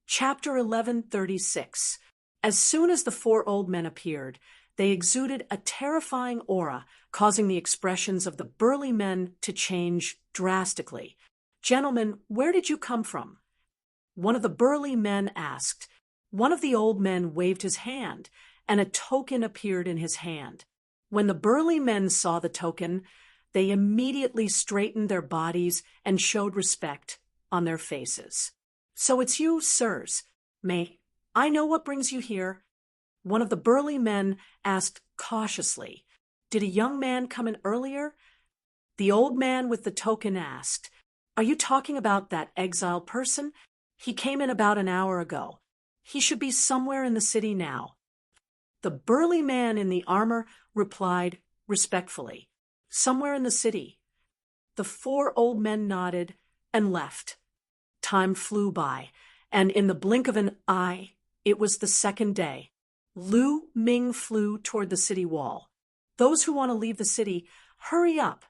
Chapter 1136. As soon as the four old men appeared, they exuded a terrifying aura, causing the expressions of the burly men to change drastically. "Gentlemen, where did you come from?" one of the burly men asked. One of the old men waved his hand, and a token appeared in his hand. When the burly men saw the token, they immediately straightened their bodies and showed respect on their faces. "So it's you, sirs. May I know what brings you here?" one of the burly men asked cautiously. "Did a young man come in earlier?" The old man with the token asked. "Are you talking about that exiled person? He came in about an hour ago. He should be somewhere in the city now." The burly man in the armor replied respectfully, "Somewhere in the city." The four old men nodded and left. Time flew by, and in the blink of an eye, it was the second day. Lu Ming flew toward the city wall. "Those who want to leave the city, hurry up."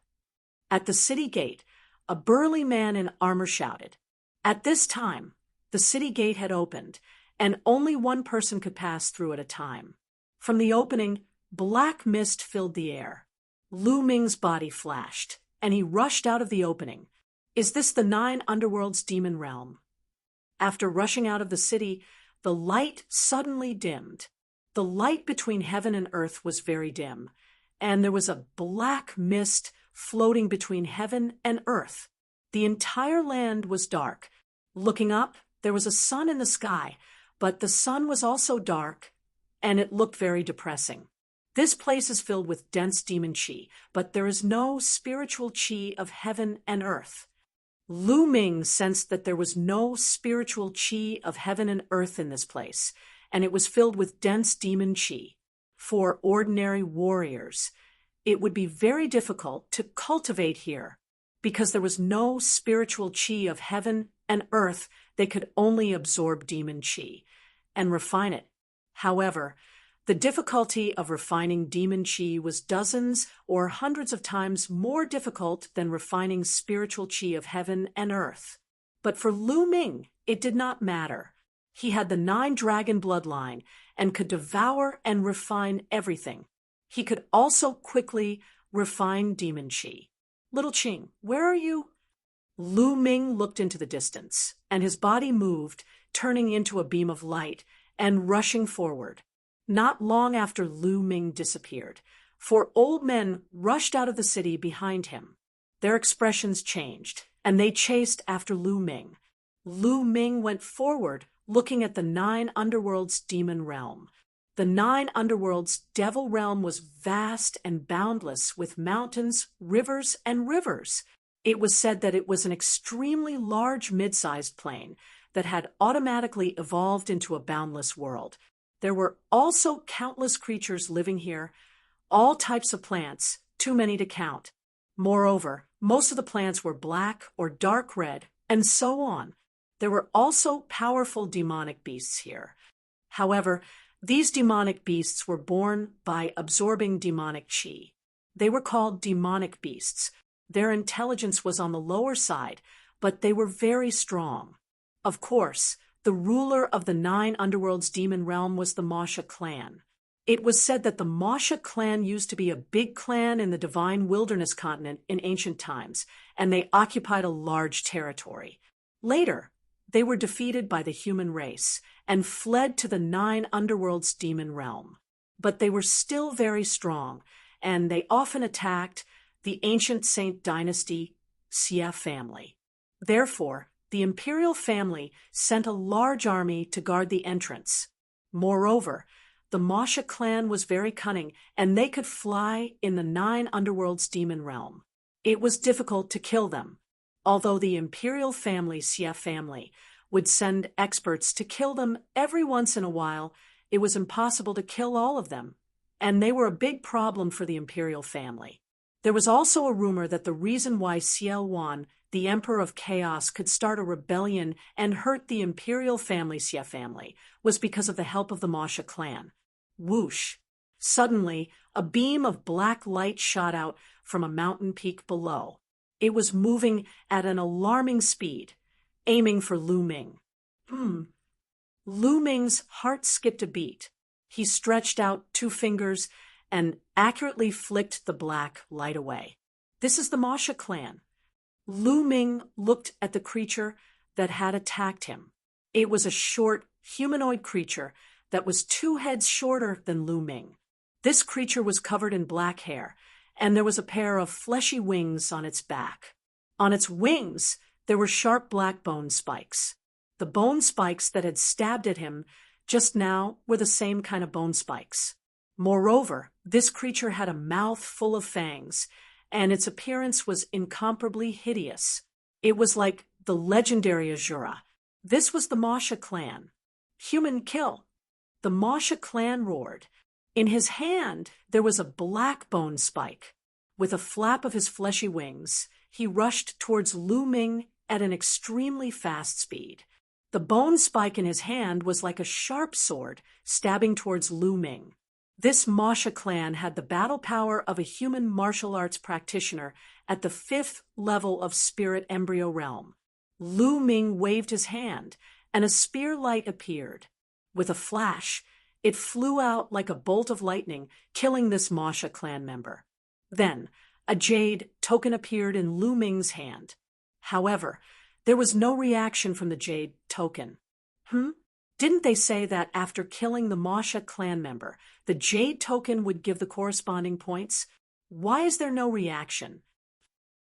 At the city gate, a burly man in armor shouted. At this time, the city gate had opened, and only one person could pass through at a time. From the opening, black mist filled the air. Lu Ming's body flashed, and he rushed out of the opening. "Is this the 9 underworld's demon realm?" After rushing out of the city, the light suddenly dimmed. The light between heaven and earth was very dim, and there was a black mist floating between heaven and earth. The entire land was dark. Looking up, there was a sun in the sky, but the sun was also dark, and it looked very depressing. "This place is filled with dense demon chi, but there is no spiritual chi of heaven and earth." Lu Ming sensed that there was no spiritual chi of heaven and earth in this place, and it was filled with dense demon chi. For ordinary warriors, it would be very difficult to cultivate here, because there was no spiritual chi of heaven and earth. They could only absorb demon chi and refine it. However, the difficulty of refining demon chi was dozens or hundreds of times more difficult than refining spiritual chi of heaven and earth. But for Lu Ming, it did not matter. He had the 9 dragon bloodline and could devour and refine everything. He could also quickly refine demon chi. "Little Qing, where are you?" Lu Ming looked into the distance, and his body moved, turning into a beam of light and rushing forward. Not long after Lu Ming disappeared, 4 old men rushed out of the city behind him. Their expressions changed, and they chased after Lu Ming. Lu Ming went forward, looking at the 9 underworld's demon realm. The 9 underworld's devil realm was vast and boundless, with mountains, rivers, and rivers. It was said that it was an extremely large mid-sized plane that had automatically evolved into a boundless world. There were also countless creatures living here, all types of plants, too many to count. Moreover, most of the plants were black or dark red, and so on. There were also powerful demonic beasts here. However, these demonic beasts were born by absorbing demonic chi. They were called demonic beasts. Their intelligence was on the lower side, but they were very strong. Of course, the ruler of the 9 underworld's demon realm was the Masha clan. It was said that the Masha clan used to be a big clan in the divine wilderness continent in ancient times, and they occupied a large territory. Later, they were defeated by the human race and fled to the 9 underworld's demon realm. But they were still very strong, and they often attacked the ancient Saint dynasty Xia family. Therefore, the imperial family sent a large army to guard the entrance. Moreover, the Masha clan was very cunning, and they could fly in the 9 underworld's demon realm. It was difficult to kill them. Although the imperial family, Xia family, would send experts to kill them every once in a while, it was impossible to kill all of them, and they were a big problem for the imperial family. There was also a rumor that the reason why Xiao Wan, the Emperor of Chaos, could start a rebellion and hurt the imperial family, Xia family, was because of the help of the Masha clan. Whoosh! Suddenly, a beam of black light shot out from a mountain peak below. It was moving at an alarming speed, aiming for Lu Ming. Lu Ming's heart skipped a beat. He stretched out 2 fingers and accurately flicked the black light away. This is the Masha clan. Lu Ming looked at the creature that had attacked him. It was a short, humanoid creature that was 2 heads shorter than Lu Ming. This creature was covered in black hair, and there was a pair of fleshy wings on its back. On its wings, there were sharp black bone spikes. The bone spikes that had stabbed at him just now were the same kind of bone spikes. Moreover, this creature had a mouth full of fangs, and its appearance was incomparably hideous. It was like the legendary Azura. This was the Masha clan. Human kill. The Masha clan roared. In his hand, there was a black bone spike. With a flap of his fleshy wings, he rushed towards Lu Ming at an extremely fast speed. The bone spike in his hand was like a sharp sword stabbing towards Lu Ming. This Masha clan had the battle power of a human martial arts practitioner at the 5th level of spirit embryo realm. Lu Ming waved his hand, and a spear light appeared. With a flash, it flew out like a bolt of lightning, killing this Masha clan member. Then, a jade token appeared in Lu Ming's hand. However, there was no reaction from the jade token. Didn't they say that after killing the Masha clan member, the jade token would give the corresponding points? Why is there no reaction?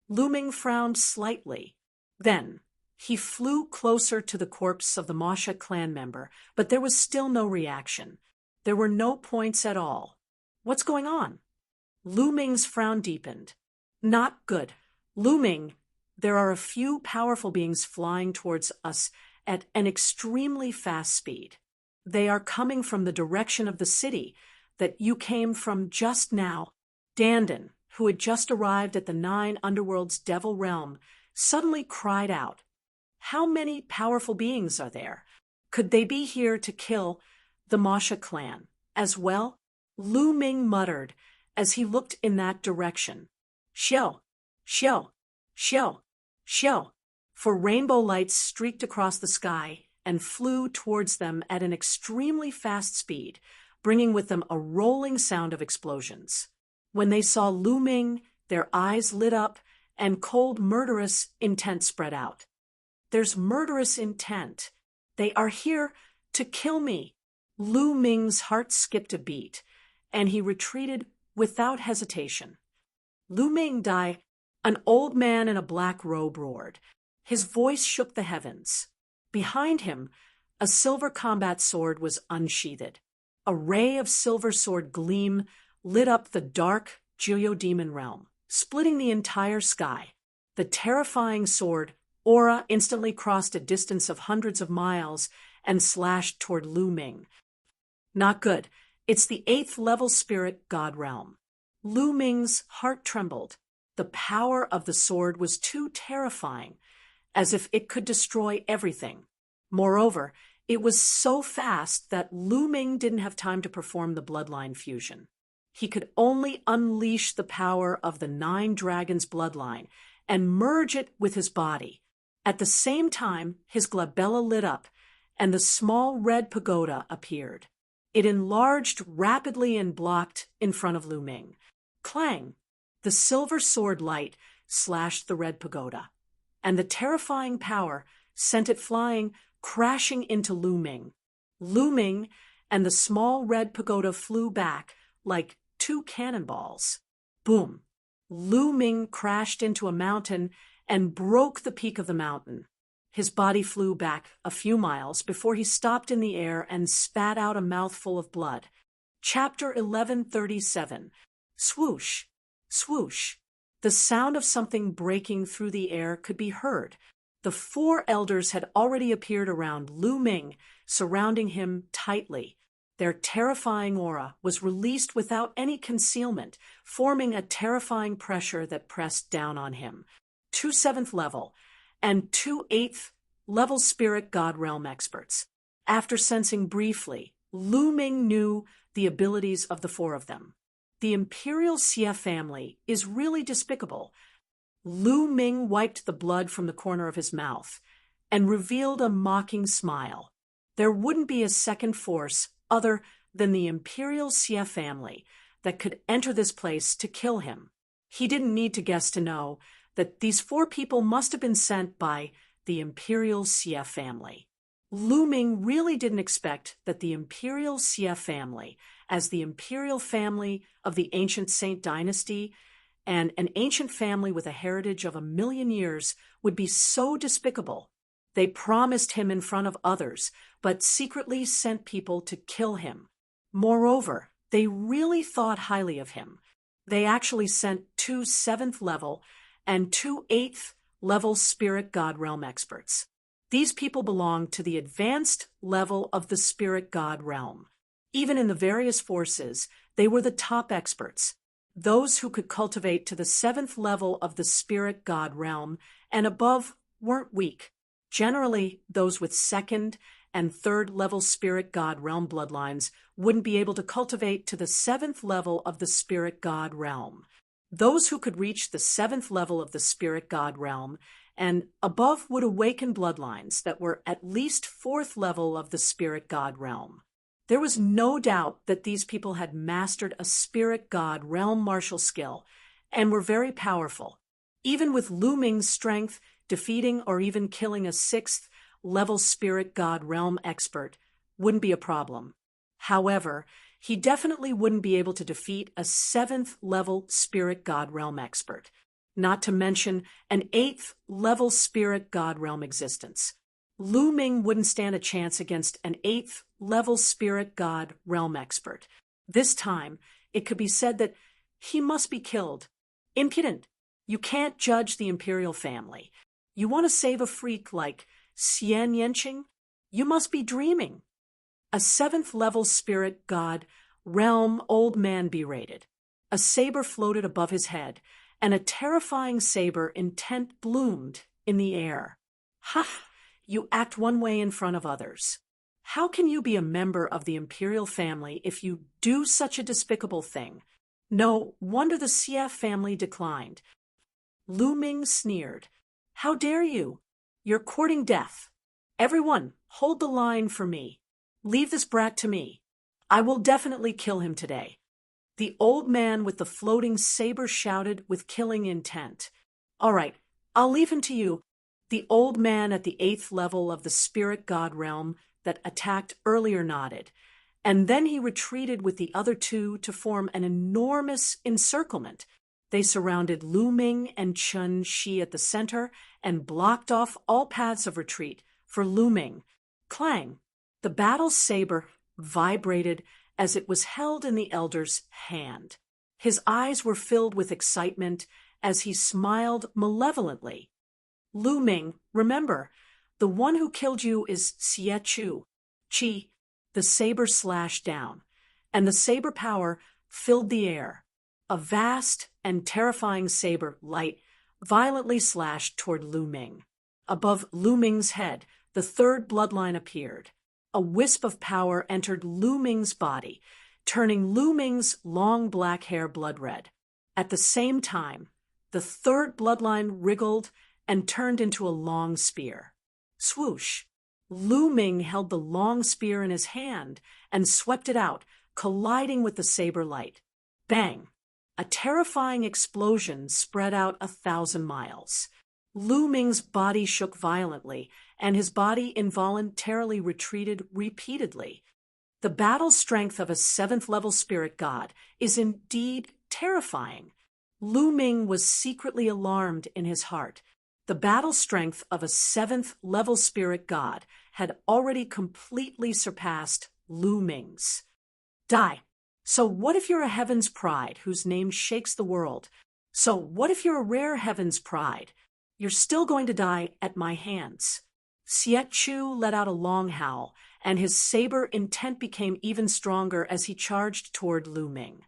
Lu Ming frowned slightly. Then, he flew closer to the corpse of the Masha clan member, but there was still no reaction. There were no points at all. What's going on? Lu Ming's frown deepened. Not good. Lu Ming, there are a few powerful beings flying towards us at an extremely fast speed. They are coming from the direction of the city that you came from just now. Dandan, who had just arrived at the 9 underworld's devil realm, suddenly cried out. How many powerful beings are there? Could they be here to kill the Masha clan as well? Lu Ming muttered as he looked in that direction. Xiao, xiao, xiao, xiao. For rainbow lights streaked across the sky and flew towards them at an extremely fast speed, bringing with them a rolling sound of explosions. When they saw Lu Ming, their eyes lit up and cold, murderous intent spread out. There's murderous intent. They are here to kill me. Lu Ming's heart skipped a beat, and he retreated without hesitation. Lu Ming died. An old man in a black robe roared. His voice shook the heavens. Behind him, a silver combat sword was unsheathed. A ray of silver sword gleam lit up the dark geodemon realm, splitting the entire sky. The terrifying sword aura instantly crossed a distance of hundreds of miles and slashed toward Lu Ming. Not good. It's the 8th level spirit god realm. Lu Ming's heart trembled. The power of the sword was too terrifying, as if it could destroy everything. Moreover, it was so fast that Lu Ming didn't have time to perform the bloodline fusion. He could only unleash the power of the 9 dragons' bloodline and merge it with his body. At the same time, his glabella lit up, and the small red pagoda appeared. It enlarged rapidly and blocked in front of Lu Ming. Clang! The silver sword light slashed the red pagoda, and the terrifying power sent it flying, crashing into Lu Ming. Lu Ming and the small red pagoda flew back like 2 cannonballs. Boom! Lu Ming crashed into a mountain and broke the peak of the mountain. His body flew back a few miles before he stopped in the air and spat out a mouthful of blood. Chapter 1137. Swoosh! Swoosh! The sound of something breaking through the air could be heard. The 4 elders had already appeared around Lu Ming, surrounding him tightly. Their terrifying aura was released without any concealment, forming a terrifying pressure that pressed down on him. 2 7th level and 2 8th level spirit god realm experts. After sensing briefly, Lu Ming knew the abilities of the 4 of them. The Imperial Xie family is really despicable. Lu Ming wiped the blood from the corner of his mouth and revealed a mocking smile. There wouldn't be a second force other than the Imperial Xie family that could enter this place to kill him. He didn't need to guess to know that these 4 people must have been sent by the Imperial Xie family. Lu Ming really didn't expect that the Imperial Xie family, as the imperial family of the ancient Saint dynasty and an ancient family with a heritage of 1,000,000 years, would be so despicable. They promised him in front of others, but secretly sent people to kill him. Moreover, they really thought highly of him. They actually sent 2 7th level and 2 8th level spirit god realm experts. These people belonged to the advanced level of the spirit god realm. Even in the various forces, they were the top experts, those who could cultivate to the 7th level of the spirit god realm and above weren't weak. Generally, those with 2nd and 3rd level spirit god realm bloodlines wouldn't be able to cultivate to the 7th level of the spirit god realm. Those who could reach the 7th level of the spirit god realm and above would awaken bloodlines that were at least 4th level of the spirit god realm. There was no doubt that these people had mastered a spirit god realm martial skill and were very powerful. Even with Lu Ming's strength, defeating or even killing a 6th level spirit god realm expert wouldn't be a problem. However, he definitely wouldn't be able to defeat a 7th level spirit god realm expert, not to mention an 8th level spirit god realm existence. Lu Ming wouldn't stand a chance against an 8th level spirit god realm expert. This time, it could be said that he must be killed. Impudent! You can't judge the imperial family. You want to save a freak like Xian Yanqing? You must be dreaming. A 7th level spirit god realm old man berated. A saber floated above his head, and a terrifying saber intent bloomed in the air. Ha! You act one way in front of others. How can you be a member of the imperial family if you do such a despicable thing? No wonder the Xie family declined. Lu Ming sneered. How dare you? You're courting death. Everyone, hold the line for me. Leave this brat to me. I will definitely kill him today. The old man with the floating saber shouted with killing intent. All right, I'll leave him to you. The old man at the 8th level of the spirit god realm that attacked earlier nodded, and then he retreated with the other 2 to form an enormous encirclement. They surrounded Lu Ming and Chun Shi at the center and blocked off all paths of retreat for Lu Ming. Clang! The battle saber vibrated as it was held in the elder's hand. His eyes were filled with excitement as he smiled malevolently. Lu Ming, remember, the one who killed you is Xie Chu. Chi, the saber slashed down, and the saber power filled the air. A vast and terrifying saber light violently slashed toward Lu Ming. Above Lu Ming's head, the 3rd bloodline appeared. A wisp of power entered Lu Ming's body, turning Lu Ming's long black hair blood red. At the same time, the 3rd bloodline wriggled and turned into a long spear. Swoosh! Lu Ming held the long spear in his hand and swept it out, colliding with the saber light. Bang! A terrifying explosion spread out 1,000 miles. Lu Ming's body shook violently, and his body involuntarily retreated repeatedly. The battle strength of a 7th level spirit god is indeed terrifying. Lu Ming was secretly alarmed in his heart. The battle strength of a 7th level spirit god had already completely surpassed Lu Ming's. Die! So what if you're a heaven's pride whose name shakes the world? So what if you're a rare heaven's pride? You're still going to die at my hands. Xie Chu let out a long howl, and his saber intent became even stronger as he charged toward Lu Ming.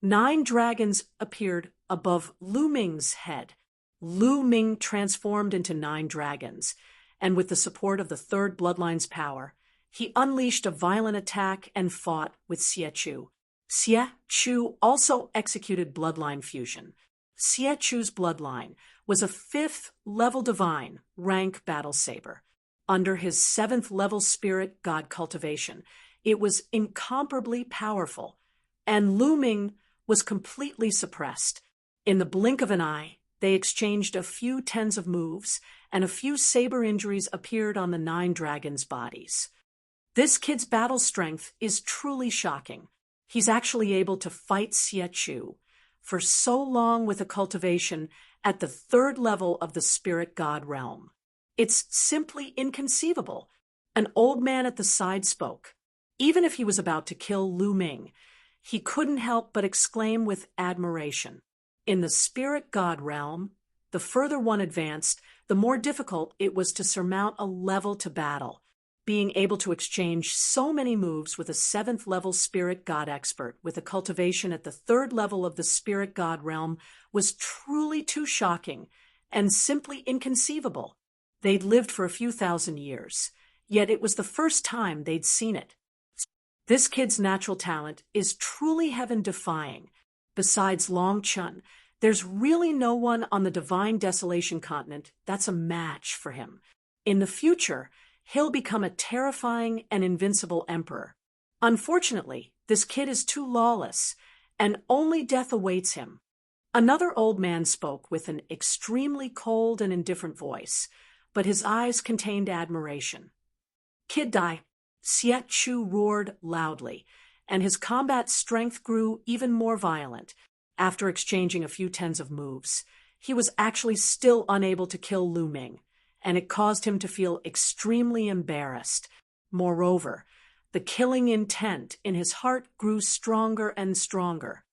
9 dragons appeared above Lu Ming's head. Lu Ming transformed into 9 dragons, and with the support of the 3rd bloodline's power, he unleashed a violent attack and fought with Xie Chu. Xie Chu also executed bloodline fusion. Xie Chu's bloodline was a 5th level divine rank battle saber. under his 7th level spirit god cultivation. It was incomparably powerful, and Lu Ming was completely suppressed. In the blink of an eye, they exchanged a few tens of moves, and a few saber injuries appeared on the 9 dragons' bodies. This kid's battle strength is truly shocking. He's actually able to fight Xie Chu for so long with a cultivation at the 3rd level of the spirit god realm. It's simply inconceivable. An old man at the side spoke. Even if he was about to kill Lu Ming, he couldn't help but exclaim with admiration. In the spirit god realm, the further one advanced, the more difficult it was to surmount a level to battle. Being able to exchange so many moves with a 7th level spirit god expert with a cultivation at the 3rd level of the spirit god realm was truly too shocking and simply inconceivable. They'd lived for a few thousand years, yet it was the first time they'd seen it. This kid's natural talent is truly heaven-defying. Besides Long Chun, there's really no one on the Divine Desolation continent that's a match for him. In the future, he'll become a terrifying and invincible emperor. Unfortunately, this kid is too lawless, and only death awaits him. Another old man spoke with an extremely cold and indifferent voice, but his eyes contained admiration. Kid die. Xie Chu roared loudly, and his combat strength grew even more violent. After exchanging a few tens of moves, he was actually still unable to kill Lu Ming, and it caused him to feel extremely embarrassed. Moreover, the killing intent in his heart grew stronger and stronger.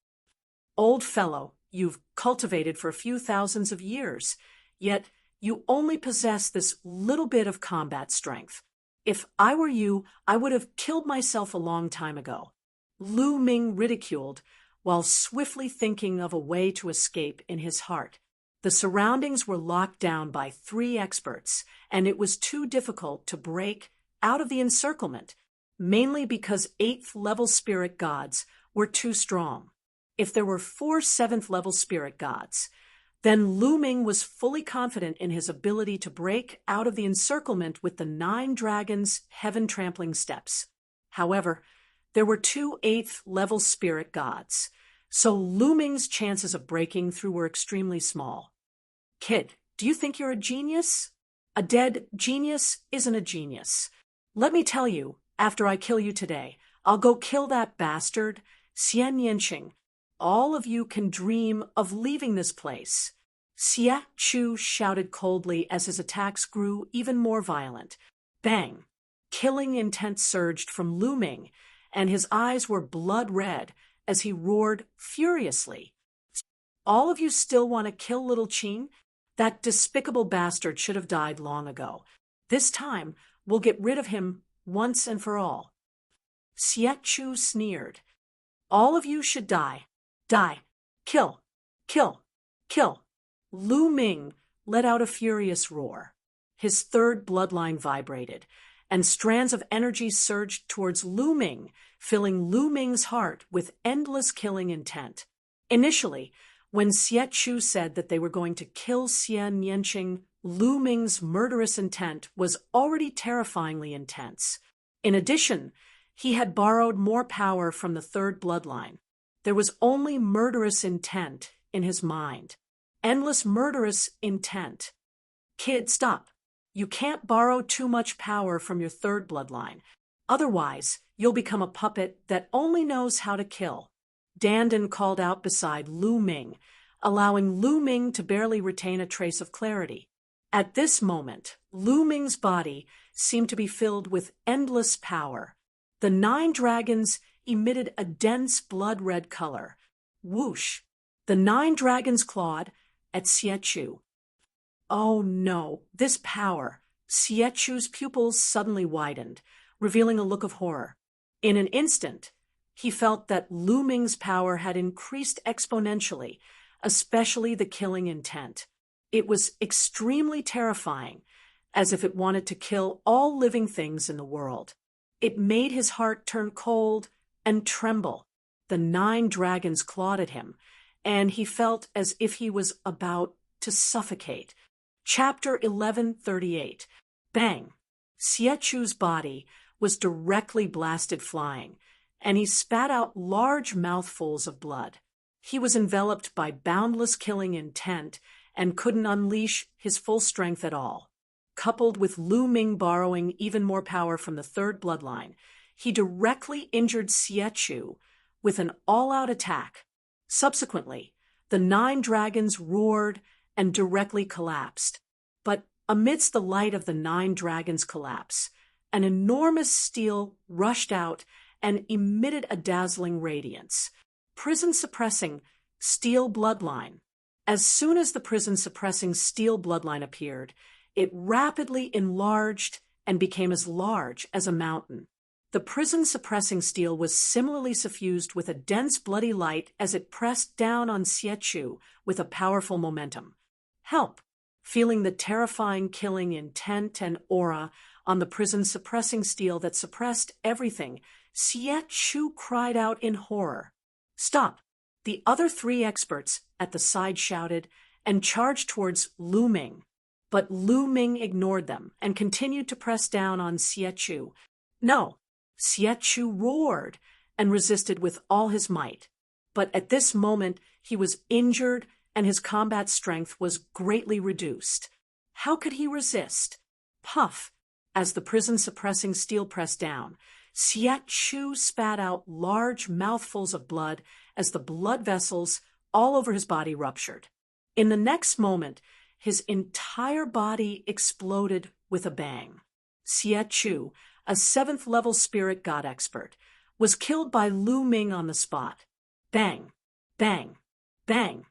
Old fellow, you've cultivated for a few thousands of years, yet you only possess this little bit of combat strength. If I were you, I would have killed myself a long time ago. Lu Ming ridiculed, while swiftly thinking of a way to escape in his heart. The surroundings were locked down by 3 experts, and it was too difficult to break out of the encirclement, mainly because 8th level spirit gods were too strong. If there were 4 7th level spirit gods, then Lu Ming was fully confident in his ability to break out of the encirclement with the 9 dragons' heaven-trampling steps. However, there were 2 8th level spirit gods, so Lu Ming's chances of breaking through were extremely small. Kid, do you think you're a genius? A dead genius isn't a genius. Let me tell you, after I kill you today, I'll go kill that bastard, Xian Yanqing. All of you can dream of leaving this place. Xie Chu shouted coldly as his attacks grew even more violent. Bang! Killing intent surged from Lu Ming, and his eyes were blood red as he roared furiously. All of you still want to kill little Qin? That despicable bastard should have died long ago. This time, we'll get rid of him once and for all. Xie Chu sneered. All of you should die. Die. Kill. Kill. Kill. Lu Ming let out a furious roar. His 3rd bloodline vibrated, and strands of energy surged towards Lu Ming, filling Lu Ming's heart with endless killing intent. Initially, when Xie Chu said that they were going to kill Xian Yanqing, Lu Ming's murderous intent was already terrifyingly intense. In addition, he had borrowed more power from the 3rd bloodline. There was only murderous intent in his mind. Endless murderous intent. Kid, stop. You can't borrow too much power from your 3rd bloodline. Otherwise, you'll become a puppet that only knows how to kill. Dandan called out beside Lu Ming, allowing Lu Ming to barely retain a trace of clarity. At this moment, Lu Ming's body seemed to be filled with endless power. The 9 dragons emitted a dense blood-red color. Whoosh! The 9 dragons clawed at Xie Chu. Oh no, this power! Xie Chu's pupils suddenly widened, revealing a look of horror. In an instant, he felt that Lu Ming's power had increased exponentially, especially the killing intent. It was extremely terrifying, as if it wanted to kill all living things in the world. It made his heart turn cold and tremble. The 9 dragons clawed at him, and he felt as if he was about to suffocate. Chapter 1138. Bang! Siechu's body was directly blasted flying, and he spat out large mouthfuls of blood. He was enveloped by boundless killing intent and couldn't unleash his full strength at all. Coupled with Lu Ming borrowing even more power from the third bloodline, he directly injured Siechu with an all-out attack. Subsequently, the 9 dragons roared and directly collapsed. But amidst the light of the 9 dragons' collapse, an enormous steel rushed out and emitted a dazzling radiance. Prison-suppressing steel bloodline. As soon as the prison-suppressing steel bloodline appeared, it rapidly enlarged and became as large as a mountain. The prison-suppressing steel was similarly suffused with a dense bloody light as it pressed down on Siechu with a powerful momentum. Help! Feeling the terrifying killing intent and aura on the prison-suppressing steel that suppressed everything, Siechu cried out in horror. Stop! The other 3 experts at the side shouted and charged towards Lu Ming. But Lu Ming ignored them and continued to press down on Siechu. No! Siechu roared and resisted with all his might. But at this moment he was injured and his combat strength was greatly reduced. How could he resist? Puff! As the prison-suppressing steel pressed down, Siechu spat out large mouthfuls of blood as the blood vessels all over his body ruptured. In the next moment, his entire body exploded with a bang. Siechu, a 7th-level spirit god expert, was killed by Lu Ming on the spot. Bang! Bang! Bang!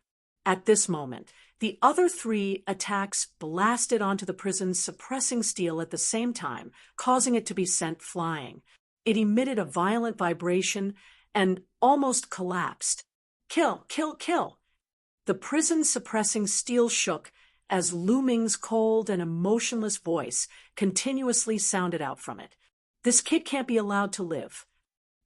At this moment, the other 3 attacks blasted onto the prison's suppressing steel at the same time, causing it to be sent flying. It emitted a violent vibration and almost collapsed. Kill! Kill! Kill! The prison-suppressing steel shook as Lu Ming's cold and emotionless voice continuously sounded out from it. This kid can't be allowed to live.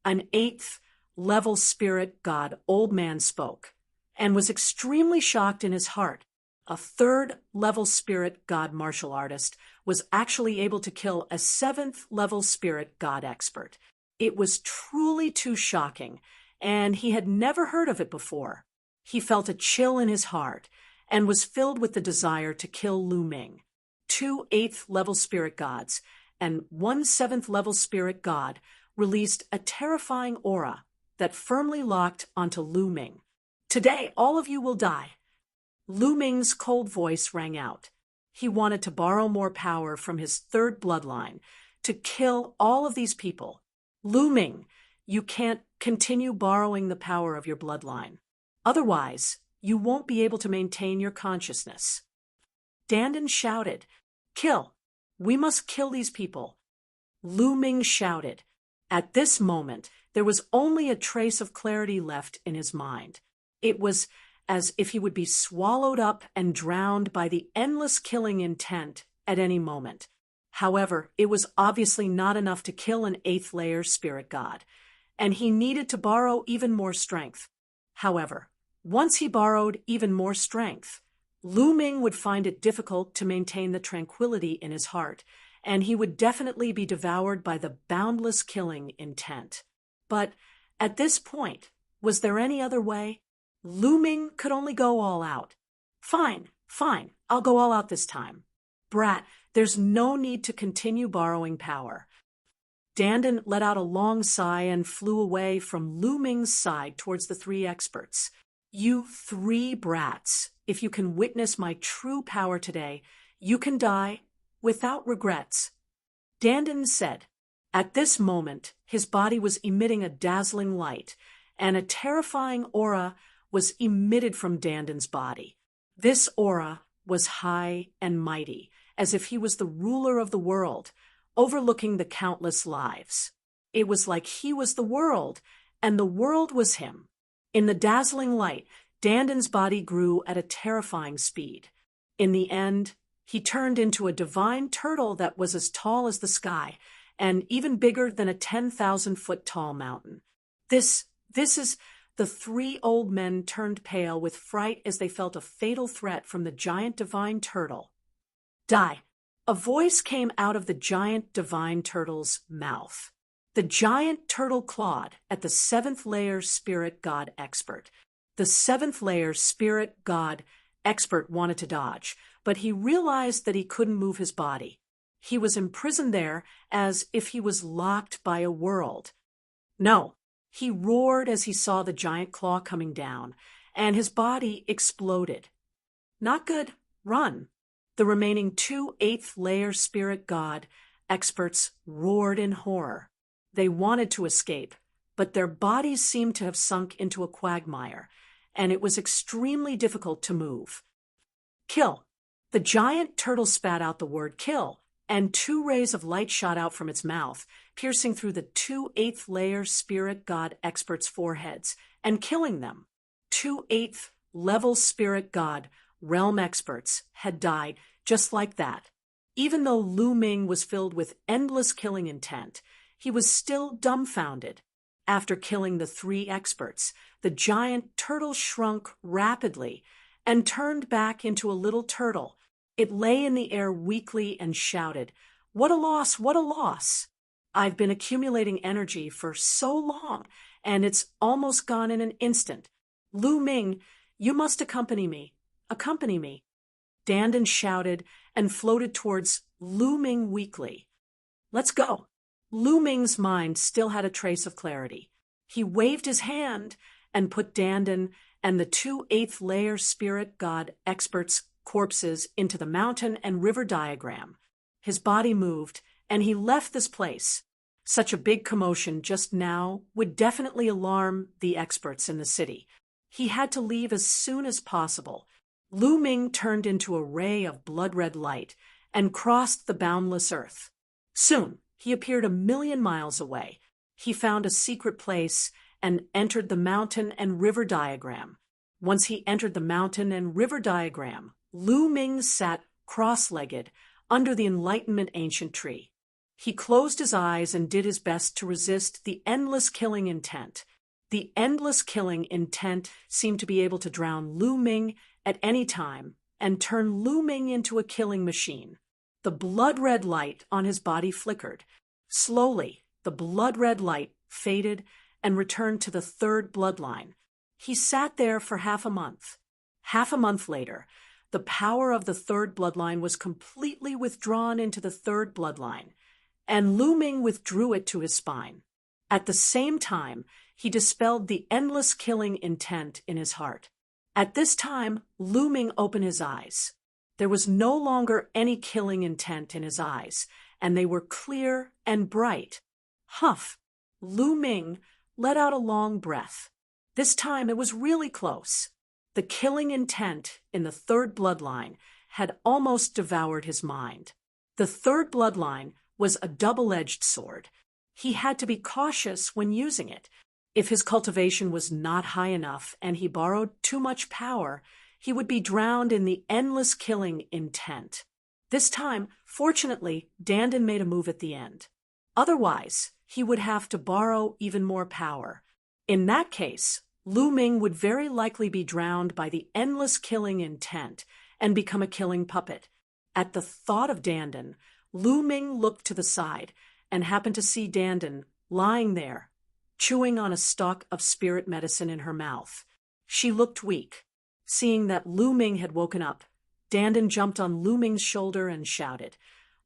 An 8th-level spirit god old man spoke, and was extremely shocked in his heart. A 3rd-level spirit god martial artist was actually able to kill a 7th-level spirit god expert. It was truly too shocking, and he had never heard of it before. He felt a chill in his heart and was filled with the desire to kill Lu Ming. 2 8th-level spirit gods and 1 7th-level spirit god released a terrifying aura that firmly locked onto Lu Ming. Today, all of you will die. Lu Ming's cold voice rang out. He wanted to borrow more power from his 3rd bloodline to kill all of these people. Lu Ming, you can't continue borrowing the power of your bloodline. Otherwise, you won't be able to maintain your consciousness. Dandan shouted, Kill! We must kill these people. Lu Ming shouted. At this moment, there was only a trace of clarity left in his mind. It was as if he would be swallowed up and drowned by the endless killing intent at any moment. However, it was obviously not enough to kill an 8th-layer spirit god, and he needed to borrow even more strength. However, once he borrowed even more strength, Lu Ming would find it difficult to maintain the tranquility in his heart, and he would definitely be devoured by the boundless killing intent. But at this point, was there any other way? Lu Ming could only go all out. Fine, I'll go all out this time. Brat, there's no need to continue borrowing power. Dandan let out a long sigh and flew away from Lu Ming's side towards the 3 experts. You 3 brats, if you can witness my true power today, you can die without regrets. Dandan said. At this moment, his body was emitting a dazzling light, and a terrifying aura was emitted from Dandan's body. This aura was high and mighty, as if he was the ruler of the world, overlooking the countless lives. It was like he was the world, and the world was him. In the dazzling light, Dandan's body grew at a terrifying speed. In the end, he turned into a divine turtle that was as tall as the sky, and even bigger than a 10,000-foot-tall mountain. This is... The 3 old men turned pale with fright as they felt a fatal threat from the giant divine turtle. Die! A voice came out of the giant divine turtle's mouth. The giant turtle clawed at the seventh layer spirit god expert. The seventh layer spirit god expert wanted to dodge, but he realized that he couldn't move his body. He was imprisoned there as if he was locked by a world. No, he roared as he saw the giant claw coming down, and his body exploded. Not good. Run. The remaining two eighth-layer spirit god experts roared in horror. They wanted to escape, but their bodies seemed to have sunk into a quagmire, and it was extremely difficult to move. Kill. The giant turtle spat out the word kill, and two rays of light shot out from its mouth, piercing through the two eighth-layer spirit god experts' foreheads and killing them. Two eighth-level spirit god realm experts had died just like that. Even though Lu Ming was filled with endless killing intent, he was still dumbfounded. After killing the three experts, the giant turtle shrunk rapidly and turned back into a little turtle. It lay in the air weakly and shouted, "What a loss, what a loss! I've been accumulating energy for so long, and it's almost gone in an instant. Lu Ming, you must accompany me. Accompany me." Dandan shouted and floated towards Lu Ming weakly. "Let's go." Lu Ming's mind still had a trace of clarity. He waved his hand and put Dandan and the two eighth-layer spirit god experts' corpses into the mountain and river diagram. His body moved, and he left this place. Such a big commotion just now would definitely alarm the experts in the city. He had to leave as soon as possible. Lu Ming turned into a ray of blood-red light and crossed the boundless earth. Soon, he appeared 1,000,000 miles away. He found a secret place and entered the mountain and river diagram. Once he entered the mountain and river diagram, Lu Ming sat cross-legged under the Enlightenment ancient tree. He closed his eyes and did his best to resist the endless killing intent. The endless killing intent seemed to be able to drown Lu Ming at any time and turn Lu Ming into a killing machine. The blood-red light on his body flickered. Slowly, the blood-red light faded and returned to the third bloodline. He sat there for half a month. Half a month later, the power of the third bloodline was completely withdrawn into the third bloodline, and Lu Ming withdrew it to his spine. At the same time, he dispelled the endless killing intent in his heart. At this time, Lu Ming opened his eyes. There was no longer any killing intent in his eyes, and they were clear and bright. Huff! Lu Ming let out a long breath. This time it was really close. The killing intent in the third bloodline had almost devoured his mind. The third bloodline was a double-edged sword. He had to be cautious when using it. If his cultivation was not high enough and he borrowed too much power, he would be drowned in the endless killing intent. This time, fortunately, Dandan made a move at the end. Otherwise, he would have to borrow even more power. In that case, Lu Ming would very likely be drowned by the endless killing intent and become a killing puppet. At the thought of Dandan, Lu Ming looked to the side and happened to see Dandan lying there, chewing on a stalk of spirit medicine in her mouth. She looked weak. Seeing that Lu Ming had woken up, Dandan jumped on Lu Ming's shoulder and shouted,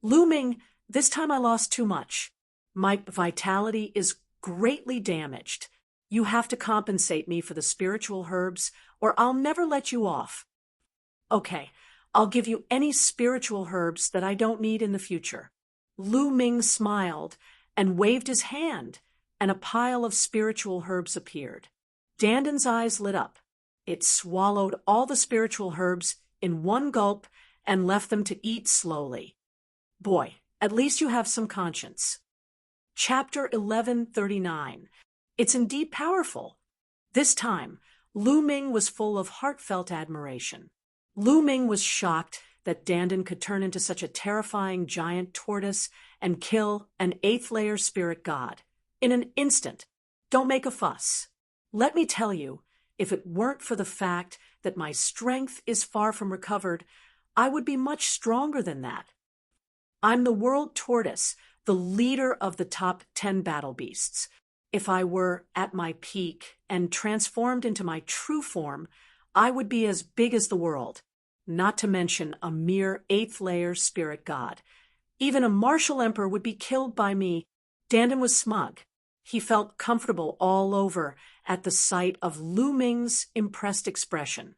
"Lu Ming, this time I lost too much. My vitality is greatly damaged. You have to compensate me for the spiritual herbs, or I'll never let you off." "Okay, I'll give you any spiritual herbs that I don't need in the future." Lu Ming smiled and waved his hand, and a pile of spiritual herbs appeared. Dandan's eyes lit up. It swallowed all the spiritual herbs in one gulp and left them to eat slowly. Boy, at least you have some conscience. Chapter 1139. It's indeed powerful. This time, Lu Ming was full of heartfelt admiration. Lu Ming was shocked that Dandan could turn into such a terrifying giant tortoise and kill an eighth-layer spirit god. In an instant. Don't make a fuss. Let me tell you, if it weren't for the fact that my strength is far from recovered, I would be much stronger than that. I'm the world tortoise, the leader of the top 10 battle beasts. If I were at my peak and transformed into my true form, I would be as big as the world, not to mention a mere 8th-layer spirit god. Even a martial emperor would be killed by me. Dandin was smug. He felt comfortable all over at the sight of Lu Ming's impressed expression.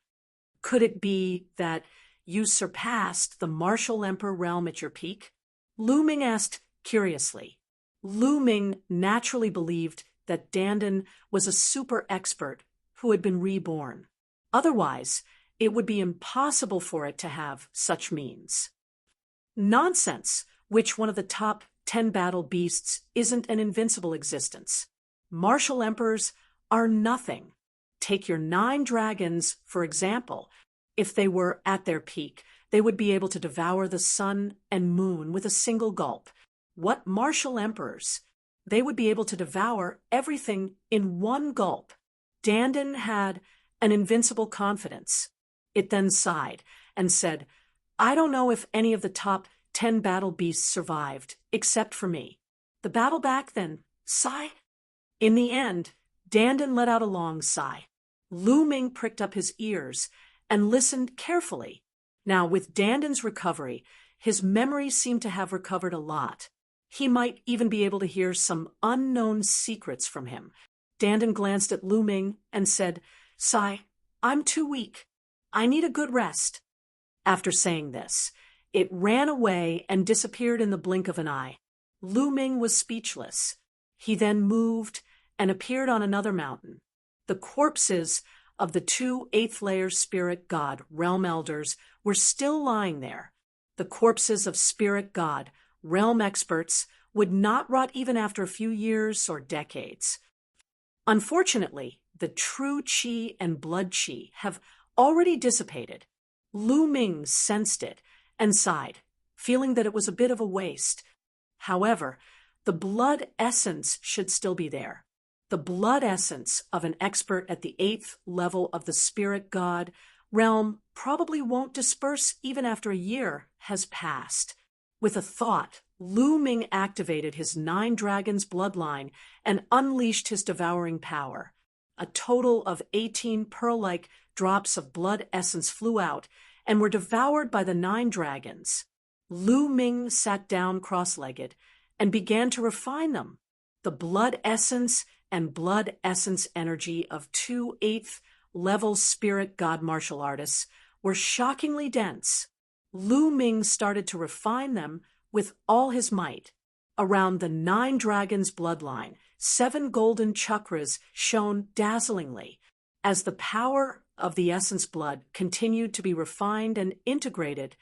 Could it be that you surpassed the martial emperor realm at your peak? Lu Ming asked curiously. Lu Ming naturally believed that Dandin was a super expert who had been reborn. Otherwise, it would be impossible for it to have such means. Nonsense! Which one of the top 10 battle beasts isn't an invincible existence? Martial emperors are nothing. Take your 9 dragons, for example. If they were at their peak, they would be able to devour the sun and moon with a single gulp. What martial emperors? They would be able to devour everything in one gulp. Dandin had an invincible confidence. It then sighed and said, I don't know if any of the top 10 battle beasts survived, except for me. The battle back then, sigh? In the end, Dandin let out a long sigh. Lu Ming pricked up his ears and listened carefully. Now, with Dandin's recovery, his memory seemed to have recovered a lot. He might even be able to hear some unknown secrets from him. Dandin glanced at Lu Ming and said, Sai, I'm too weak. I need a good rest. After saying this, it ran away and disappeared in the blink of an eye. Lu Ming was speechless. He then moved and appeared on another mountain. The corpses of the 2 8th-layer spirit god realm elders were still lying there. The corpses of spirit god realm experts would not rot even after a few years or decades. Unfortunately, the true qi and blood qi have already dissipated. Lu Ming sensed it and sighed, feeling that it was a bit of a waste. However, the blood essence should still be there. The blood essence of an expert at the 8th level of the spirit god realm probably won't disperse even after a year has passed. With a thought, Lu Ming activated his 9 dragons bloodline and unleashed his devouring power. A total of 18 pearl-like drops of blood essence flew out and were devoured by the 9 dragons. Lu Ming sat down cross-legged and began to refine them. The blood essence and blood essence energy of 2 8th-level spirit god martial artists were shockingly dense. Lu Ming started to refine them with all his might. Around the 9 dragons bloodline, 7 golden chakras shone dazzlingly. As the power of the essence blood continued to be refined and integrated,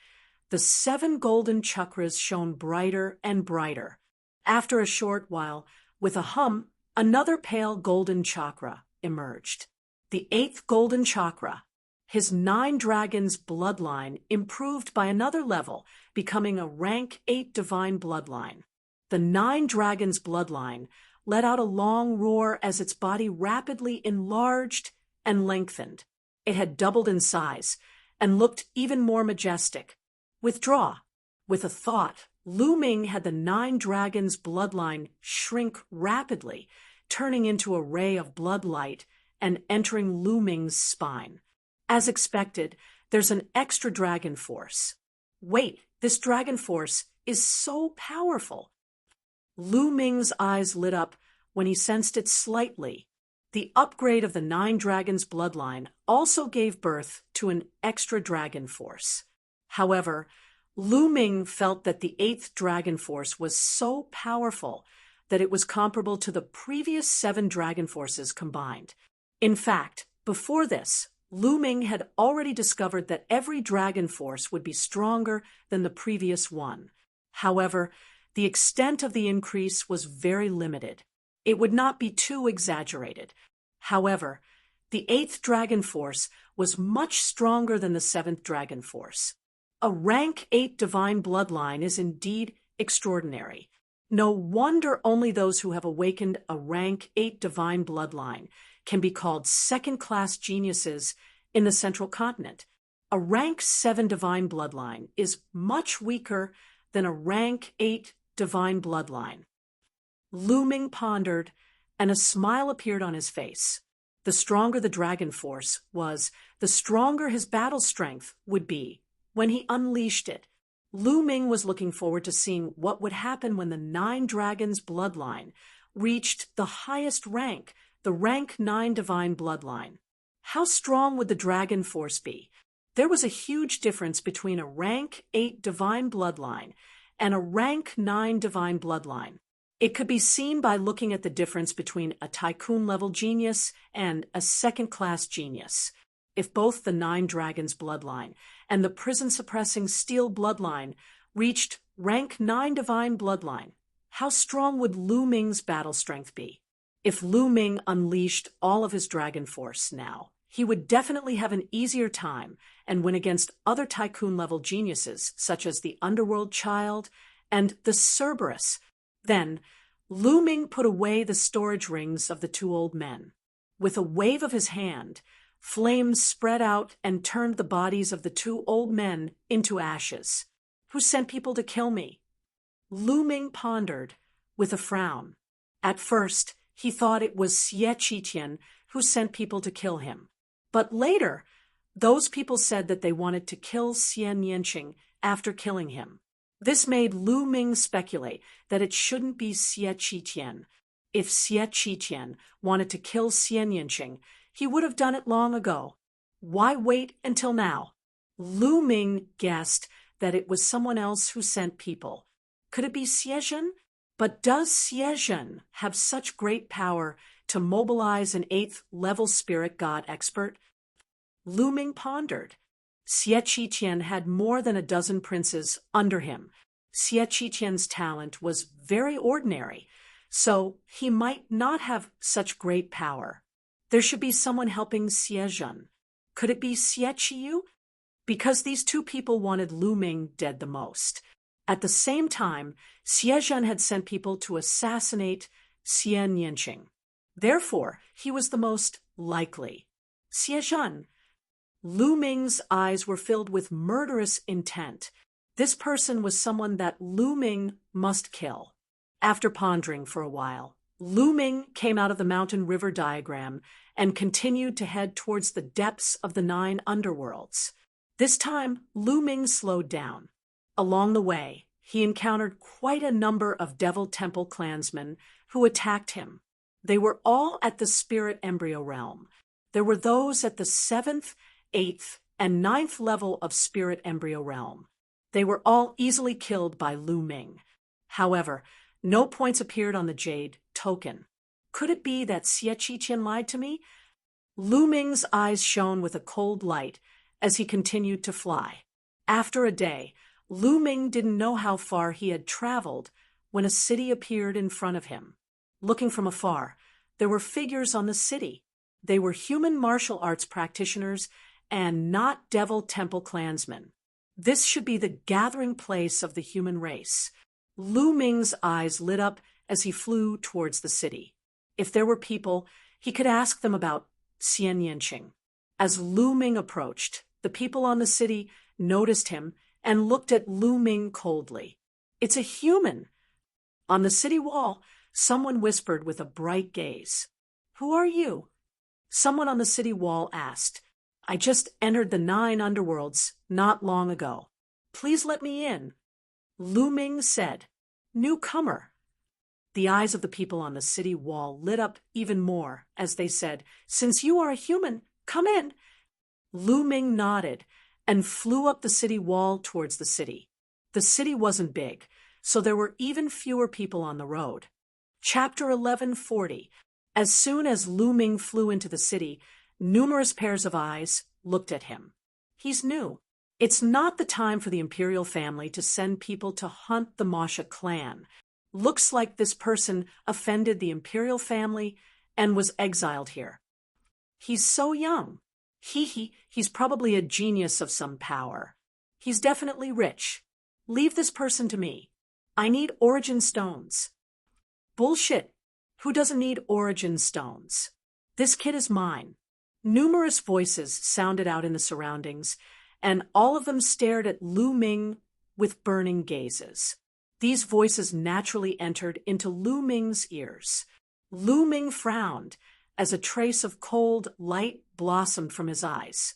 the 7 golden chakras shone brighter and brighter. After a short while, with a hum, another pale golden chakra emerged. The 8th golden chakra. His 9 dragons bloodline improved by another level, becoming a rank 8 divine bloodline. The 9 dragons bloodline let out a long roar as its body rapidly enlarged and lengthened. It had doubled in size and looked even more majestic. Withdraw. With a thought, Lu Ming had the 9 dragons bloodline shrink rapidly, turning into a ray of blood light and entering Lu Ming's spine. As expected, there's an extra dragon force. Wait, this dragon force is so powerful. Lu Ming's eyes lit up when he sensed it slightly. The upgrade of the 9 dragons bloodline also gave birth to an extra dragon force. However, Lu Ming felt that the 8th dragon force was so powerful that it was comparable to the previous 7 dragon forces combined. In fact, before this, Lu Ming had already discovered that every dragon force would be stronger than the previous one. However, the extent of the increase was very limited. It would not be too exaggerated. However, the 8th dragon force was much stronger than the 7th dragon force. A rank 8 divine bloodline is indeed extraordinary. No wonder only those who have awakened a rank 8 divine bloodline can be called second-class geniuses in the central continent. A rank 7 divine bloodline is much weaker than a rank 8 divine bloodline. Lu Ming pondered, and a smile appeared on his face. The stronger the dragon force was, the stronger his battle strength would be when he unleashed it. Lu Ming was looking forward to seeing what would happen when the 9 dragons bloodline reached the highest rank, the rank 9 divine bloodline. How strong would the dragon force be? There was a huge difference between a rank 8 divine bloodline and a rank 9 divine bloodline. It could be seen by looking at the difference between a tycoon-level genius and a second-class genius. If both the 9 dragons bloodline and the prison-suppressing steel bloodline reached rank 9 divine bloodline, how strong would Lu Ming's battle strength be? If Lu Ming unleashed all of his dragon force now, he would definitely have an easier time and win against other tycoon-level geniuses, such as the Underworld Child and the Cerberus. Then, Lu Ming put away the storage rings of the 2 old men. With a wave of his hand, flames spread out and turned the bodies of the 2 old men into ashes. Who sent people to kill me? Lu Ming pondered, with a frown. At first, he thought it was Xie Qitian who sent people to kill him. But later, those people said that they wanted to kill Xian Yanqing after killing him. This made Lu Ming speculate that it shouldn't be Xie Qitian. If Xie Qitian wanted to kill Xian Yanqing, he would have done it long ago. Why wait until now? Lu Ming guessed that it was someone else who sent people. Could it be Xie Zhen? But does Xie Zhen have such great power to mobilize an 8th-level spirit god expert? Lu Ming pondered. Xie Qitian had more than a dozen princes under him. Xie Qitian's talent was very ordinary, so he might not have such great power. There should be someone helping Xie Zhen. Could it be Xie Qiyu? Because these 2 people wanted Lu Ming dead the most. At the same time, Xie Zhen had sent people to assassinate Xian Yanqing. Therefore, he was the most likely. Xie Zhen. Lu Ming's eyes were filled with murderous intent. This person was someone that Lu Ming must kill. After pondering for a while, Lu Ming came out of the mountain river diagram and continued to head towards the depths of the 9 underworlds. This time, Lu Ming slowed down. Along the way, he encountered quite a number of Devil Temple clansmen who attacked him. They were all at the spirit embryo realm. There were those at the 7th, 8th, and 9th level of spirit embryo realm. They were all easily killed by Lu Ming. However, no points appeared on the jade token. Could it be that Xie Qitian lied to me? Lu Ming's eyes shone with a cold light as he continued to fly. After a day, Lu Ming didn't know how far he had traveled when a city appeared in front of him. Looking from afar, there were figures on the city. They were human martial arts practitioners and not Devil Temple clansmen. This should be the gathering place of the human race. Lu Ming's eyes lit up as he flew towards the city. If there were people, he could ask them about Xian Yanqing. As Lu Ming approached, the people on the city noticed him and looked at Lu Ming coldly. It's a human. On the city wall, someone whispered with a bright gaze. Who are you? Someone on the city wall asked. I just entered the 9 underworlds not long ago. Please let me in. Lu Ming said, Newcomer. The eyes of the people on the city wall lit up even more as they said, Since you are a human, come in. Lu Ming nodded and flew up the city wall towards the city. The city wasn't big, so there were even fewer people on the road. Chapter 1140. As soon as Lu Ming flew into the city, numerous pairs of eyes looked at him. He's new. It's not the time for the imperial family to send people to hunt the Masha clan. Looks like this person offended the imperial family and was exiled here. He's so young. He's probably a genius of some power. He's definitely rich. Leave this person to me. I need origin stones. Bullshit. Who doesn't need origin stones? This kid is mine. Numerous voices sounded out in the surroundings, and all of them stared at Lu Ming with burning gazes. These voices naturally entered into Lu Ming's ears. Lu Ming frowned as a trace of cold light blossomed from his eyes.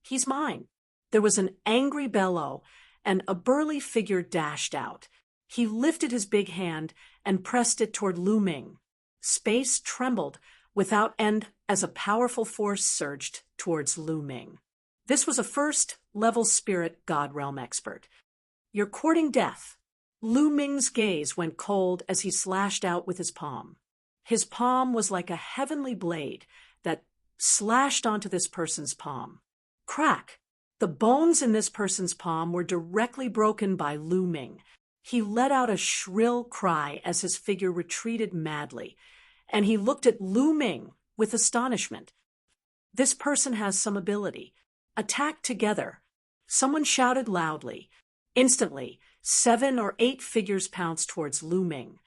"He's mine." There was an angry bellow, and a burly figure dashed out. He lifted his big hand and pressed it toward Lu Ming. Space trembled without end as a powerful force surged towards Lu Ming. This was a first-level spirit god realm expert. "You're courting death." Lu Ming's gaze went cold as he slashed out with his palm. His palm was like a heavenly blade that slashed onto this person's palm. Crack! The bones in this person's palm were directly broken by Lu Ming. He let out a shrill cry as his figure retreated madly, and he looked at Lu Ming with astonishment. "This person has some ability. Attack together." Someone shouted loudly. Instantly, 7 or 8 figures pounced towards Lu Ming.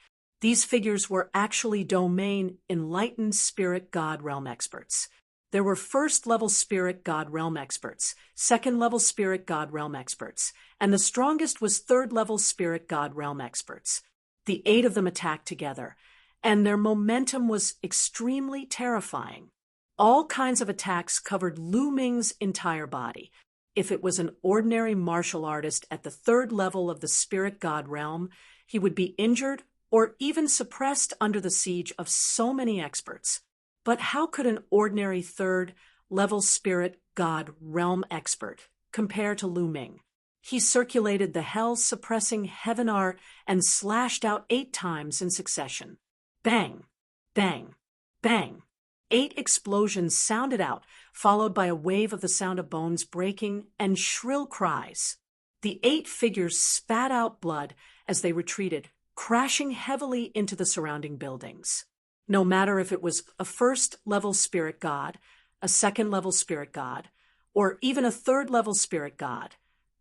These figures were actually domain enlightened spirit god realm experts. There were first-level spirit god realm experts, second-level spirit god realm experts, and the strongest was third-level spirit god realm experts. The 8 of them attacked together, and their momentum was extremely terrifying. All kinds of attacks covered Lu Ming's entire body. If it was an ordinary martial artist at the 3rd level of the spirit god realm, he would be injured or even suppressed under the siege of so many experts. But how could an ordinary 3rd-level spirit god realm expert compare to Lu Ming? He circulated the hell-suppressing heaven art and slashed out 8 times in succession. Bang! Bang! Bang! 8 explosions sounded out, followed by a wave of the sound of bones breaking and shrill cries. The 8 figures spat out blood as they retreated, crashing heavily into the surrounding buildings. No matter if it was a 1st-level spirit god, a 2nd-level spirit god, or even a 3rd-level spirit god,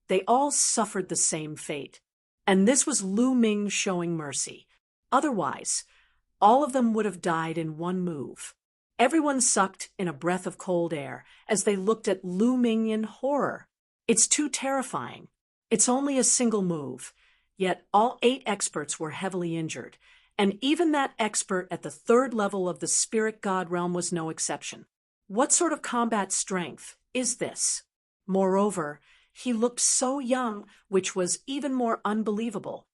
they all suffered the same fate. And this was Lu Ming showing mercy. Otherwise, all of them would have died in one move. Everyone sucked in a breath of cold air as they looked at Lu Ming in horror. It's too terrifying. It's only a single move, yet all 8 experts were heavily injured, and even that expert at the 3rd level of the spirit god realm was no exception. What sort of combat strength is this? Moreover, he looked so young, which was even more unbelievable.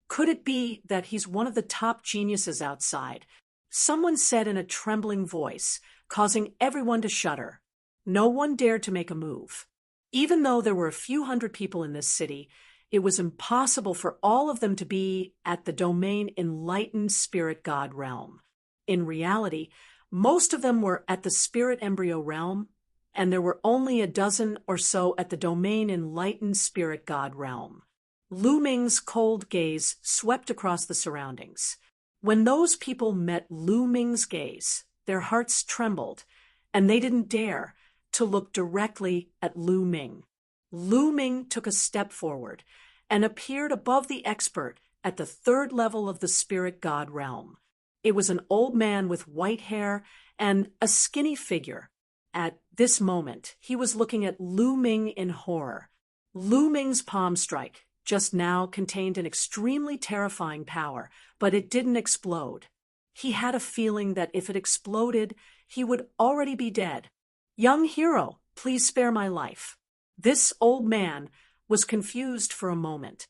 Could it be that he's one of the top geniuses outside? Someone said in a trembling voice, causing everyone to shudder. No one dared to make a move. Even though there were a few hundred people in this city, it was impossible for all of them to be at the domain enlightened spirit god realm. In reality, most of them were at the spirit embryo realm, and there were only a dozen or so at the domain enlightened spirit god realm. Lu Ming's cold gaze swept across the surroundings. When those people met Lu Ming's gaze, their hearts trembled, and they didn't dare to look directly at Lu Ming. Lu Ming took a step forward and appeared above the expert at the 3rd level of the spirit god realm. It was an old man with white hair and a skinny figure. At this moment, he was looking at Lu Ming in horror. Lu Ming's palm strike just now contained an extremely terrifying power, but it didn't explode. He had a feeling that if it exploded, he would already be dead. "Young hero, please spare my life." This old man was confused for a moment.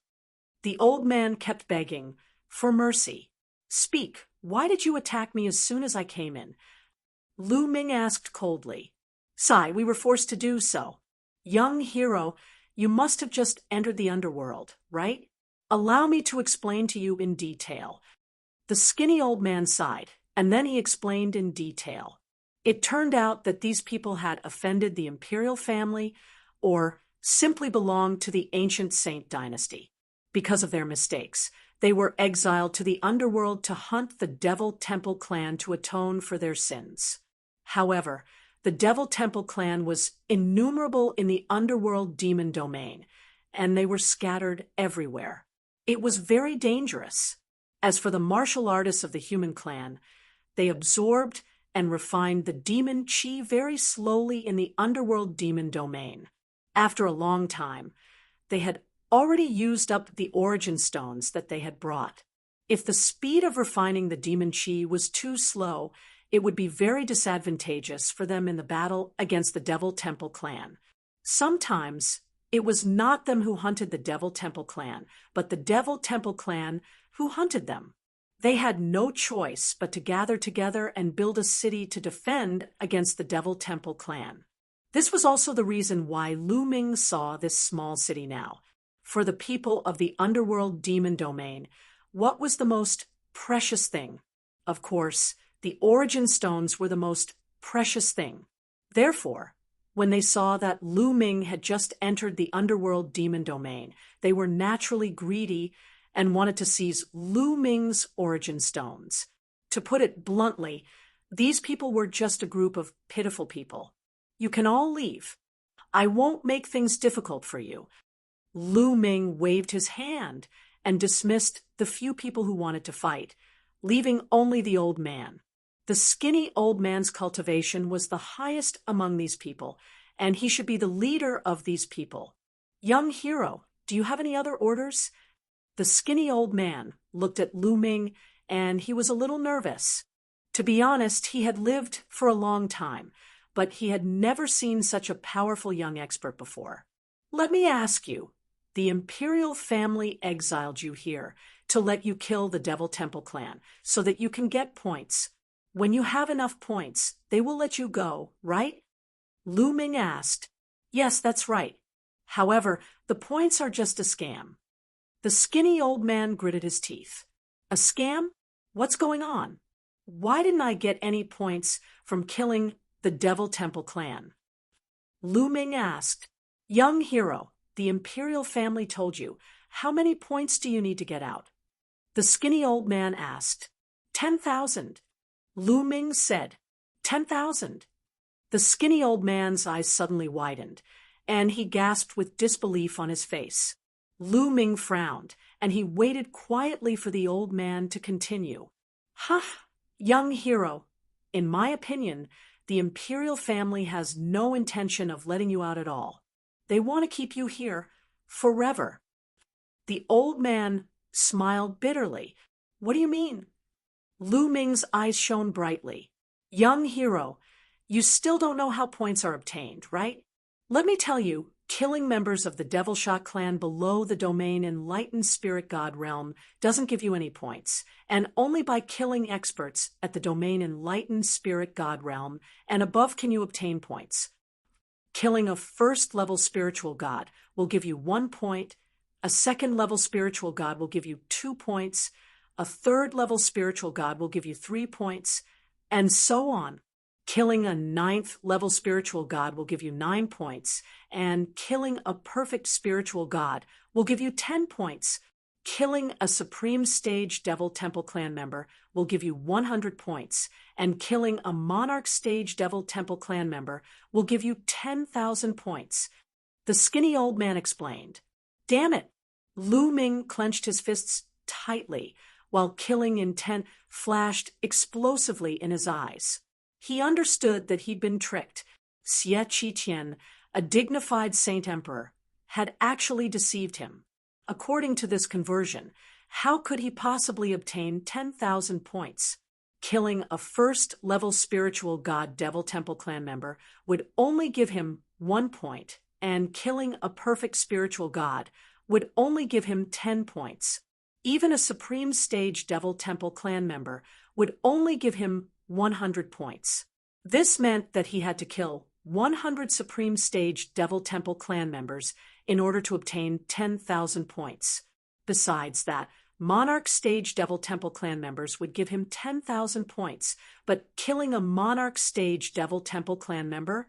The old man kept begging for mercy. "Speak, why did you attack me as soon as I came in?" Lu Ming asked coldly. "Sigh, we were forced to do so." "Young hero, you must have just entered the underworld, right? Allow me to explain to you in detail." The skinny old man sighed, and then he explained in detail. It turned out that these people had offended the imperial family or simply belonged to the ancient Saint dynasty. Because of their mistakes, they were exiled to the underworld to hunt the Devil Temple clan to atone for their sins. However, the Devil Temple clan was innumerable in the underworld demon domain, and they were scattered everywhere. It was very dangerous. As for the martial artists of the human clan, they absorbed and refined the demon chi very slowly in the underworld demon domain. After a long time, they had already used up the origin stones that they had brought. If the speed of refining the demon chi was too slow, it would be very disadvantageous for them in the battle against the Devil Temple clan. Sometimes it was not them who hunted the Devil Temple clan, but the Devil Temple clan who hunted them. They had no choice but to gather together and build a city to defend against the Devil Temple clan. This was also the reason why Lu Ming saw this small city now. For the people of the underworld demon domain, what was the most precious thing? Of course, the origin stones were the most precious thing. Therefore, when they saw that Lu Ming had just entered the underworld demon domain, they were naturally greedy and wanted to seize Lu Ming's origin stones. To put it bluntly, these people were just a group of pitiful people. You can all leave. I won't make things difficult for you. Lu Ming waved his hand and dismissed the few people who wanted to fight, leaving only the old man. The skinny old man's cultivation was the highest among these people, and he should be the leader of these people. Young hero, do you have any other orders? The skinny old man looked at Lu Ming, and he was a little nervous. To be honest, he had lived for a long time, but he had never seen such a powerful young expert before. Let me ask you, the imperial family exiled you here to let you kill the Devil Temple clan so that you can get points. When you have enough points, they will let you go, right? Lu Ming asked. Yes, that's right. However, the points are just a scam. The skinny old man gritted his teeth. A scam? What's going on? Why didn't I get any points from killing the Devil Temple clan? Lu Ming asked. Young hero, the imperial family told you. How many points do you need to get out? The skinny old man asked. 10,000. Lu Ming said. 10,000. The skinny old man's eyes suddenly widened, and he gasped with disbelief on his face. Lu Ming frowned, and he waited quietly for the old man to continue. Young hero, in my opinion, the imperial family has no intention of letting you out at all. They want to keep you here forever. The old man smiled bitterly. What do you mean? Lu Ming's eyes shone brightly. Young hero, you still don't know how points are obtained, right? Let me tell you, killing members of the Devil Shot clan below the domain Enlightened Spirit God realm doesn't give you any points, and only by killing experts at the domain Enlightened Spirit God realm and above can you obtain points. Killing a first-level spiritual god will give you 1 point, a second-level spiritual god will give you 2 points, a third-level spiritual god will give you 3 points, and so on. Killing a 9th-level spiritual god will give you 9 points, and killing a perfect spiritual god will give you 10 points. Killing a Supreme Stage Devil Temple clan member will give you 100 points, and killing a Monarch Stage Devil Temple clan member will give you 10,000 points. The skinny old man explained. Damn it! Lu Ming clenched his fists tightly, while killing intent flashed explosively in his eyes. He understood that he'd been tricked. Xie Qitian, a dignified saint emperor, had actually deceived him. According to this conversion, how could he possibly obtain 10,000 points? Killing a first-level spiritual god Devil Temple clan member would only give him 1 point, and killing a perfect spiritual god would only give him 10 points. Even a Supreme Stage Devil Temple clan member would only give him 100 points. This meant that he had to kill 100 Supreme Stage Devil Temple clan members in order to obtain 10,000 points. Besides that, Monarch Stage Devil Temple clan members would give him 10,000 points, but killing a Monarch Stage Devil Temple clan member?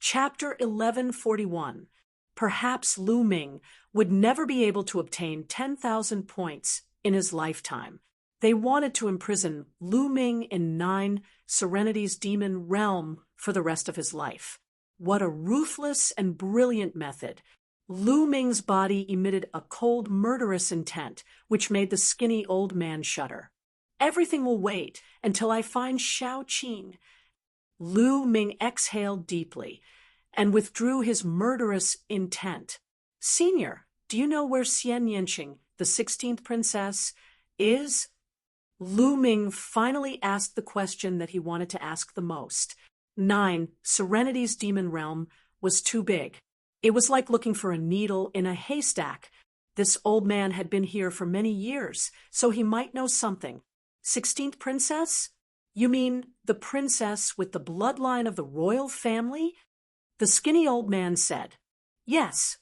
Chapter 1141. Perhaps Lu Ming would never be able to obtain 10,000 points in his lifetime. They wanted to imprison Lu Ming in 9 Serenity's demon realm for the rest of his life. What a ruthless and brilliant method. Lu Ming's body emitted a cold, murderous intent, which made the skinny old man shudder. Everything will wait until I find Xiao Qin. Lu Ming exhaled deeply and withdrew his murderous intent. Senior, do you know where Xian Yanqing, the 16th princess, is? Lu Ming finally asked the question that he wanted to ask the most. 9. Serenity's demon realm was too big. It was like looking for a needle in a haystack. This old man had been here for many years, so he might know something. 16th princess? You mean the princess with the bloodline of the royal family? The skinny old man said, Yes,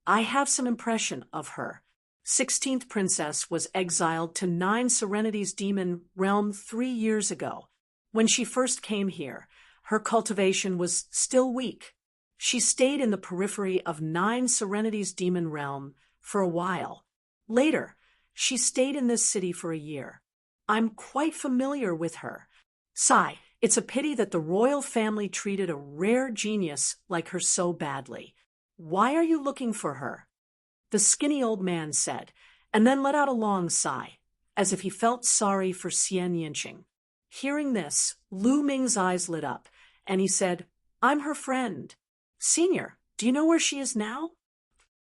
I have some impression of her. 16th princess was exiled to 9 Serenity's demon realm 3 years ago. When she first came here, her cultivation was still weak. She stayed in the periphery of 9 Serenity's demon realm for a while. Later, she stayed in this city for a year. I'm quite familiar with her. Sigh, it's a pity that the royal family treated a rare genius like her so badly. Why are you looking for her? The skinny old man said, and then let out a long sigh, as if he felt sorry for Xian Yanqing. Hearing this, Lu Ming's eyes lit up, and he said, I'm her friend. Senior, do you know where she is now?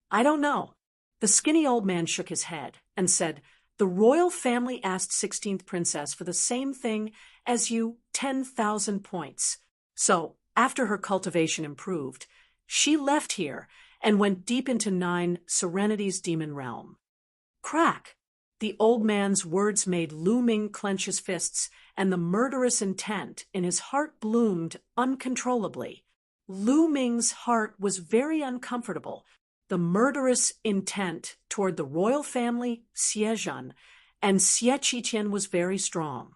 I don't know. The skinny old man shook his head and said, The royal family asked 16th princess for the same thing as you, 10,000 points. So, after her cultivation improved, she left here and went deep into 9 Serenity's demon realm. Crack! The old man's words made Lu Ming clench his fists, and the murderous intent in his heart bloomed uncontrollably. Lu Ming's heart was very uncomfortable. The murderous intent toward the royal family, Xiezhen, and Xie Qitian was very strong.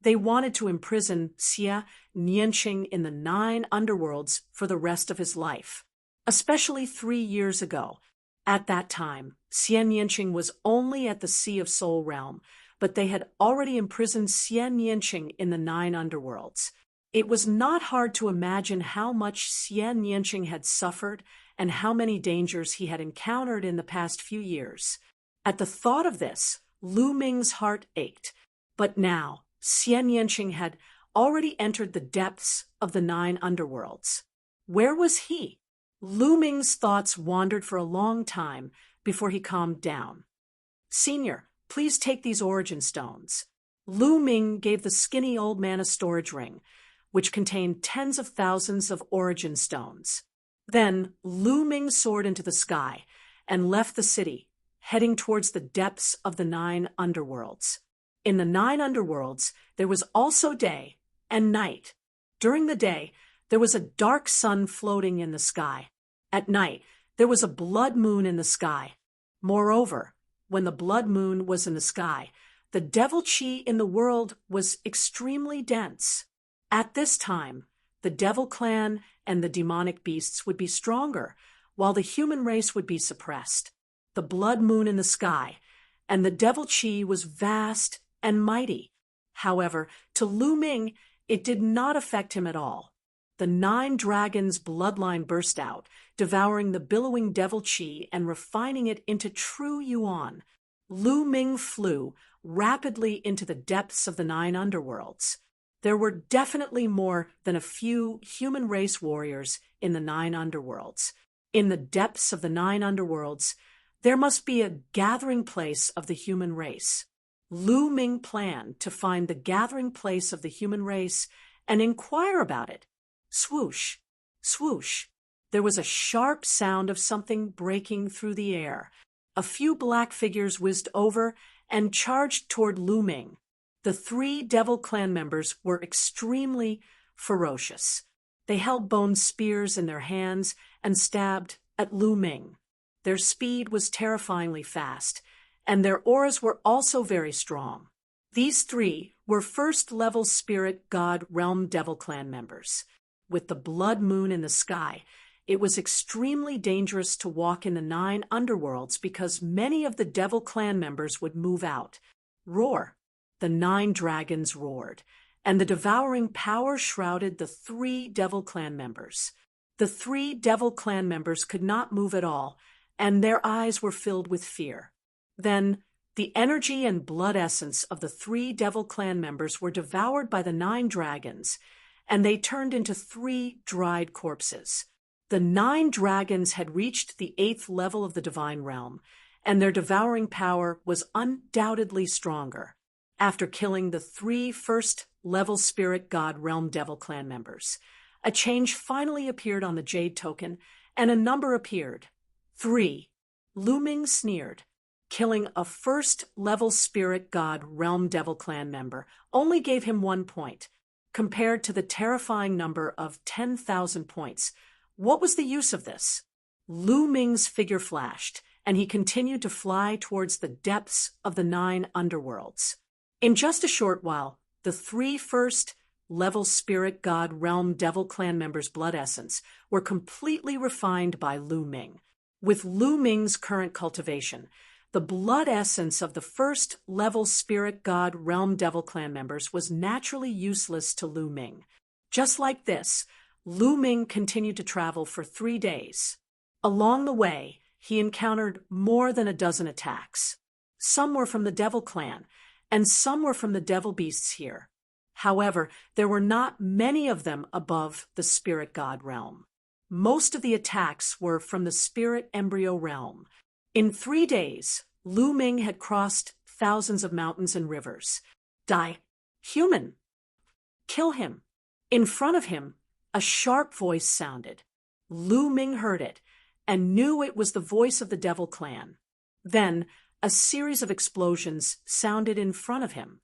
They wanted to imprison Xie Nianqing in the 9 underworlds for the rest of his life. Especially 3 years ago. At that time, Xian Yanqing was only at the Sea of Soul realm, but they had already imprisoned Xian Yanqing in the 9 underworlds. It was not hard to imagine how much Xian Yanqing had suffered and how many dangers he had encountered in the past few years. At the thought of this, Lu Ming's heart ached. But now, Xian Yanqing had already entered the depths of the 9 underworlds. Where was he? Lu Ming's thoughts wandered for a long time before he calmed down. Senior, please take these origin stones. Lu Ming gave the skinny old man a storage ring, which contained tens of thousands of origin stones. Then Lu Ming soared into the sky and left the city, heading towards the depths of the 9 underworlds. In the 9 underworlds, there was also day and night. During the day, there was a dark sun floating in the sky. At night, there was a blood moon in the sky. Moreover, when the blood moon was in the sky, the devil chi in the world was extremely dense. At this time, the devil clan and the demonic beasts would be stronger, while the human race would be suppressed. The blood moon in the sky, and the devil chi was vast and mighty. However, to Lu Ming, it did not affect him at all. The 9 dragons' bloodline burst out, devouring the billowing devil chi and refining it into true yuan. Lu Ming flew rapidly into the depths of the 9 underworlds. There were definitely more than a few human race warriors in the 9 underworlds. In the depths of the 9 underworlds, there must be a gathering place of the human race. Lu Ming planned to find the gathering place of the human race and inquire about it. Swoosh, swoosh. There was a sharp sound of something breaking through the air. A few black figures whizzed over and charged toward Lu Ming. The 3 devil clan members were extremely ferocious. They held bone spears in their hands and stabbed at Lu Ming. Their speed was terrifyingly fast, and their auras were also very strong. These 3 were first-level spirit god realm devil clan members. With the blood moon in the sky, it was extremely dangerous to walk in the 9 underworlds because many of the devil clan members would move out. Roar! The 9 dragons roared, and the devouring power shrouded the 3 devil clan members. The 3 devil clan members could not move at all, and their eyes were filled with fear. Then, the energy and blood essence of the 3 devil clan members were devoured by the 9 dragons, and they turned into 3 dried corpses. The 9 dragons had reached the 8th level of the divine realm, and their devouring power was undoubtedly stronger. After killing the 3 first-level spirit god realm devil clan members, a change finally appeared on the Jade token, and a number appeared. 3. Lu Ming sneered. Killing a first-level spirit god realm devil clan member only gave him 1 point, compared to the terrifying number of 10,000 points. What was the use of this? Lu Ming's figure flashed, and he continued to fly towards the depths of the 9 underworlds. In just a short while, the 3 first-level spirit god realm devil clan members' blood essence were completely refined by Lu Ming. With Lu Ming's current cultivation, the blood essence of the first-level spirit god realm devil clan members was naturally useless to Lu Ming. Just like this, Lu Ming continued to travel for 3 days. Along the way, he encountered more than a dozen attacks. Some were from the devil clan, and some were from the devil beasts here. However, there were not many of them above the spirit god realm. Most of the attacks were from the spirit embryo realm. In 3 days, Lu Ming had crossed thousands of mountains and rivers. Die, human! Kill him! In front of him, a sharp voice sounded. Lu Ming heard it, and knew it was the voice of the devil clan. Then, a series of explosions sounded in front of him.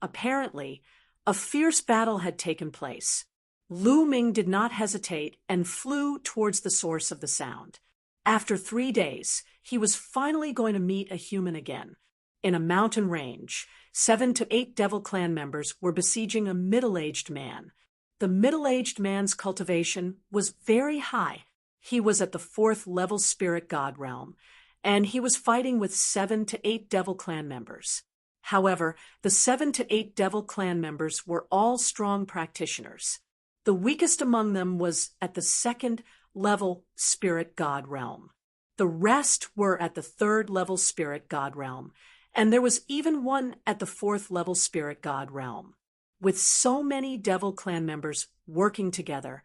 Apparently, a fierce battle had taken place. Lu Ming did not hesitate and flew towards the source of the sound. After 3 days, he was finally going to meet a human again. In a mountain range, 7 to 8 devil clan members were besieging a middle-aged man. The middle-aged man's cultivation was very high. He was at the 4th level spirit god realm, and he was fighting with 7 to 8 devil clan members. However, the 7 to 8 devil clan members were all strong practitioners. The weakest among them was at the 2nd level spirit god realm. The rest were at the 3rd level spirit god realm, and there was even one at the 4th level spirit god realm. With so many devil clan members working together,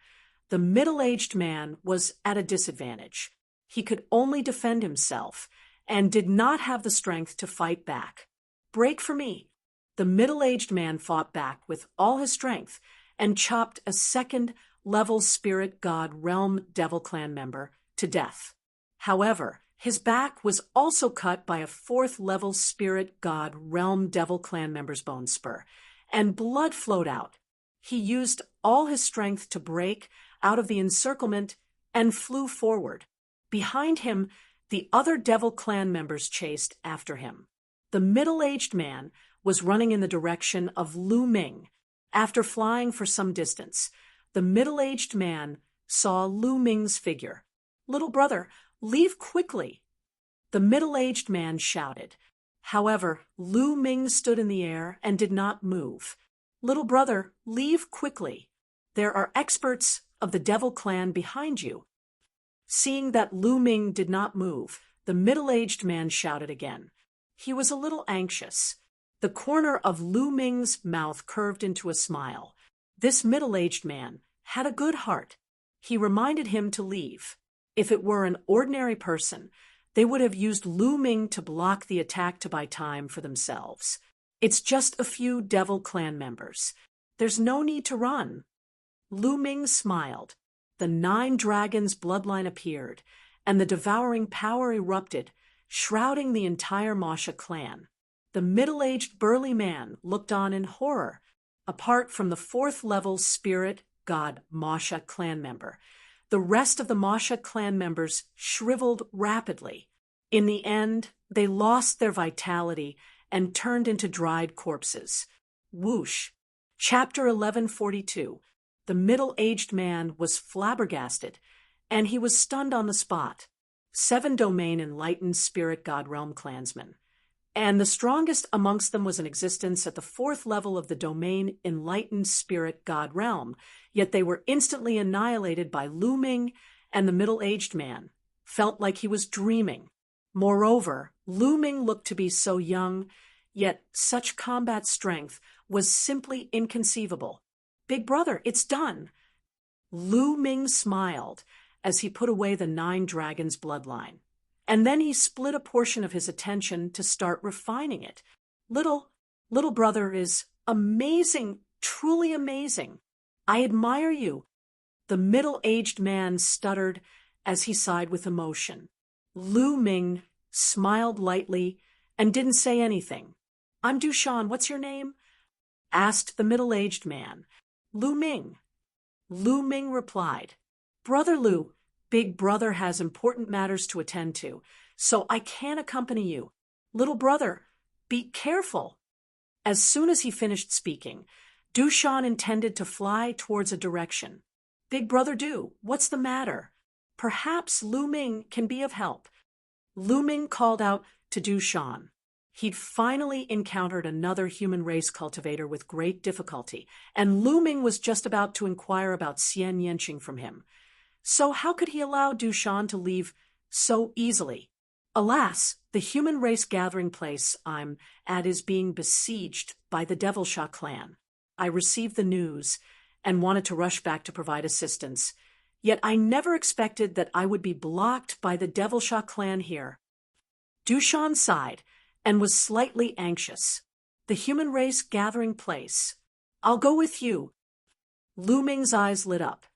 the middle-aged man was at a disadvantage. He could only defend himself and did not have the strength to fight back. Break for me! The middle-aged man fought back with all his strength and chopped a 2nd level spirit god realm devil clan member to death. However, his back was also cut by a 4th level spirit god realm devil clan member's bone spur, and blood flowed out. He used all his strength to break out of the encirclement and flew forward. Behind him, the other devil clan members chased after him. The middle-aged man was running in the direction of Lu Ming. After flying for some distance, the middle-aged man saw Lu Ming's figure. "Little brother, leave quickly!" The middle-aged man shouted. However, Lu Ming stood in the air and did not move. "Little brother, leave quickly. There are experts of the devil clan behind you." Seeing that Lu Ming did not move, the middle-aged man shouted again. He was a little anxious. The corner of Lu Ming's mouth curved into a smile. This middle-aged man had a good heart. He reminded him to leave. If it were an ordinary person, they would have used Lu Ming to block the attack to buy time for themselves. It's just a few devil clan members. There's no need to run. Lu Ming smiled. The 9 dragons' bloodline appeared, and the devouring power erupted, shrouding the entire Masha clan. The middle-aged burly man looked on in horror. Apart from the 4th level spirit god Masha clan member, the rest of the Masha clan members shriveled rapidly. In the end, they lost their vitality and turned into dried corpses. Whoosh! Chapter 1142. The middle-aged man was flabbergasted, and he was stunned on the spot. 7 domain enlightened spirit god realm clansmen, and the strongest amongst them was in existence at the 4th level of the domain enlightened spirit god realm, yet they were instantly annihilated by Lu Ming, and the middle-aged man felt like he was dreaming. Moreover, Lu Ming looked to be so young, yet such combat strength was simply inconceivable. "Big brother, it's done." Lu Ming smiled, as he put away the 9 dragons bloodline. And then he split a portion of his attention to start refining it. Little brother is amazing, truly amazing. I admire you. The middle-aged man stuttered as he sighed with emotion. Lu Ming smiled lightly and didn't say anything. I'm Dushan, what's your name? Asked the middle-aged man. Lu Ming. Lu Ming replied, Brother Lu, Big Brother has important matters to attend to, so I can't accompany you. Little brother, be careful. As soon as he finished speaking, Dushan intended to fly towards a direction. Big Brother Du, what's the matter? Perhaps Lu Ming can be of help. Lu Ming called out to Dushan. He'd finally encountered another human race cultivator with great difficulty, and Lu Ming was just about to inquire about Xian Yanqing from him. So how could he allow Dushan to leave so easily? Alas, the human race gathering place I'm at is being besieged by the Devilsha clan. I received the news and wanted to rush back to provide assistance. Yet I never expected that I would be blocked by the Devilsha clan here. Dushan sighed and was slightly anxious. The human race gathering place. I'll go with you. Lu Ming's eyes lit up.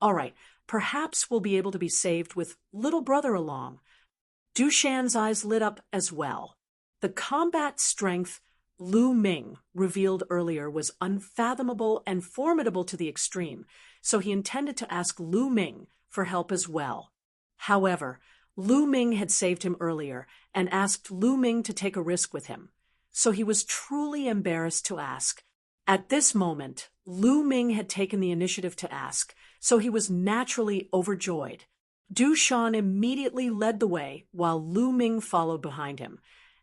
All right, perhaps we'll be able to be saved with little brother along. Dushan's eyes lit up as well. The combat strength Lu Ming revealed earlier was unfathomable and formidable to the extreme, so he intended to ask Lu Ming for help as well. However, Lu Ming had saved him earlier and asked Lu Ming to take a risk with him, so he was truly embarrassed to ask. At this moment, Lu Ming had taken the initiative to ask, so he was naturally overjoyed. Dushan immediately led the way while Lu Ming followed behind him,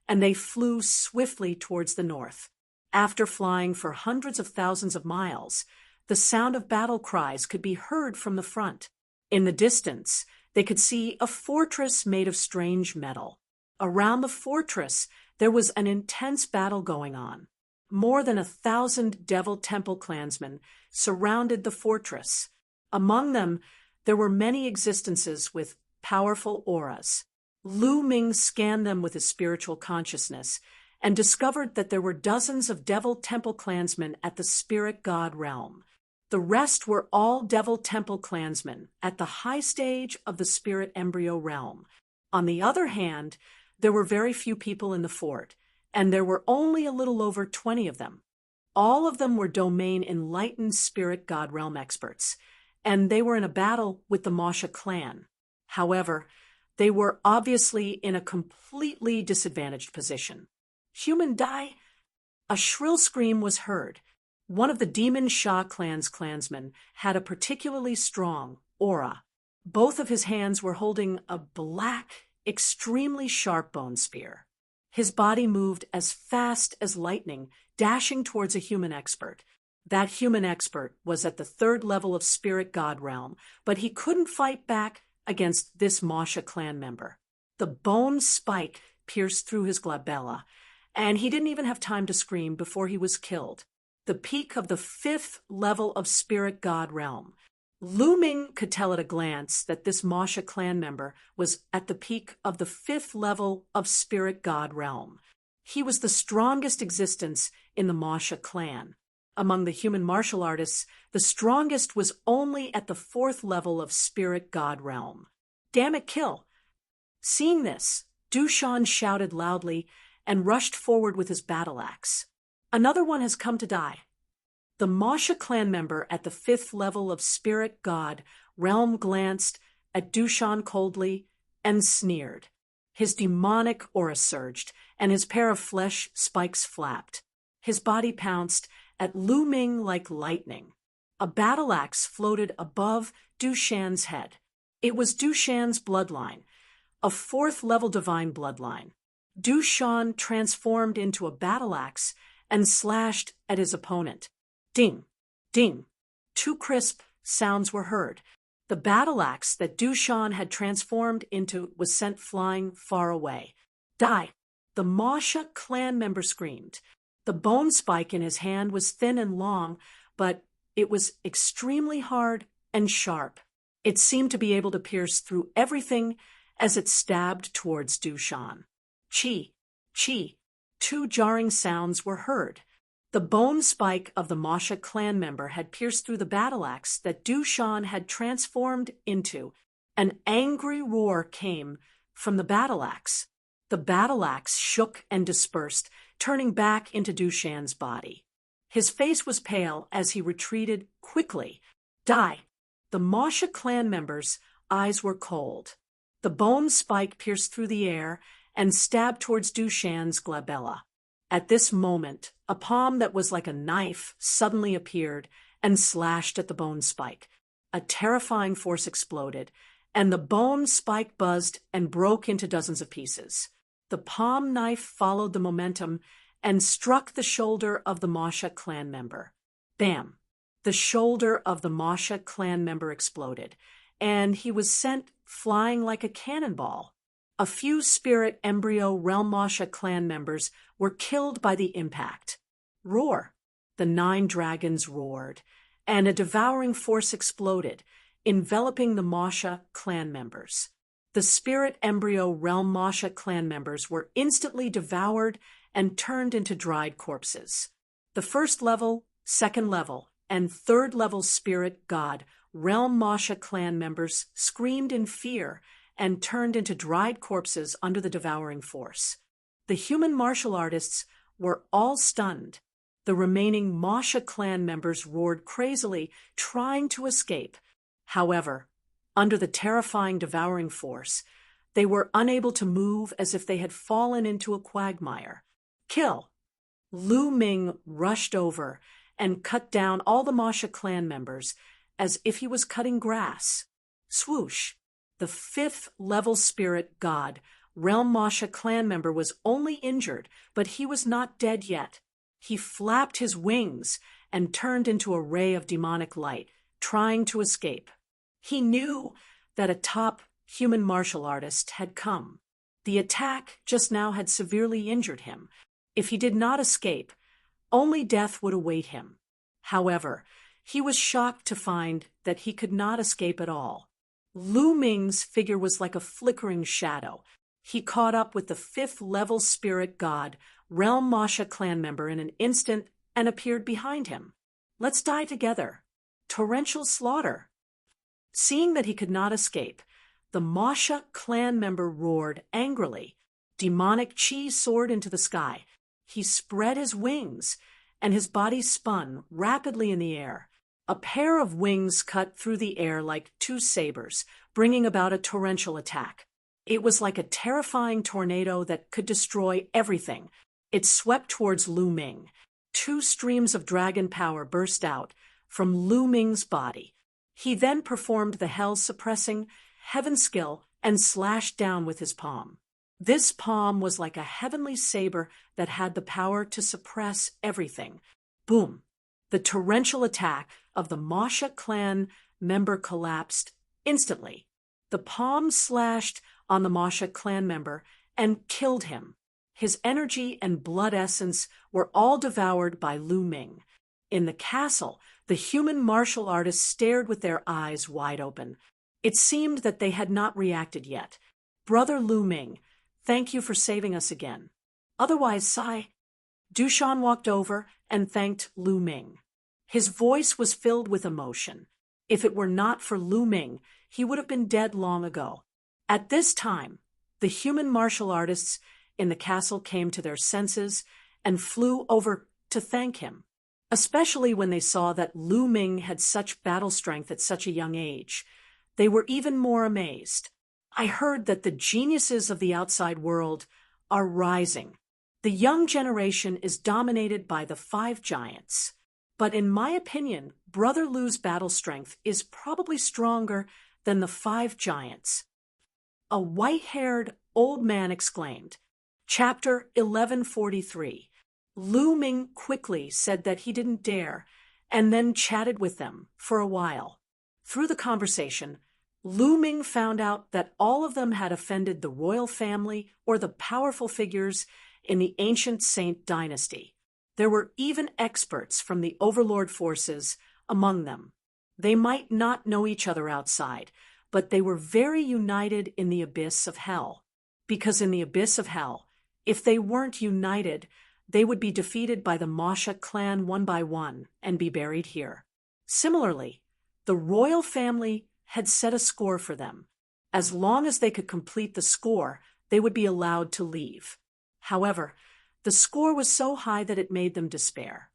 and they flew swiftly towards the north. After flying for hundreds of thousands of miles, the sound of battle cries could be heard from the front. In the distance, they could see a fortress made of strange metal. Around the fortress, there was an intense battle going on. More than 1,000 Devil Temple clansmen surrounded the fortress. Among them, there were many existences with powerful auras. Lu Ming scanned them with his spiritual consciousness and discovered that there were dozens of Devil Temple clansmen at the Spirit God realm. The rest were all Devil Temple clansmen at the high stage of the Spirit Embryo realm. On the other hand, there were very few people in the fort, and there were only a little over 20 of them. All of them were domain enlightened Spirit God realm experts, and they were in a battle with the Masha clan. However, they were obviously in a completely disadvantaged position. Human die? A shrill scream was heard. One of the Demon Sha clan's clansmen had a particularly strong aura. Both of his hands were holding a black, extremely sharp bone spear. His body moved as fast as lightning, dashing towards a human expert. That human expert was at the 3rd level of Spirit God realm, but he couldn't fight back against this Masha clan member. The bone spike pierced through his glabella, and he didn't even have time to scream before he was killed. The peak of the 5th level of Spirit God realm. Lu Ming could tell at a glance that this Masha clan member was at the peak of the 5th level of Spirit God realm. He was the strongest existence in the Masha clan. Among the human martial artists, the strongest was only at the 4th level of Spirit God realm. Damn it, kill! Seeing this, Dushan shouted loudly and rushed forward with his battle axe. Another one has come to die. The Masha clan member at the 5th level of Spirit God realm glanced at Dushan coldly and sneered. His demonic aura surged, and his pair of flesh spikes flapped. His body pounced at Lu Ming like lightning. A battle axe floated above Dushan's head. It was Dushan's bloodline, a 4th level divine bloodline. Dushan transformed into a battle axe and slashed at his opponent. Ding, ding. 2 crisp sounds were heard. The battle axe that Dushan had transformed into was sent flying far away. Die! The Masha clan member screamed. The bone spike in his hand was thin and long, but it was extremely hard and sharp. It seemed to be able to pierce through everything as it stabbed towards Dushan. Chi, chi. Two jarring sounds were heard. The bone spike of the Masha clan member had pierced through the battle axe that Dushan had transformed into. An angry roar came from the battle axe. The battle axe shook and dispersed, turning back into Dushan's body. His face was pale as he retreated quickly. Die! The Masha clan member's eyes were cold. The bone spike pierced through the air and stabbed towards Dushan's glabella. At this moment, a palm that was like a knife suddenly appeared and slashed at the bone spike. A terrifying force exploded, and the bone spike buzzed and broke into dozens of pieces. The palm knife followed the momentum and struck the shoulder of the Masha clan member. Bam! The shoulder of the Masha clan member exploded, and he was sent flying like a cannonball. A few spirit embryo realm Masha clan members were killed by the impact. Roar! The 9 dragons roared, and a devouring force exploded, enveloping the Masha clan members. The spirit embryo realm Masha clan members were instantly devoured and turned into dried corpses. The first level, second level, and third level spirit god realm Masha clan members screamed in fear and turned into dried corpses under the devouring force. The human martial artists were all stunned. The remaining Masha clan members roared crazily, trying to escape. However, under the terrifying devouring force, they were unable to move, as if they had fallen into a quagmire. Kill! Lu Ming rushed over and cut down all the Masha clan members as if he was cutting grass. Swoosh! The 5th level spirit god, realm Masha clan member, was only injured, but he was not dead yet. He flapped his wings and turned into a ray of demonic light, trying to escape. He knew that a top human martial artist had come. The attack just now had severely injured him. If he did not escape, only death would await him. However, he was shocked to find that he could not escape at all. Lu Ming's figure was like a flickering shadow. He caught up with the 5th level spirit god, realm Masha clan member, in an instant and appeared behind him. Let's die together. Torrential slaughter. Seeing that he could not escape, the Masha clan member roared angrily. Demonic chi soared into the sky. He spread his wings, and his body spun rapidly in the air. A pair of wings cut through the air like 2 sabers, bringing about a torrential attack. It was like a terrifying tornado that could destroy everything. It swept towards Lu Ming. 2 streams of dragon power burst out from Lu Ming's body. He then performed the hell-suppressing heaven skill and slashed down with his palm. This palm was like a heavenly saber that had the power to suppress everything. Boom! The torrential attack of the Masha clan member collapsed instantly. The palm slashed on the Masha clan member and killed him. His energy and blood essence were all devoured by Lu Ming. In the castle, the human martial artists stared with their eyes wide open. It seemed that they had not reacted yet. Brother Lu Ming, thank you for saving us again. Otherwise, Sai. Dushan walked over and thanked Lu Ming. His voice was filled with emotion. If it were not for Lu Ming, he would have been dead long ago. At this time, the human martial artists in the castle came to their senses and flew over to thank him, especially when they saw that Lu Ming had such battle strength at such a young age. They were even more amazed. I heard that the geniuses of the outside world are rising. The young generation is dominated by the 5 giants. But in my opinion, Brother Lu's battle strength is probably stronger than the 5 giants. A white-haired old man exclaimed. Chapter 1143. Lu Ming quickly said that he didn't dare, and then chatted with them for a while. Through the conversation, Lu Ming found out that all of them had offended the royal family or the powerful figures in the ancient Saint dynasty. There were even experts from the overlord forces among them. They might not know each other outside, but they were very united in the abyss of hell. Because in the abyss of hell, if they weren't united, they would be defeated by the Masha clan one by one and be buried here. Similarly, the royal family had set a score for them. As long as they could complete the score, they would be allowed to leave. However, the score was so high that it made them despair.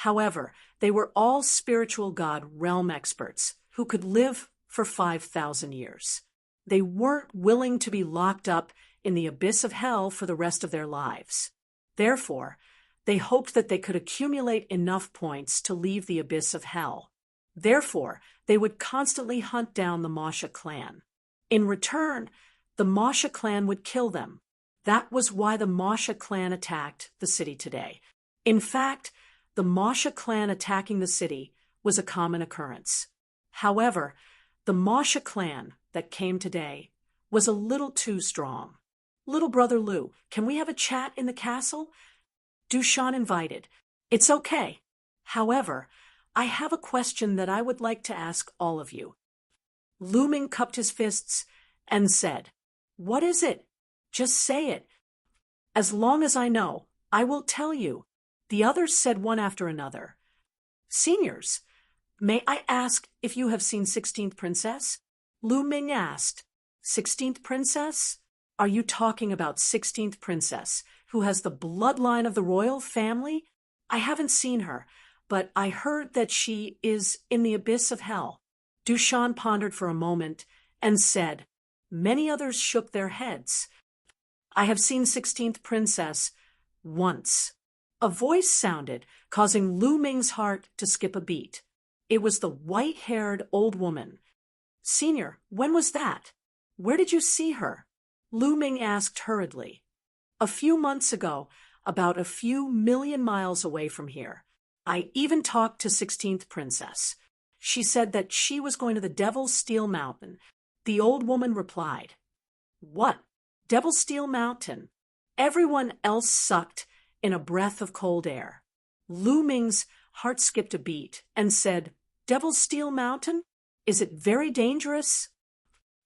However, they were all spiritual god realm experts who could live for 5,000 years. They weren't willing to be locked up in the abyss of hell for the rest of their lives. Therefore, they hoped that they could accumulate enough points to leave the abyss of hell. Therefore, they would constantly hunt down the Masha clan. In return, the Masha clan would kill them. That was why the Masha clan attacked the city today. In fact, the Masha clan attacking the city was a common occurrence. However, the Masha clan that came today was a little too strong. Little brother Lou, can we have a chat in the castle? Dushan invited. It's okay. However, I have a question that I would like to ask all of you. Lu Ming cupped his fists and said, What is it? Just say it. As long as I know, I will tell you. The others said one after another. Seniors, may I ask if you have seen 16th Princess? Lu Ming asked. 16th Princess? Are you talking about 16th Princess, who has the bloodline of the royal family? I haven't seen her, but I heard that she is in the abyss of hell. Dushan pondered for a moment and said, Many others shook their heads. I have seen 16th Princess once. A voice sounded, causing Lu Ming's heart to skip a beat. It was the white-haired old woman. Senior, when was that? Where did you see her? Lu Ming asked hurriedly. A few months ago, about a few million miles away from here. I even talked to 16th Princess. She said that she was going to the Devil's Steel Mountain. The old woman replied. What? Devil's Steel Mountain? Everyone else sucked in a breath of cold air. Lu Ming's heart skipped a beat and said, Devil's Steel Mountain? Is it very dangerous?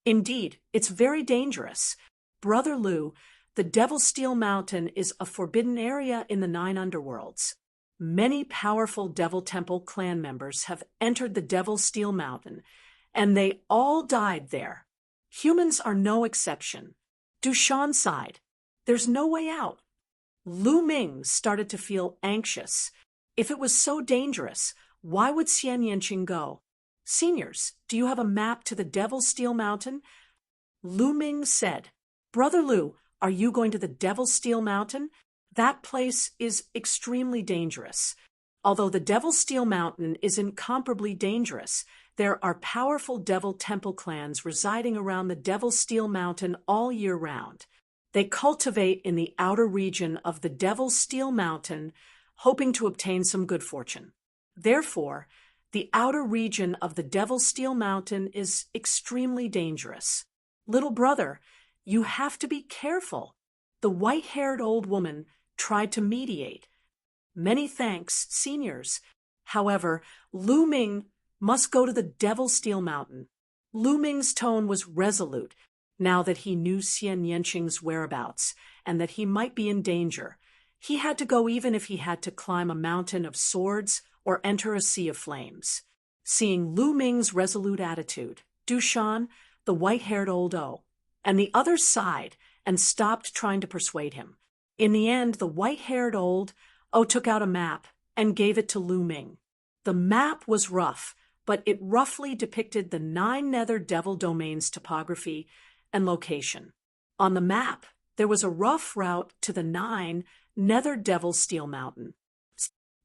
Indeed, it's very dangerous. Brother Lu, the Devil's Steel Mountain is a forbidden area in the 9 underworlds. Many powerful Devil Temple clan members have entered the Devil's Steel Mountain, and they all died there. Humans are no exception. Dushan sighed. There's no way out. Lu Ming started to feel anxious. If it was so dangerous, why would Xian Yanqing go? Seniors, do you have a map to the Devil's Steel Mountain? Lu Ming said, Brother Lu, are you going to the Devil's Steel Mountain? That place is extremely dangerous. Although the Devil's Steel Mountain is incomparably dangerous, there are powerful Devil Temple clans residing around the Devil's Steel Mountain all year round. They cultivate in the outer region of the Devil's Steel Mountain, hoping to obtain some good fortune. Therefore, the outer region of the Devil's Steel Mountain is extremely dangerous. Little brother, you have to be careful. The white-haired old woman tried to mediate. Many thanks, seniors. However, Lu Ming must go to the Devil's Steel Mountain. Lu Ming's tone was resolute, now that he knew Xian Yanqing's whereabouts and that he might be in danger. He had to go even if he had to climb a mountain of swords or enter a sea of flames. Seeing Lu Ming's resolute attitude, Dushan, the white-haired old O, and the others sighed and stopped trying to persuade him. In the end, the white-haired old O took out a map and gave it to Lu Ming. The map was rough, but it roughly depicted the 9 Nether Devil Domains topography and location. On the map, there was a rough route to the 9 Nether Devil Steel Mountain.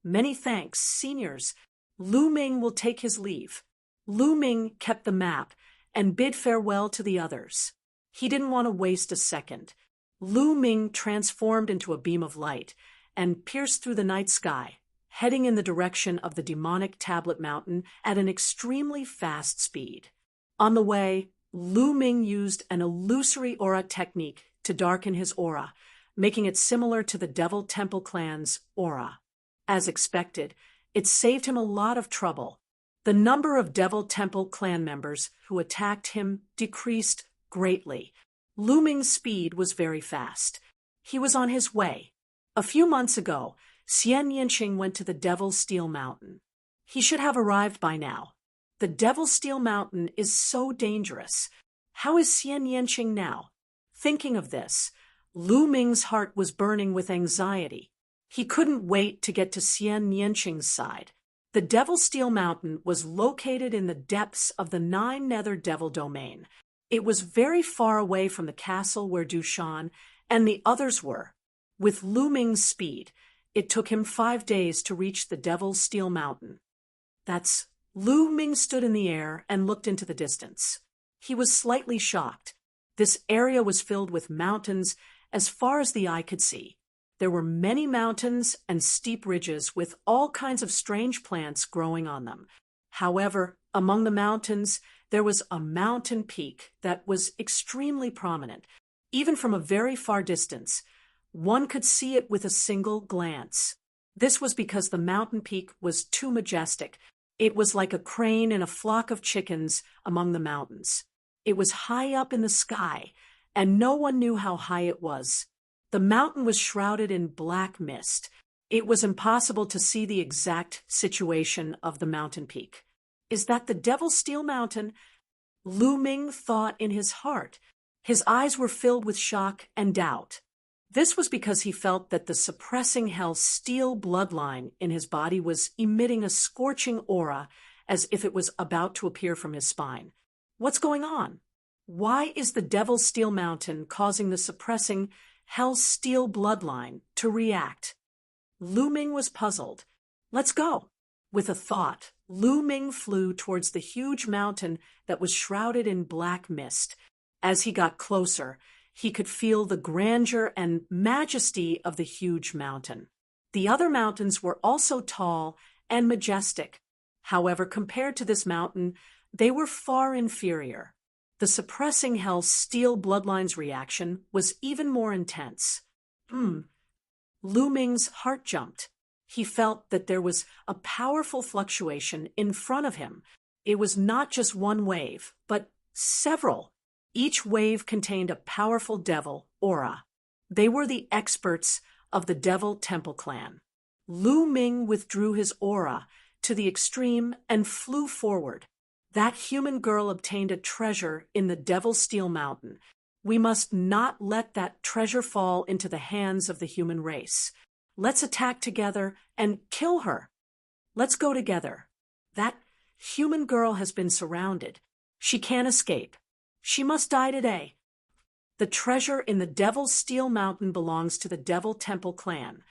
Many thanks, seniors. Lu Ming will take his leave. Lu Ming kept the map and bid farewell to the others. He didn't want to waste a second. Lu Ming transformed into a beam of light and pierced through the night sky, heading in the direction of the demonic Tablet Mountain at an extremely fast speed. On the way, Lu Ming used an illusory aura technique to darken his aura, making it similar to the Devil Temple clan's aura. As expected, it saved him a lot of trouble. The number of Devil Temple clan members who attacked him decreased greatly. Lu Ming's speed was very fast. He was on his way. A few months ago, Xian Yinqing went to the Devil's Steel Mountain. He should have arrived by now. The Devil's Steel Mountain is so dangerous. How is Xian Yinqing now? Thinking of this, Lu Ming's heart was burning with anxiety. He couldn't wait to get to Xian Yinqing's side. The Devil's Steel Mountain was located in the depths of the Nine Nether Devil Domain. It was very far away from the castle where Dushan and the others were. With Lu Ming's speed, it took him 5 days to reach the Devil's Steel Mountain. Lu Ming stood in the air and looked into the distance. He was slightly shocked. This area was filled with mountains as far as the eye could see. There were many mountains and steep ridges with all kinds of strange plants growing on them. However, among the mountains, there was a mountain peak that was extremely prominent. Even from a very far distance, one could see it with a single glance. This was because the mountain peak was too majestic. It was like a crane in a flock of chickens among the mountains. It was high up in the sky, and no one knew how high it was. The mountain was shrouded in black mist. It was impossible to see the exact situation of the mountain peak. Is that the Devil's Steel Mountain? Lu Ming thought in his heart. His eyes were filled with shock and doubt. This was because he felt that the suppressing hell's steel bloodline in his body was emitting a scorching aura as if it was about to appear from his spine. What's going on? Why is the Devil's Steel Mountain causing the suppressing hell's steel bloodline to react? Lu Ming was puzzled. Let's go. With a thought, Lu Ming flew towards the huge mountain that was shrouded in black mist. As he got closer, he could feel the grandeur and majesty of the huge mountain. The other mountains were also tall and majestic. However, compared to this mountain, they were far inferior. The suppressing hell's steel bloodline's reaction was even more intense. Lu Ming's heart jumped. He felt that there was a powerful fluctuation in front of him. It was not just one wave, but several. Each wave contained a powerful devil aura. They were the experts of the Devil Temple clan. Lu Ming withdrew his aura to the extreme and flew forward. That human girl obtained a treasure in the Devil's Steel Mountain. We must not let that treasure fall into the hands of the human race. Let's attack together and kill her. Let's go together. That human girl has been surrounded. She can't escape. She must die today. The treasure in the Devil's Steel Mountain belongs to the Devil Temple clan.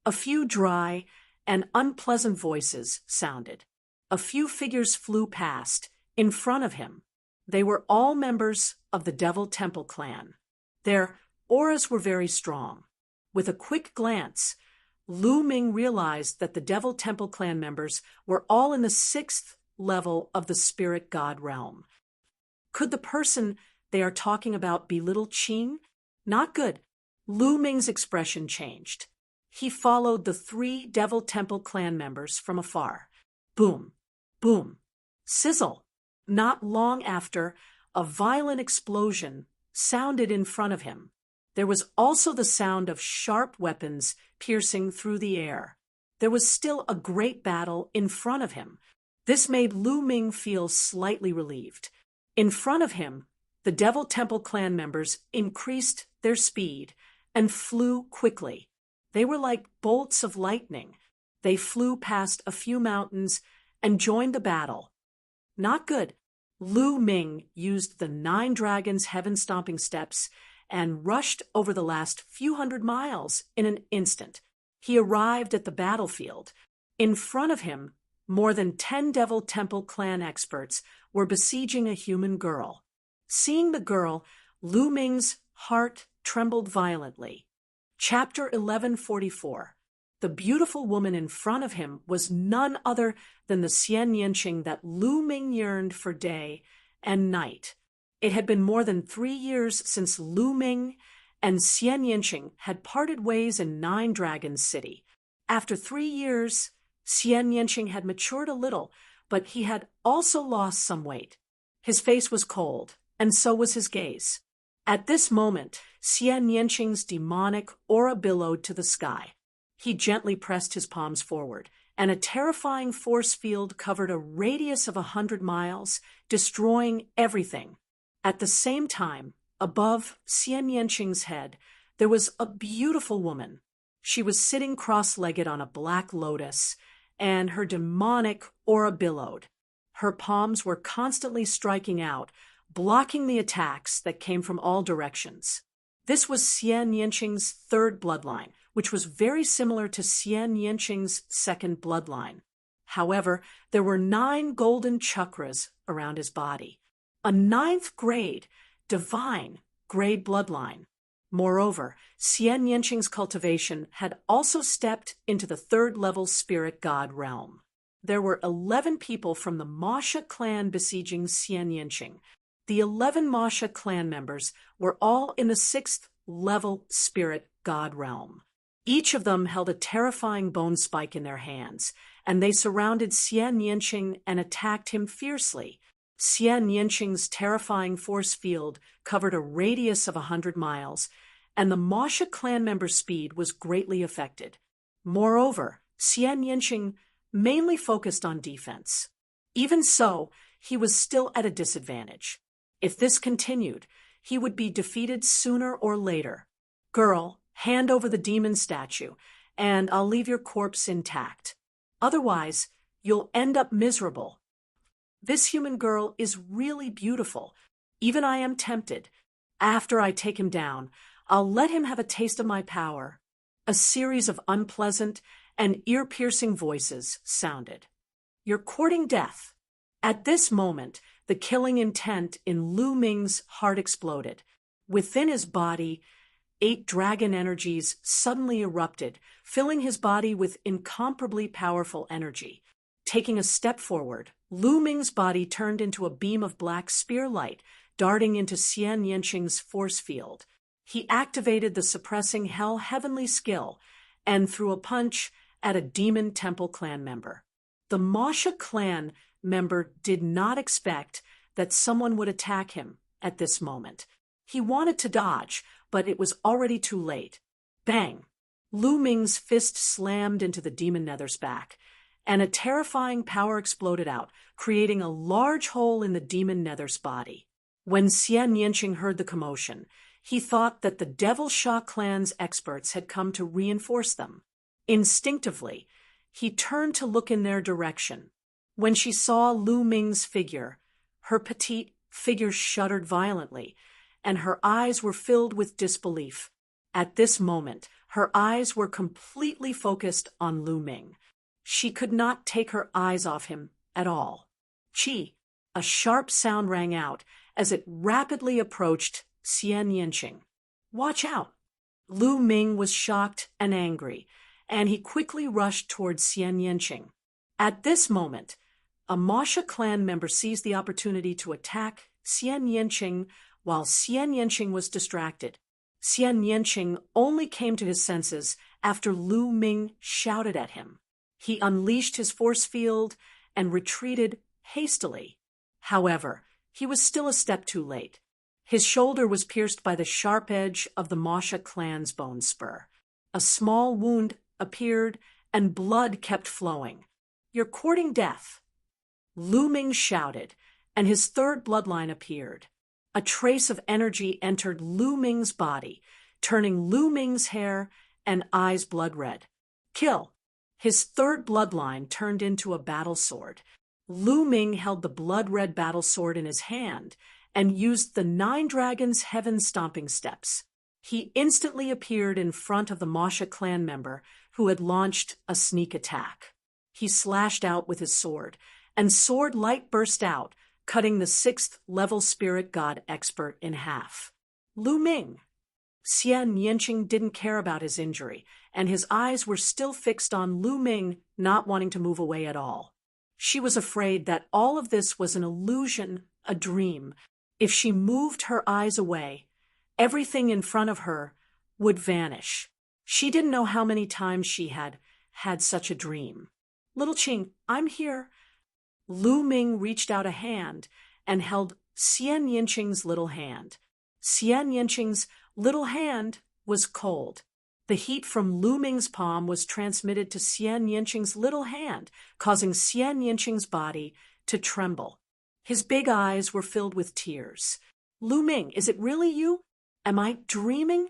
A few dry and unpleasant voices sounded. A few figures flew past, in front of him. They were all members of the Devil Temple clan. Their auras were very strong. With a quick glance, Lu Ming realized that the Devil Temple clan members were all in the 6th level of the spirit god realm. Could the person they are talking about be little Qing? Not good. Lu Ming's expression changed. He followed the 3 Devil Temple clan members from afar. Boom, boom, sizzle. Not long after, a violent explosion sounded in front of him. There was also the sound of sharp weapons piercing through the air. There was still a great battle in front of him. This made Lu Ming feel slightly relieved. In front of him, the Devil Temple clan members increased their speed and flew quickly. They were like bolts of lightning. They flew past a few mountains and joined the battle. Not good. Lu Ming used the 9 dragons' heaven-stomping steps and rushed over the last few hundred miles in an instant. He arrived at the battlefield. In front of him, more than 10 Devil Temple clan experts were besieging a human girl. Seeing the girl, Lu Ming's heart trembled violently. Chapter 1144. The beautiful woman in front of him was none other than the Xian Yinqing that Lu Ming yearned for day and night. It had been more than 3 years since Lu Ming and Xian Yinqing had parted ways in 9 Dragons City. After 3 years, Xian Yinqing had matured a little, but he had also lost some weight. His face was cold, and so was his gaze. At this moment, Xian Yanqing's demonic aura billowed to the sky. He gently pressed his palms forward, and a terrifying force field covered a radius of 100 miles, destroying everything. At the same time, above Xian Yanqing's head, there was a beautiful woman. She was sitting cross-legged on a black lotus, and her demonic aura billowed. Her palms were constantly striking out, blocking the attacks that came from all directions. This was Xian Yanqing's third bloodline, which was very similar to Xian Yanqing's second bloodline. However, there were 9 golden chakras around his body, a 9th grade, divine grade bloodline. Moreover, Xian Yanqing's cultivation had also stepped into the 3rd-level spirit god realm. There were 11 people from the Masha clan besieging Xian Yanqing. The 11 Masha clan members were all in the 6th-level spirit god realm. Each of them held a terrifying bone spike in their hands, and they surrounded Xian Yanqing and attacked him fiercely. Xian Yanqing's terrifying force field covered a radius of 100 miles, and the Masha clan member's speed was greatly affected. Moreover, Xian Yanqing mainly focused on defense. Even so, he was still at a disadvantage. If this continued, he would be defeated sooner or later. Girl, hand over the demon statue, and I'll leave your corpse intact. Otherwise, you'll end up miserable. This human girl is really beautiful. Even I am tempted. After I take him down, I'll let him have a taste of my power. A series of unpleasant and ear-piercing voices sounded. You're courting death. At this moment, the killing intent in Lu Ming's heart exploded. Within his body, 8 dragon energies suddenly erupted, filling his body with incomparably powerful energy. Taking a step forward, Lu Ming's body turned into a beam of black spear light, darting into Xian Yanqing's force field. He activated the suppressing hell heavenly skill and threw a punch at a demon temple clan member. The Masha clan member did not expect that someone would attack him at this moment. He wanted to dodge, but it was already too late. Bang! Lu Ming's fist slammed into the demon nether's back, and a terrifying power exploded out, creating a large hole in the demon nether's body. When Xian Yanqing heard the commotion, he thought that the Devil Sha clan's experts had come to reinforce them. Instinctively, he turned to look in their direction. When she saw Lu Ming's figure, her petite figure shuddered violently, and her eyes were filled with disbelief. At this moment, her eyes were completely focused on Lu Ming. She could not take her eyes off him at all. Chi! A sharp sound rang out as it rapidly approached Xian Yanqing. Watch out! Lu Ming was shocked and angry, and he quickly rushed towards Xian Yanqing. At this moment, a Masha clan member seized the opportunity to attack Xian Yanqing while Xian Yanqing was distracted. Xian Yanqing only came to his senses after Lu Ming shouted at him. He unleashed his force field and retreated hastily. However, he was still a step too late. His shoulder was pierced by the sharp edge of the Masha clan's bone spur. A small wound appeared, and blood kept flowing. You're courting death. Lu Ming shouted, and his 3rd bloodline appeared. A trace of energy entered Lu Ming's body, turning Lu Ming's hair and eyes blood red. Kill! His 3rd bloodline turned into a battle sword. Lu Ming held the blood-red battle sword in his hand and used the 9 dragons' heaven stomping steps. He instantly appeared in front of the Masha clan member who had launched a sneak attack. He slashed out with his sword, and sword light burst out, cutting the 6th-level spirit god expert in half. Lu Ming! Xian Yanqing didn't care about his injury, and his eyes were still fixed on Lu Ming, not wanting to move away at all. She was afraid that all of this was an illusion, a dream. If she moved her eyes away, everything in front of her would vanish. She didn't know how many times she had had such a dream. Little Qing, I'm here. Lu Ming reached out a hand and held Xian Yinqing's little hand. Xian Yinqing's little hand was cold. The heat from Lu Ming's palm was transmitted to Xian Yinqing's little hand, causing Xian Yinqing's body to tremble. His big eyes were filled with tears. Lu Ming, is it really you? Am I dreaming?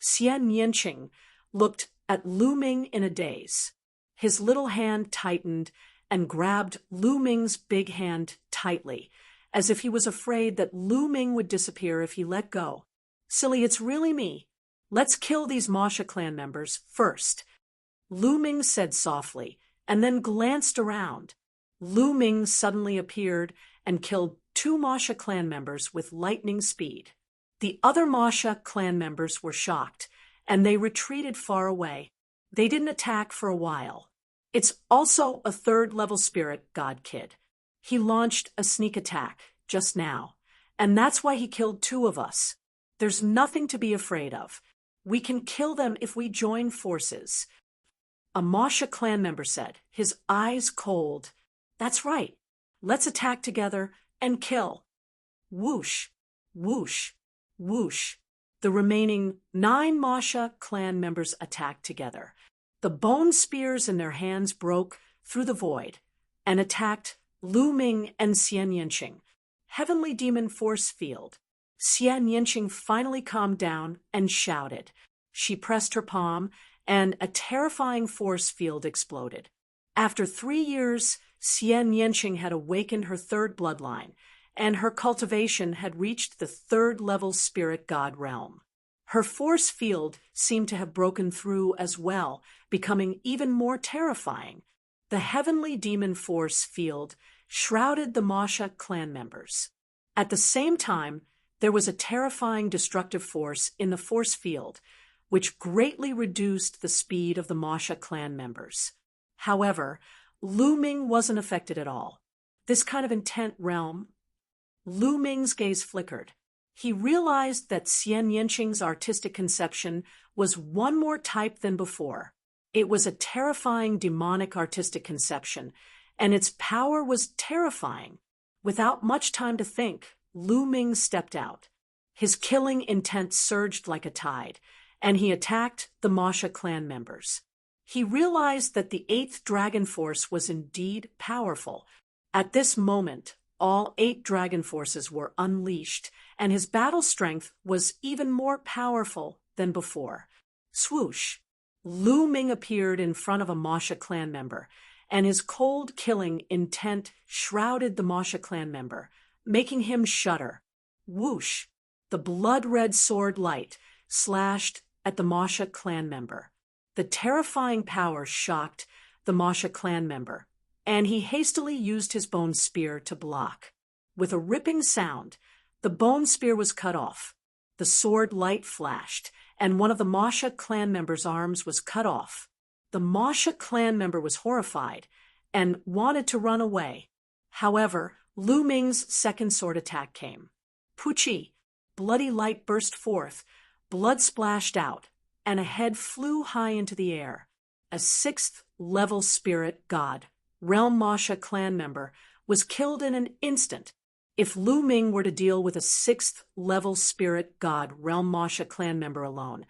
Xian Yinqing looked at Lu Ming in a daze. His little hand tightened and grabbed Lu Ming's big hand tightly, as if he was afraid that Lu Ming would disappear if he let go. Silly, it's really me. Let's kill these Masha clan members first. Lu Ming said softly, and then glanced around. Lu Ming suddenly appeared and killed 2 Masha clan members with lightning speed. The other Masha clan members were shocked, and they retreated far away. They didn't attack for a while. It's also a 3rd-level spirit god kid. He launched a sneak attack just now, and that's why he killed 2 of us. There's nothing to be afraid of. We can kill them if we join forces. A Masha clan member said, his eyes cold. That's right. Let's attack together and kill. Whoosh, whoosh, whoosh. The remaining 9 Masha clan members attacked together. The bone spears in their hands broke through the void and attacked Lu Ming and Xian Yinqing. Heavenly Demon Force Field. Xian Yinqing finally calmed down and shouted. She pressed her palm, and a terrifying force field exploded. After 3 years, Xian Yinqing had awakened her 3rd bloodline, and her cultivation had reached the 3rd-level spirit god realm. Her force field seemed to have broken through as well, becoming even more terrifying. The heavenly demon force field shrouded the Masha clan members. At the same time, there was a terrifying destructive force in the force field, which greatly reduced the speed of the Masha clan members. However, Lu Ming wasn't affected at all. This kind of intent realm. Lu Ming's gaze flickered. He realized that Xian Yinqing's artistic conception was one more type than before. It was a terrifying demonic artistic conception, and its power was terrifying. Without much time to think, Lu Ming stepped out. His killing intent surged like a tide, and he attacked the Masha clan members. He realized that the 8th Dragon Force was indeed powerful. At this moment, all 8 Dragon Forces were unleashed, and his battle strength was even more powerful than before. Swoosh! Lu Ming appeared in front of a Masha clan member, and his cold killing intent shrouded the Masha clan member, making him shudder. Whoosh! The blood-red sword light slashed at the Masha clan member. The terrifying power shocked the Masha clan member, and he hastily used his bone spear to block. With a ripping sound, the bone spear was cut off. The sword light flashed, and one of the Masha clan member's arms was cut off. The Masha clan member was horrified and wanted to run away. However, Lu Ming's 2nd sword attack came. Puchi! Bloody light burst forth, blood splashed out, and a head flew high into the air. A 6th-level spirit god, Realm Masha clan member, was killed in an instant. If Lu Ming were to deal with a 6th-level spirit god, Realm Masha clan member alone,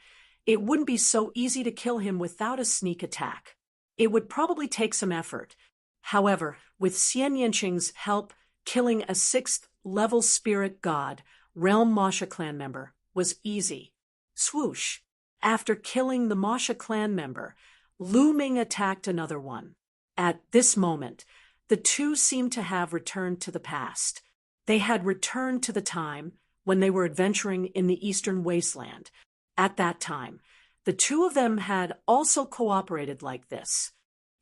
it wouldn't be so easy to kill him without a sneak attack. It would probably take some effort. However, with Xian Yinqing's help, killing a 6th-level spirit god, Realm Masha clan member, was easy. Swoosh! After killing the Masha clan member, Lu Ming attacked another one. At this moment, the 2 seemed to have returned to the past. They had returned to the time when they were adventuring in the Eastern Wasteland. At that time, the 2 of them had also cooperated like this.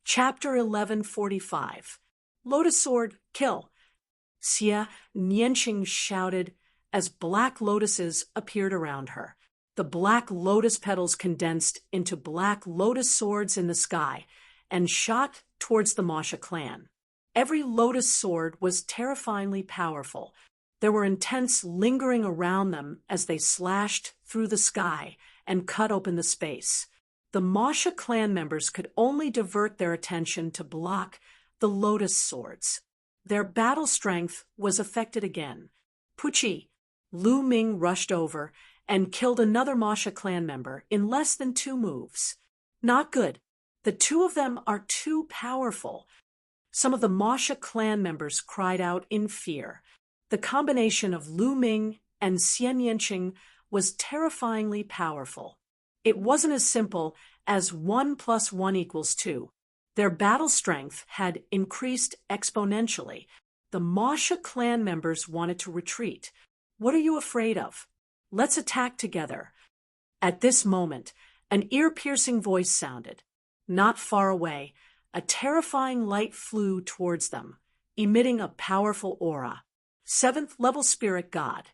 Chapter 1145. Lotus Sword, kill! Xian Yinqing shouted as black lotuses appeared around her. The black lotus petals condensed into black lotus swords in the sky and shot towards the Masha clan. Every lotus sword was terrifyingly powerful. There were intents lingering around them as they slashed through the sky and cut open the space. The Masha clan members could only divert their attention to block the lotus swords. Their battle strength was affected again. Puchi, Lu Ming rushed over and killed another Masha clan member in less than 2 moves. Not good. The two of them are too powerful. Some of the Masha clan members cried out in fear. The combination of Lu Ming and Xian Yanqing was terrifyingly powerful. It wasn't as simple as 1 + 1 = 2. Their battle strength had increased exponentially. The Masha clan members wanted to retreat. What are you afraid of? Let's attack together. At this moment, an ear-piercing voice sounded. Not far away, a terrifying light flew towards them, emitting a powerful aura. 7th-level spirit god.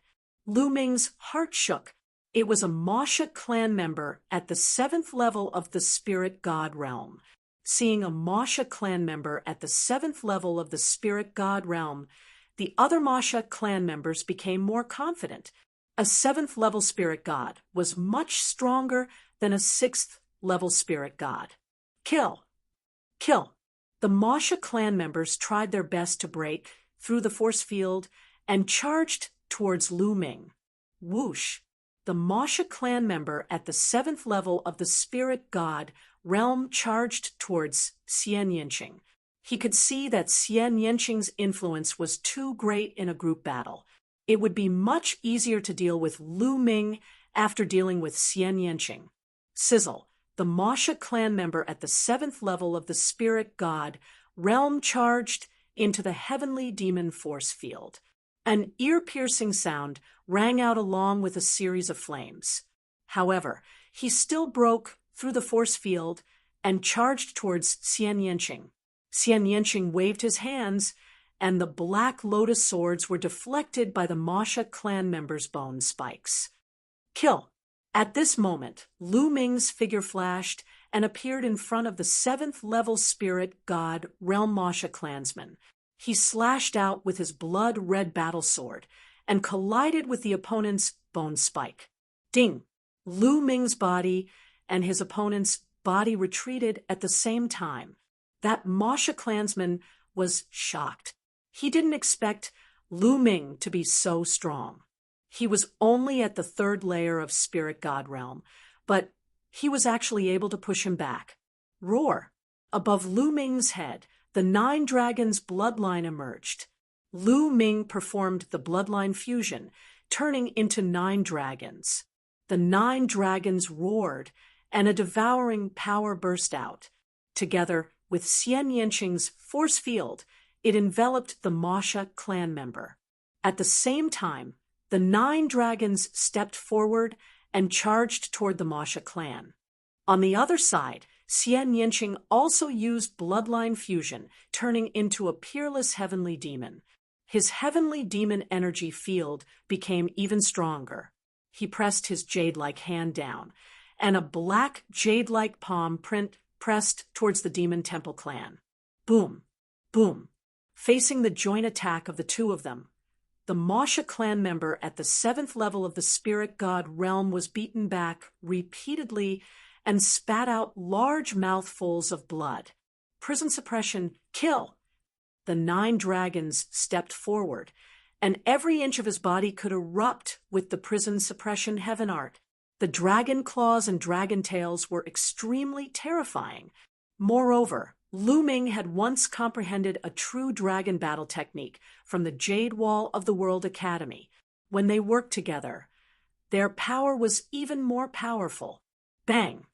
Lu Ming's heart shook. It was a Masha clan member at the 7th level of the spirit god realm. Seeing a Masha clan member at the 7th level of the spirit god realm, the other Masha clan members became more confident. A 7th-level spirit god was much stronger than a 6th-level spirit god. Kill! Kill! The Masha clan members tried their best to break through the force field and charged towards Lu Ming. Whoosh! The Masha clan member at the 7th level of the spirit god realm charged towards Xian Yanqing. He could see that Xian Yanqing's influence was too great in a group battle. It would be much easier to deal with Lu Ming after dealing with Xian Yanqing. Sizzle! The Masha clan member at the 7th level of the spirit god realm charged into the heavenly demon force field. An ear-piercing sound rang out along with a series of flames. However, he still broke through the force field and charged towards Xian Yanqing. Xian Yanqing waved his hands, and the black lotus swords were deflected by the Masha clan members' bone spikes. Kill! At this moment, Lu Ming's figure flashed and appeared in front of the 7th-level spirit god realm Masha clansman. He slashed out with his blood-red battle sword and collided with the opponent's bone spike. Ding! Lu Ming's body and his opponent's body retreated at the same time. That Masha clansman was shocked. He didn't expect Lu Ming to be so strong. He was only at the 3rd layer of spirit god realm, but he was actually able to push him back. Roar! Above Lu Ming's head, the 9 dragons' bloodline emerged. Lu Ming performed the bloodline fusion, turning into 9 dragons. The 9 dragons roared, and a devouring power burst out. Together with Xian Yanqing's force field, it enveloped the Masha clan member. At the same time, the 9 dragons stepped forward and charged toward the Masha clan. On the other side, Xian Yanqing also used bloodline fusion, turning into a peerless heavenly demon. His heavenly demon energy field became even stronger. He pressed his jade-like hand down, and a black jade-like palm print pressed towards the demon temple clan. Boom! Boom! Facing the joint attack of the two of them, the Masha clan member at the 7th level of the spirit god realm was beaten back repeatedly and spat out large mouthfuls of blood. Prison suppression, kill! The 9 dragons stepped forward, and every inch of his body could erupt with the prison suppression heaven art. The dragon claws and dragon tails were extremely terrifying. Moreover, Lu Ming had once comprehended a true dragon battle technique from the Jade Wall of the World Academy. When they worked together, their power was even more powerful. Bang!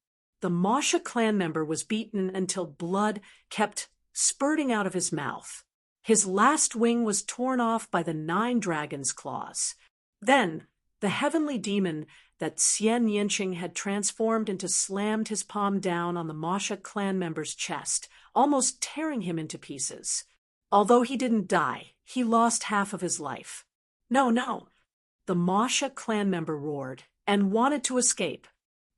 The Masha clan member was beaten until blood kept spurting out of his mouth. His last wing was torn off by the 9 dragons' claws. Then, the heavenly demon that Xian Yanqing had transformed into slammed his palm down on the Masha clan member's chest, almost tearing him into pieces. Although he didn't die, he lost half of his life. No, no! The Masha clan member roared and wanted to escape.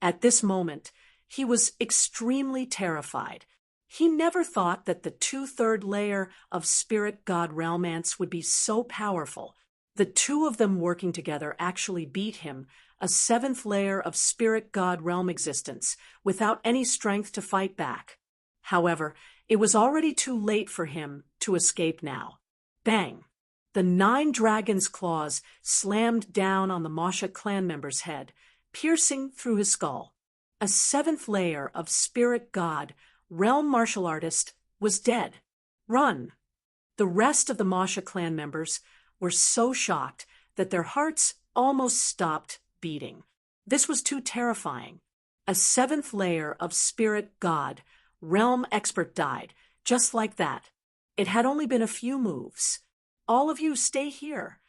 At this moment, he was extremely terrified. He never thought that the 2/3 layer of spirit god realmance would be so powerful. The two of them working together actually beat him, a 7th layer of spirit god realm existence, without any strength to fight back. However, it was already too late for him to escape now. Bang! The 9 dragons' claws slammed down on the Masha clan member's head, piercing through his skull. A 7th layer of spirit god, realm martial artist, was dead. Run! The rest of the Masha clan members were so shocked that their hearts almost stopped beating. This was too terrifying. A 7th layer of spirit god, realm expert died, just like that. It had only been a few moves. All of you stay here.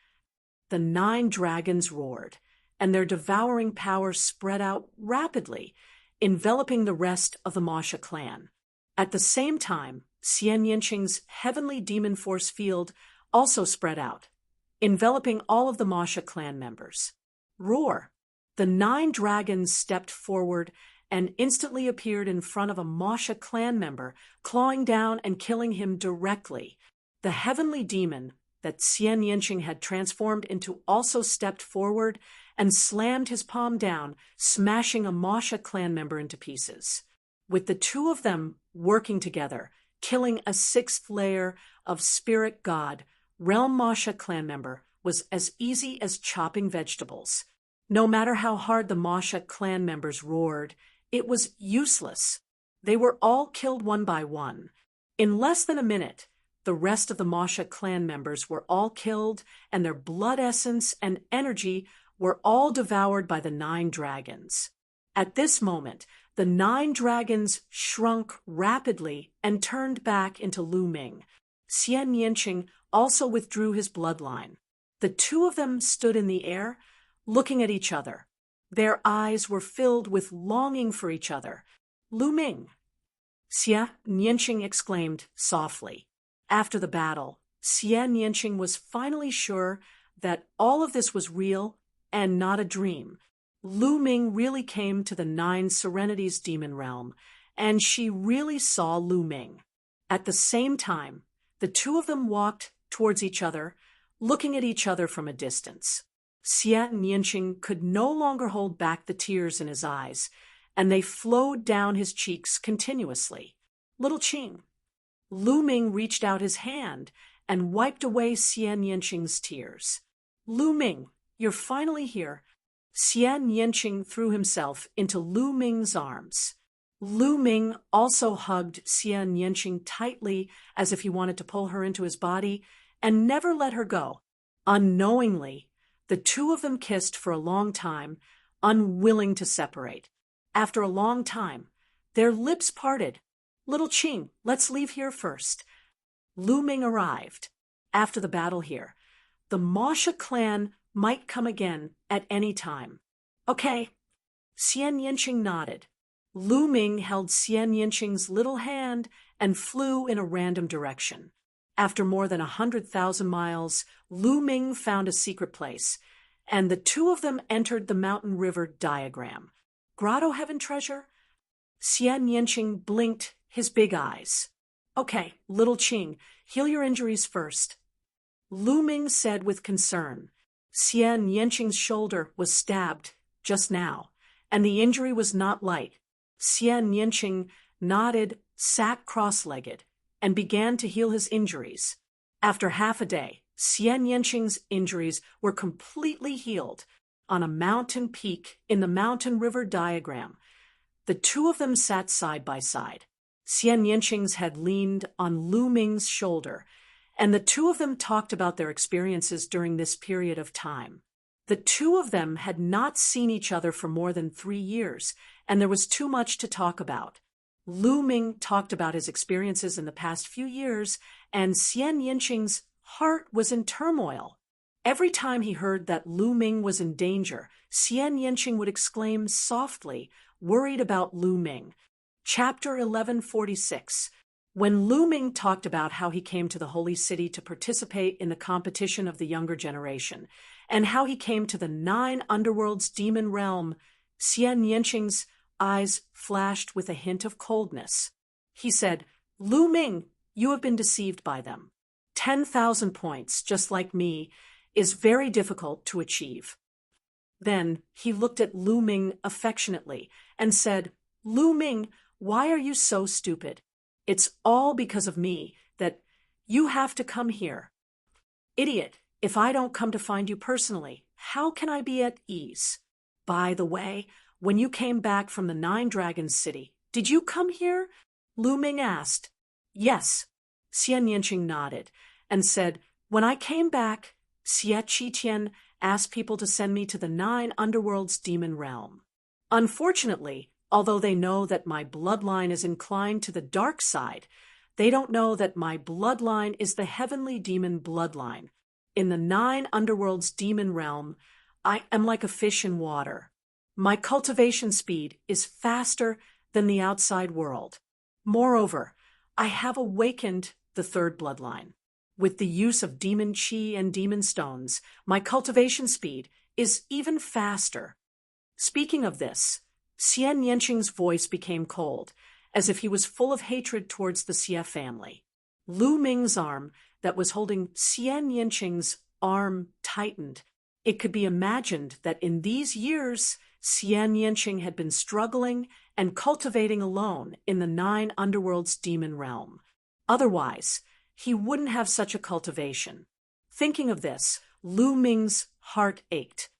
The 9 dragons roared, and their devouring power spread out rapidly, enveloping the rest of the Masha clan. At the same time, Xian Yanqing's heavenly demon force field also spread out, enveloping all of the Masha clan members. Roar! The 9 dragons stepped forward and instantly appeared in front of a Masha clan member, clawing down and killing him directly. The heavenly demon that Xian Yanqing had transformed into also stepped forward and slammed his palm down, smashing a Masha clan member into pieces. With the 2 of them working together, killing a 6th layer of spirit god, realm Masha clan member was as easy as chopping vegetables. No matter how hard the Masha clan members roared, it was useless. They were all killed one by one. In less than a minute, the rest of the Masha clan members were all killed, and their blood essence and energy were all devoured by the 9 dragons. At this moment, the 9 dragons shrunk rapidly and turned back into Lu Ming. Xian Yanqing also withdrew his bloodline. The 2 of them stood in the air, looking at each other. Their eyes were filled with longing for each other. Lu Ming! Xian Yanqing exclaimed softly. After the battle, Xian Yanqing was finally sure that all of this was real and not a dream. Lu Ming really came to the 9 Serenities demon realm, and she really saw Lu Ming. At the same time, the 2 of them walked towards each other, looking at each other from a distance. Xian Yanqing could no longer hold back the tears in his eyes, and they flowed down his cheeks continuously. Little Qing. Lu Ming reached out his hand and wiped away Xian Yanqing's tears. Lu Ming, you're finally here. Xian Yanqing threw himself into Lu Ming's arms. Lu Ming also hugged Xian Yanqing tightly as if he wanted to pull her into his body and never let her go. Unknowingly, the 2 of them kissed for a long time, unwilling to separate. After a long time, their lips parted. Little Qing, let's leave here first. Lu Ming arrived. After the battle here, the Masha clan might come again at any time. Okay. Xian Yanqing nodded. Lu Ming held Xian Yanqing's little hand and flew in a random direction. After more than 100,000 miles, Lu Ming found a secret place, and the 2 of them entered the mountain river diagram. Grotto Heaven treasure? Xian Yanqing blinked his big eyes. Okay, little Qing, heal your injuries first. Lu Ming said with concern. Xian Yanqing's shoulder was stabbed just now, and the injury was not light. Xian Yanqing nodded, sat cross-legged, and began to heal his injuries. After half a day, Xian Yanqing's injuries were completely healed. On a mountain peak in the mountain river diagram, the 2 of them sat side by side. Xian Yanqing's head leaned on Lu Ming's shoulder, and the 2 of them talked about their experiences during this period of time. The 2 of them had not seen each other for more than 3 years, and there was too much to talk about. Lu Ming talked about his experiences in the past few years, and Xian Yanqing's heart was in turmoil. Every time he heard that Lu Ming was in danger, Xian Yanqing would exclaim softly, worried about Lu Ming. Chapter 1146. When Lu Ming talked about how he came to the Holy City to participate in the competition of the younger generation, and how he came to the 9 underworld's demon realm, Xian Yanqing's eyes flashed with a hint of coldness. He said, Lu Ming, you have been deceived by them. 10,000 points, just like me, is very difficult to achieve. Then he looked at Lu Ming affectionately and said, Lu Ming, why are you so stupid? It's all because of me that you have to come here. Idiot, if I don't come to find you personally, how can I be at ease? By the way, when you came back from the Nine Dragons City, did you come here? Lu Ming asked. Yes. Xian Yanqing nodded and said, when I came back, Xie Qitian asked people to send me to the 9 underworlds demon realm. Unfortunately, although they know that my bloodline is inclined to the dark side, they don't know that my bloodline is the heavenly demon bloodline. In the 9 underworlds demon realm, I am like a fish in water. My cultivation speed is faster than the outside world. Moreover, I have awakened the 3rd bloodline. With the use of demon chi and demon stones, my cultivation speed is even faster. Speaking of this, Xian Yanqing's voice became cold, as if he was full of hatred towards the Xie family. Lu Ming's arm that was holding Xian Yanqing's arm tightened. It could be imagined that in these years, Xian Yanqing had been struggling and cultivating alone in the 9 underworlds demon realm. Otherwise, he wouldn't have such a cultivation. Thinking of this, Lu Ming's heart ached.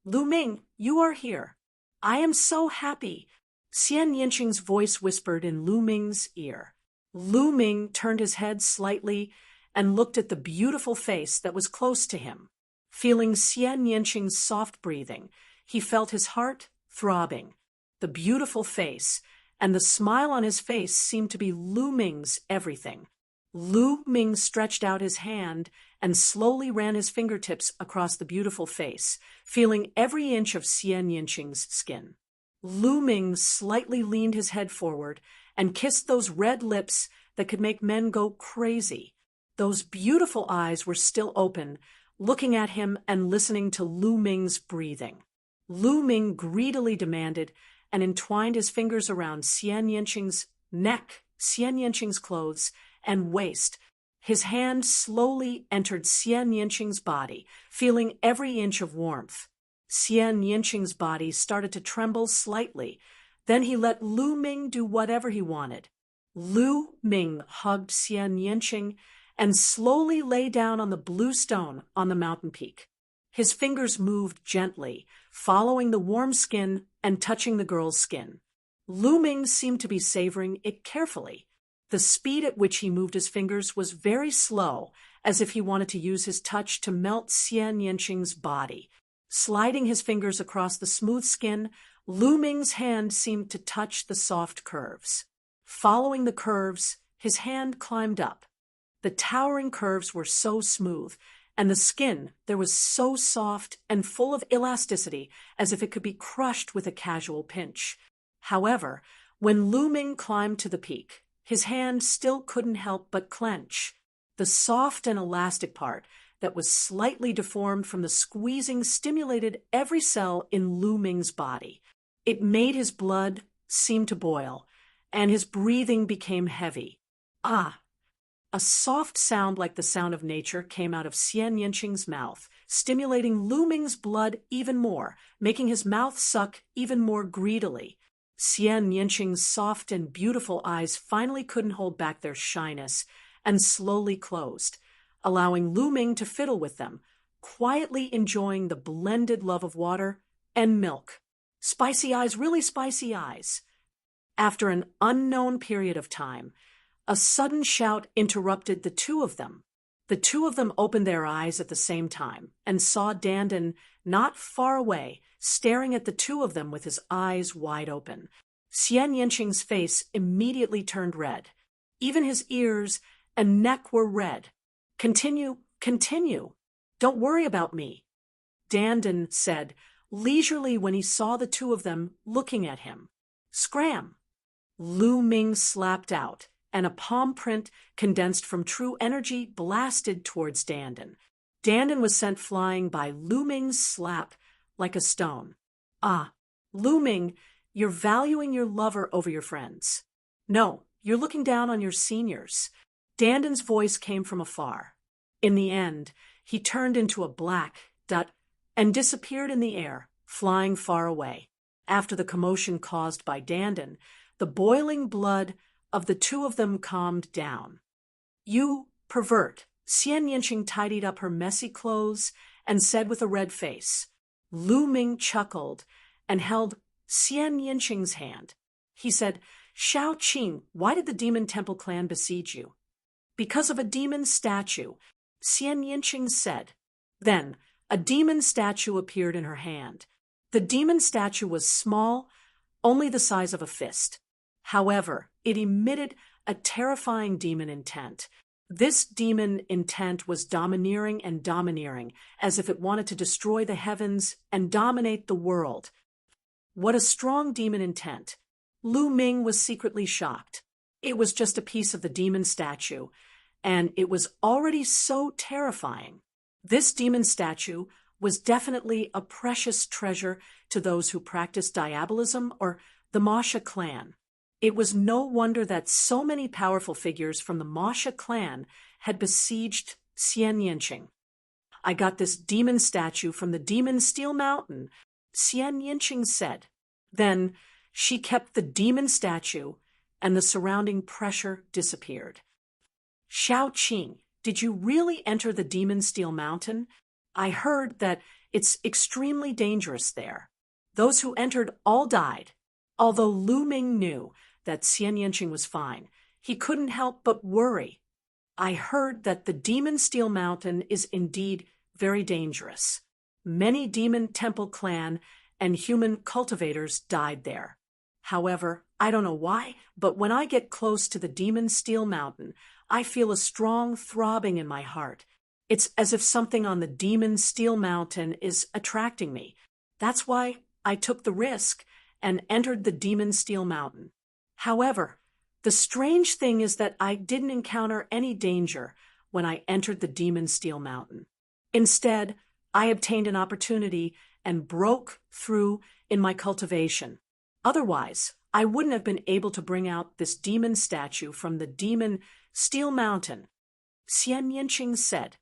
Lu Ming, you are here. I am so happy. Xian Yanqing's voice whispered in Lu Ming's ear. Lu Ming turned his head slightly and looked at the beautiful face that was close to him. Feeling Xian Yanqing's soft breathing, he felt his heart throbbing. The beautiful face and the smile on his face seemed to be Lu Ming's everything. Lu Ming stretched out his hand and slowly ran his fingertips across the beautiful face, feeling every inch of Xian Yanqing's skin. Lu Ming slightly leaned his head forward and kissed those red lips that could make men go crazy. Those beautiful eyes were still open, looking at him and listening to Lu Ming's breathing. Lu Ming greedily demanded and entwined his fingers around Xian Yanqing's neck, Xian Yanqing's clothes, and waist. His hand slowly entered Xian Yanqing's body, feeling every inch of warmth. Xian Yanqing's body started to tremble slightly. Then he let Lu Ming do whatever he wanted. Lu Ming hugged Xian Yanqing and slowly lay down on the blue stone on the mountain peak. His fingers moved gently, following the warm skin and touching the girl's skin. Lu Ming seemed to be savoring it carefully. The speed at which he moved his fingers was very slow, as if he wanted to use his touch to melt Xian Yanqing's body. Sliding his fingers across the smooth skin, Lu Ming's hand seemed to touch the soft curves. Following the curves, his hand climbed up. The towering curves were so smooth, and the skin there was so soft and full of elasticity as if it could be crushed with a casual pinch. However, when Lu Ming climbed to the peak, his hand still couldn't help but clench. The soft and elastic part that was slightly deformed from the squeezing stimulated every cell in Lu Ming's body. It made his blood seem to boil, and his breathing became heavy. Ah! A soft sound like the sound of nature came out of Xian Yanqing's mouth, stimulating Lu Ming's blood even more, making his mouth suck even more greedily. Xian Yanqing's soft and beautiful eyes finally couldn't hold back their shyness and slowly closed, allowing Lu Ming to fiddle with them, quietly enjoying the blended love of water and milk. Spicy eyes, really spicy eyes. After an unknown period of time, a sudden shout interrupted the two of them. The two of them opened their eyes at the same time and saw Dandan not far away, staring at the two of them with his eyes wide open. Xian Yanqing's face immediately turned red. Even his ears and neck were red. Continue. Don't worry about me, Dandan said, leisurely when he saw the two of them looking at him. Scram! Lu Ming slapped out, and a palm print condensed from true energy blasted towards Dandan. Dandan was sent flying by Lu Ming's slap like a stone. Ah, Lu Ming, you're valuing your lover over your friends. No, you're looking down on your seniors. Dandan's voice came from afar. In the end, he turned into a black dot and disappeared in the air, flying far away. After the commotion caused by Dandan, the boiling blood of the two of them calmed down. You pervert, Xian Yinqing tidied up her messy clothes and said with a red face. Lu Ming chuckled and held Xian Yinqing's hand. He said, Shao Qing, why did the Demon Temple clan besiege you? Because of a demon statue, Xian Yinqing said. Then, a demon statue appeared in her hand. The demon statue was small, only the size of a fist. However, it emitted a terrifying demon intent. This demon intent was domineering and domineering, as if it wanted to destroy the heavens and dominate the world. What a strong demon intent! Lu Ming was secretly shocked. It was just a piece of the demon statue, and it was already so terrifying. This demon statue was definitely a precious treasure to those who practiced diabolism or the Masha clan. It was no wonder that so many powerful figures from the Masha clan had besieged Xian Yinqing. I got this demon statue from the demon Steel Mountain, Xian Yinqing said. Then she kept the demon statue, and the surrounding pressure disappeared. Shao Qing, did you really enter the demon Steel Mountain? I heard that it's extremely dangerous there. Those who entered all died. Although Lu Ming knew that Xian Yinqing was fine, he couldn't help but worry. I heard that the demon Steel Mountain is indeed very dangerous. Many demon temple clan and human cultivators died there. However, I don't know why, but when I get close to the demon Steel Mountain, I feel a strong throbbing in my heart. It's as if something on the demon Steel Mountain is attracting me. That's why I took the risk and entered the demon Steel Mountain. However, the strange thing is that I didn't encounter any danger when I entered the demon Steel Mountain. Instead, I obtained an opportunity and broke through in my cultivation. Otherwise, I wouldn't have been able to bring out this demon statue from the demon Steel Mountain. Xian Yinqing said,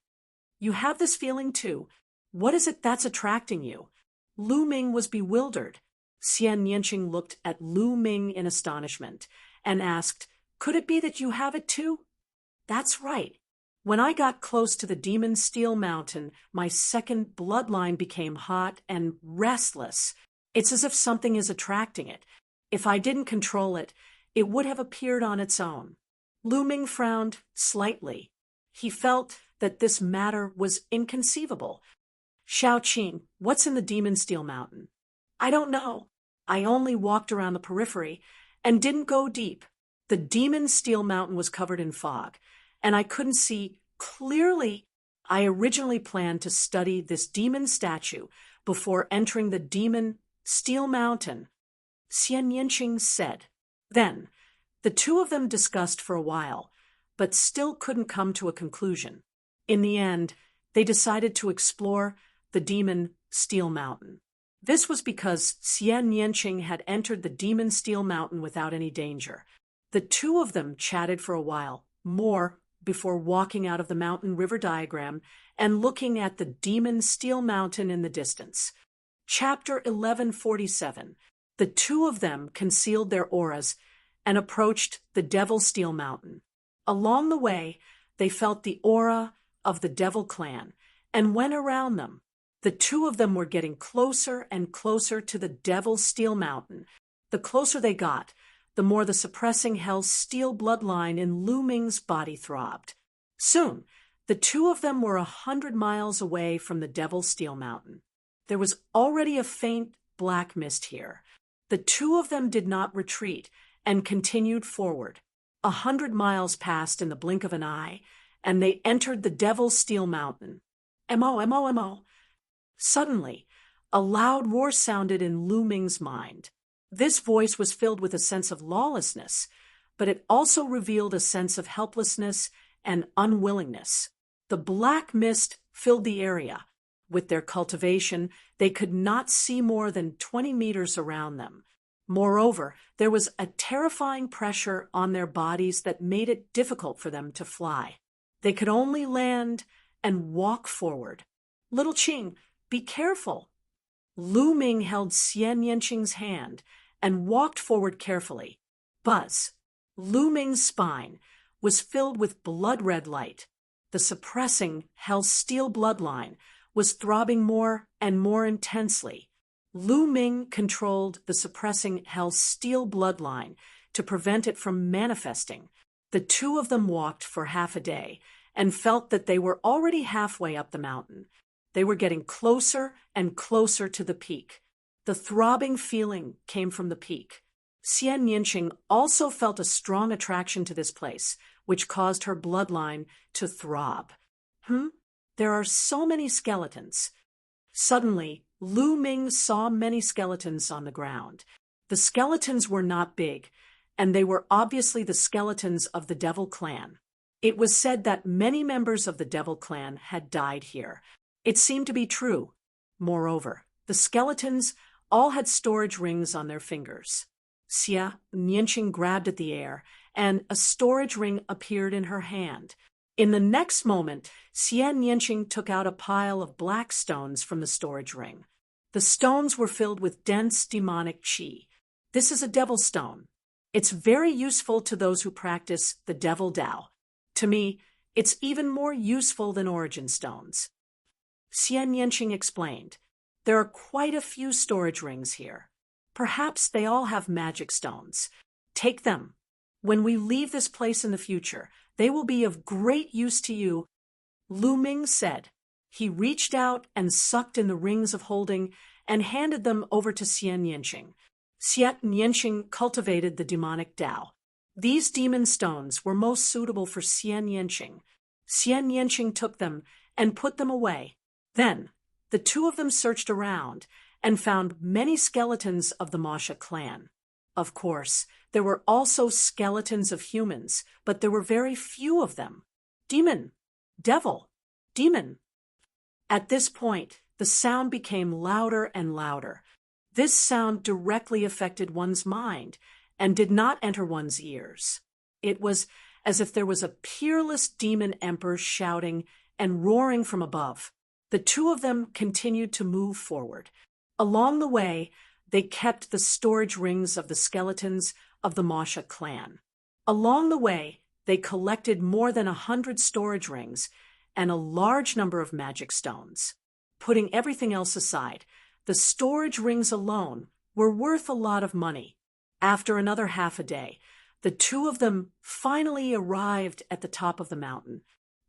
You have this feeling too. What is it that's attracting you? Lu Ming was bewildered. Xian Yinqing looked at Lu Ming in astonishment and asked, Could it be that you have it too? That's right. When I got close to the demon Steel Mountain, my second bloodline became hot and restless. It's as if something is attracting it. If I didn't control it, it would have appeared on its own. Lu Ming frowned slightly. He felt that this matter was inconceivable. Shao Qing, what's in the demon Steel Mountain? I don't know. I only walked around the periphery and didn't go deep. The demon Steel Mountain was covered in fog, and I couldn't see clearly. I originally planned to study this demon statue before entering the demon Steel Mountain, Xian Yinqing said. Then, the two of them discussed for a while, but still couldn't come to a conclusion. In the end, they decided to explore the demon Steel Mountain. This was because Xian Yinqing had entered the demon Steel Mountain without any danger. The two of them chatted for a while more before walking out of the mountain river diagram and looking at the demon Steel Mountain in the distance. Chapter 1147. The two of them concealed their auras and approached the Devil Steel Mountain. Along the way, they felt the aura of the Devil clan and went around them. The two of them were getting closer and closer to the Devil Steel Mountain. The closer they got, the more the suppressing hell's steel bloodline in Lu Ming's body throbbed. Soon, the two of them were 100 miles away from the Devil Steel Mountain. There was already a faint black mist here. The two of them did not retreat and continued forward. 100 miles passed in the blink of an eye, and they entered the Devil Steel Mountain. M.O. Suddenly, a loud roar sounded in Lu Ming's mind. This voice was filled with a sense of lawlessness, but it also revealed a sense of helplessness and unwillingness. The black mist filled the area. With their cultivation, they could not see more than 20 meters around them. Moreover, there was a terrifying pressure on their bodies that made it difficult for them to fly. They could only land and walk forward. Little Qing, be careful. Lu Ming held Xian Yinqing's hand and walked forward carefully. Buzz. Lu Ming's spine was filled with blood-red light. the suppressing hell's steel bloodline, was throbbing more and more intensely. Lu Ming controlled the suppressing hell's steel bloodline to prevent it from manifesting. The two of them walked for half a day and felt that they were already halfway up the mountain. They were getting closer and closer to the peak. The throbbing feeling came from the peak. Xian Yinqing also felt a strong attraction to this place, which caused her bloodline to throb. There are so many skeletons. Suddenly, Lu Ming saw many skeletons on the ground. The skeletons were not big, and they were obviously the skeletons of the Devil Clan. It was said that many members of the Devil Clan had died here. It seemed to be true. Moreover, the skeletons all had storage rings on their fingers. Xian Yinqing grabbed at the air, and a storage ring appeared in her hand. In the next moment, Xian Yinqing took out a pile of black stones from the storage ring. The stones were filled with dense demonic qi. This is a devil stone. It's very useful to those who practice the devil Tao. To me, it's even more useful than origin stones. Xian Yinqing explained, there are quite a few storage rings here. Perhaps they all have magic stones. Take them. When we leave this place in the future, they will be of great use to you. Lu Ming said. He reached out and sucked in the rings of holding and handed them over to Xian Yinqing. Xian Yinqing cultivated the demonic Tao. These demon stones were most suitable for Xian Yinqing. Xian Yinqing took them and put them away. Then, the two of them searched around and found many skeletons of the Masha clan. Of course, there were also skeletons of humans, but there were very few of them. Demon, devil, demon. At this point, the sound became louder and louder. This sound directly affected one's mind and did not enter one's ears. It was as if there was a peerless demon emperor shouting and roaring from above. The two of them continued to move forward. Along the way, they kept the storage rings of the skeletons of the Masha clan. Along the way, they collected more than 100 storage rings and a large number of magic stones. Putting everything else aside, the storage rings alone were worth a lot of money. After another half a day, the two of them finally arrived at the top of the mountain.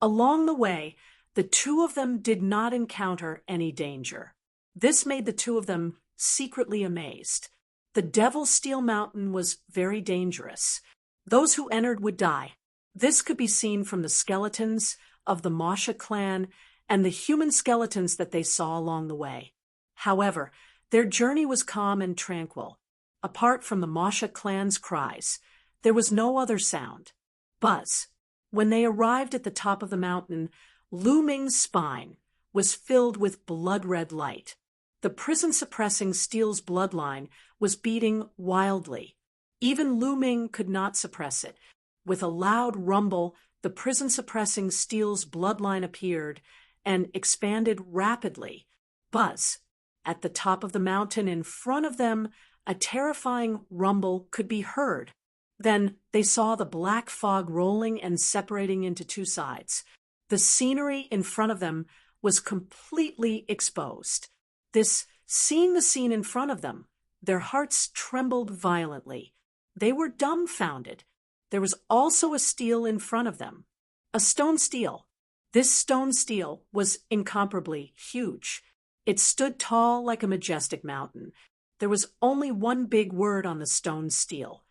Along the way, the two of them did not encounter any danger. This made the two of them secretly amazed. The Devil's Steel Mountain was very dangerous. Those who entered would die. This could be seen from the skeletons of the Masha clan and the human skeletons that they saw along the way. However, their journey was calm and tranquil. Apart from the Masha clan's cries, there was no other sound. Buzz. When they arrived at the top of the mountain, Lu Ming's spine was filled with blood-red light. The prison-suppressing steel's bloodline was beating wildly. Even Lu Ming could not suppress it. With a loud rumble, the prison-suppressing steel's bloodline appeared and expanded rapidly. Buzz. At the top of the mountain in front of them, a terrifying rumble could be heard. Then they saw the black fog rolling and separating into two sides. The scenery in front of them was completely exposed. Seeing the scene in front of them, their hearts trembled violently. They were dumbfounded. There was also a stele in front of them, a stone stele. This stone stele was incomparably huge. It stood tall like a majestic mountain. There was only one big word on the stone stele.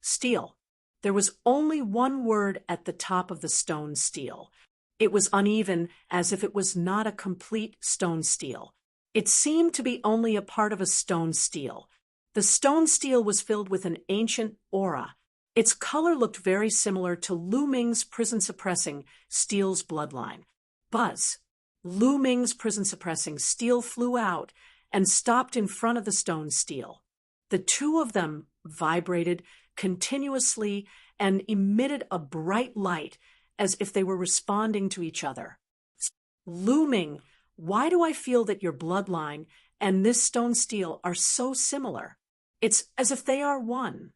Stele. There was only one word at the top of the stone stele. It was uneven, as if it was not a complete stone stele. It seemed to be only a part of a stone stele. The stone stele was filled with an ancient aura. Its color looked very similar to Lu Ming's prison-suppressing steel's bloodline. Buzz. Lu Ming's prison-suppressing stele flew out and stopped in front of the stone stele. The two of them vibrated continuously and emitted a bright light as if they were responding to each other. Lu Ming, why do I feel that your bloodline and this stone stele are so similar? It's as if they are one.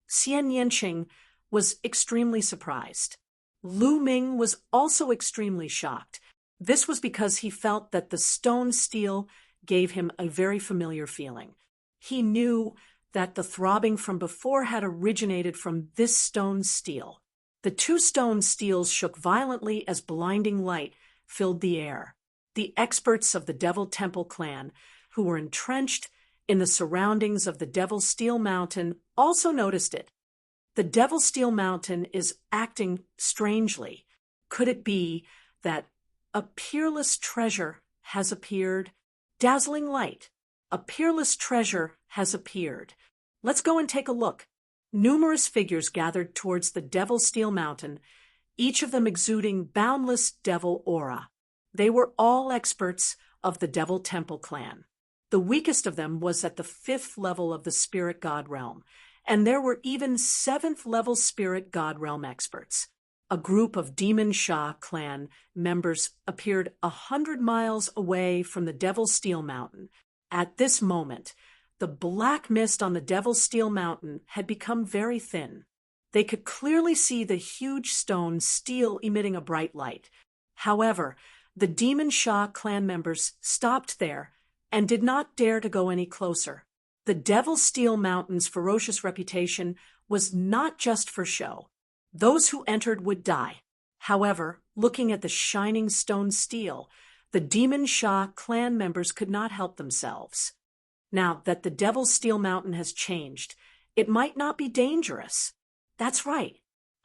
Xian Yinqing was extremely surprised. Lu Ming was also extremely shocked. This was because he felt that the stone steel gave him a very familiar feeling. He knew that the throbbing from before had originated from this stone steel. The two stone steels shook violently as blinding light filled the air. The experts of the Devil Temple clan, who were entrenched in the surroundings of the Devil Steel Mountain, also noticed it. The Devil Steel Mountain is acting strangely. Could it be that a peerless treasure has appeared? Dazzling light. A peerless treasure has appeared. Let's go and take a look. Numerous figures gathered towards the Devil Steel Mountain, each of them exuding boundless devil aura. They were all experts of the Devil Temple clan. The weakest of them was at the 5th level of the Spirit God realm, and there were even 7th level Spirit God realm experts. A group of Demon Shah clan members appeared 100 miles away from the Devil Steel Mountain. At this moment, the black mist on the Devil Steel Mountain had become very thin. They could clearly see the huge stone still emitting a bright light. However, the Demon Shah clan members stopped there and did not dare to go any closer. The Devil Steel Mountain's ferocious reputation was not just for show. Those who entered would die. However, looking at the shining stone steel, the Demon Shah clan members could not help themselves. Now that the Devil Steel Mountain has changed, it might not be dangerous. That's right.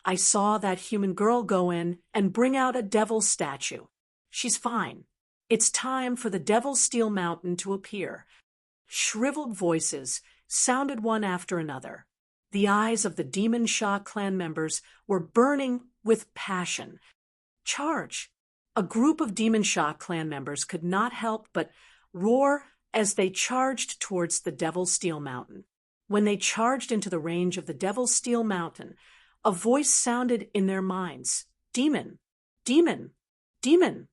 I saw that human girl go in and bring out a devil statue. She's fine. It's time for the Devil Steel Mountain to appear. Shriveled voices sounded one after another. The eyes of the Demon Shah clan members were burning with passion. Charge! A group of Demon Shah clan members could not help but roar as they charged towards the Devil Steel Mountain. When they charged into the range of the Devil Steel Mountain, a voice sounded in their minds. Demon! Demon! Demon!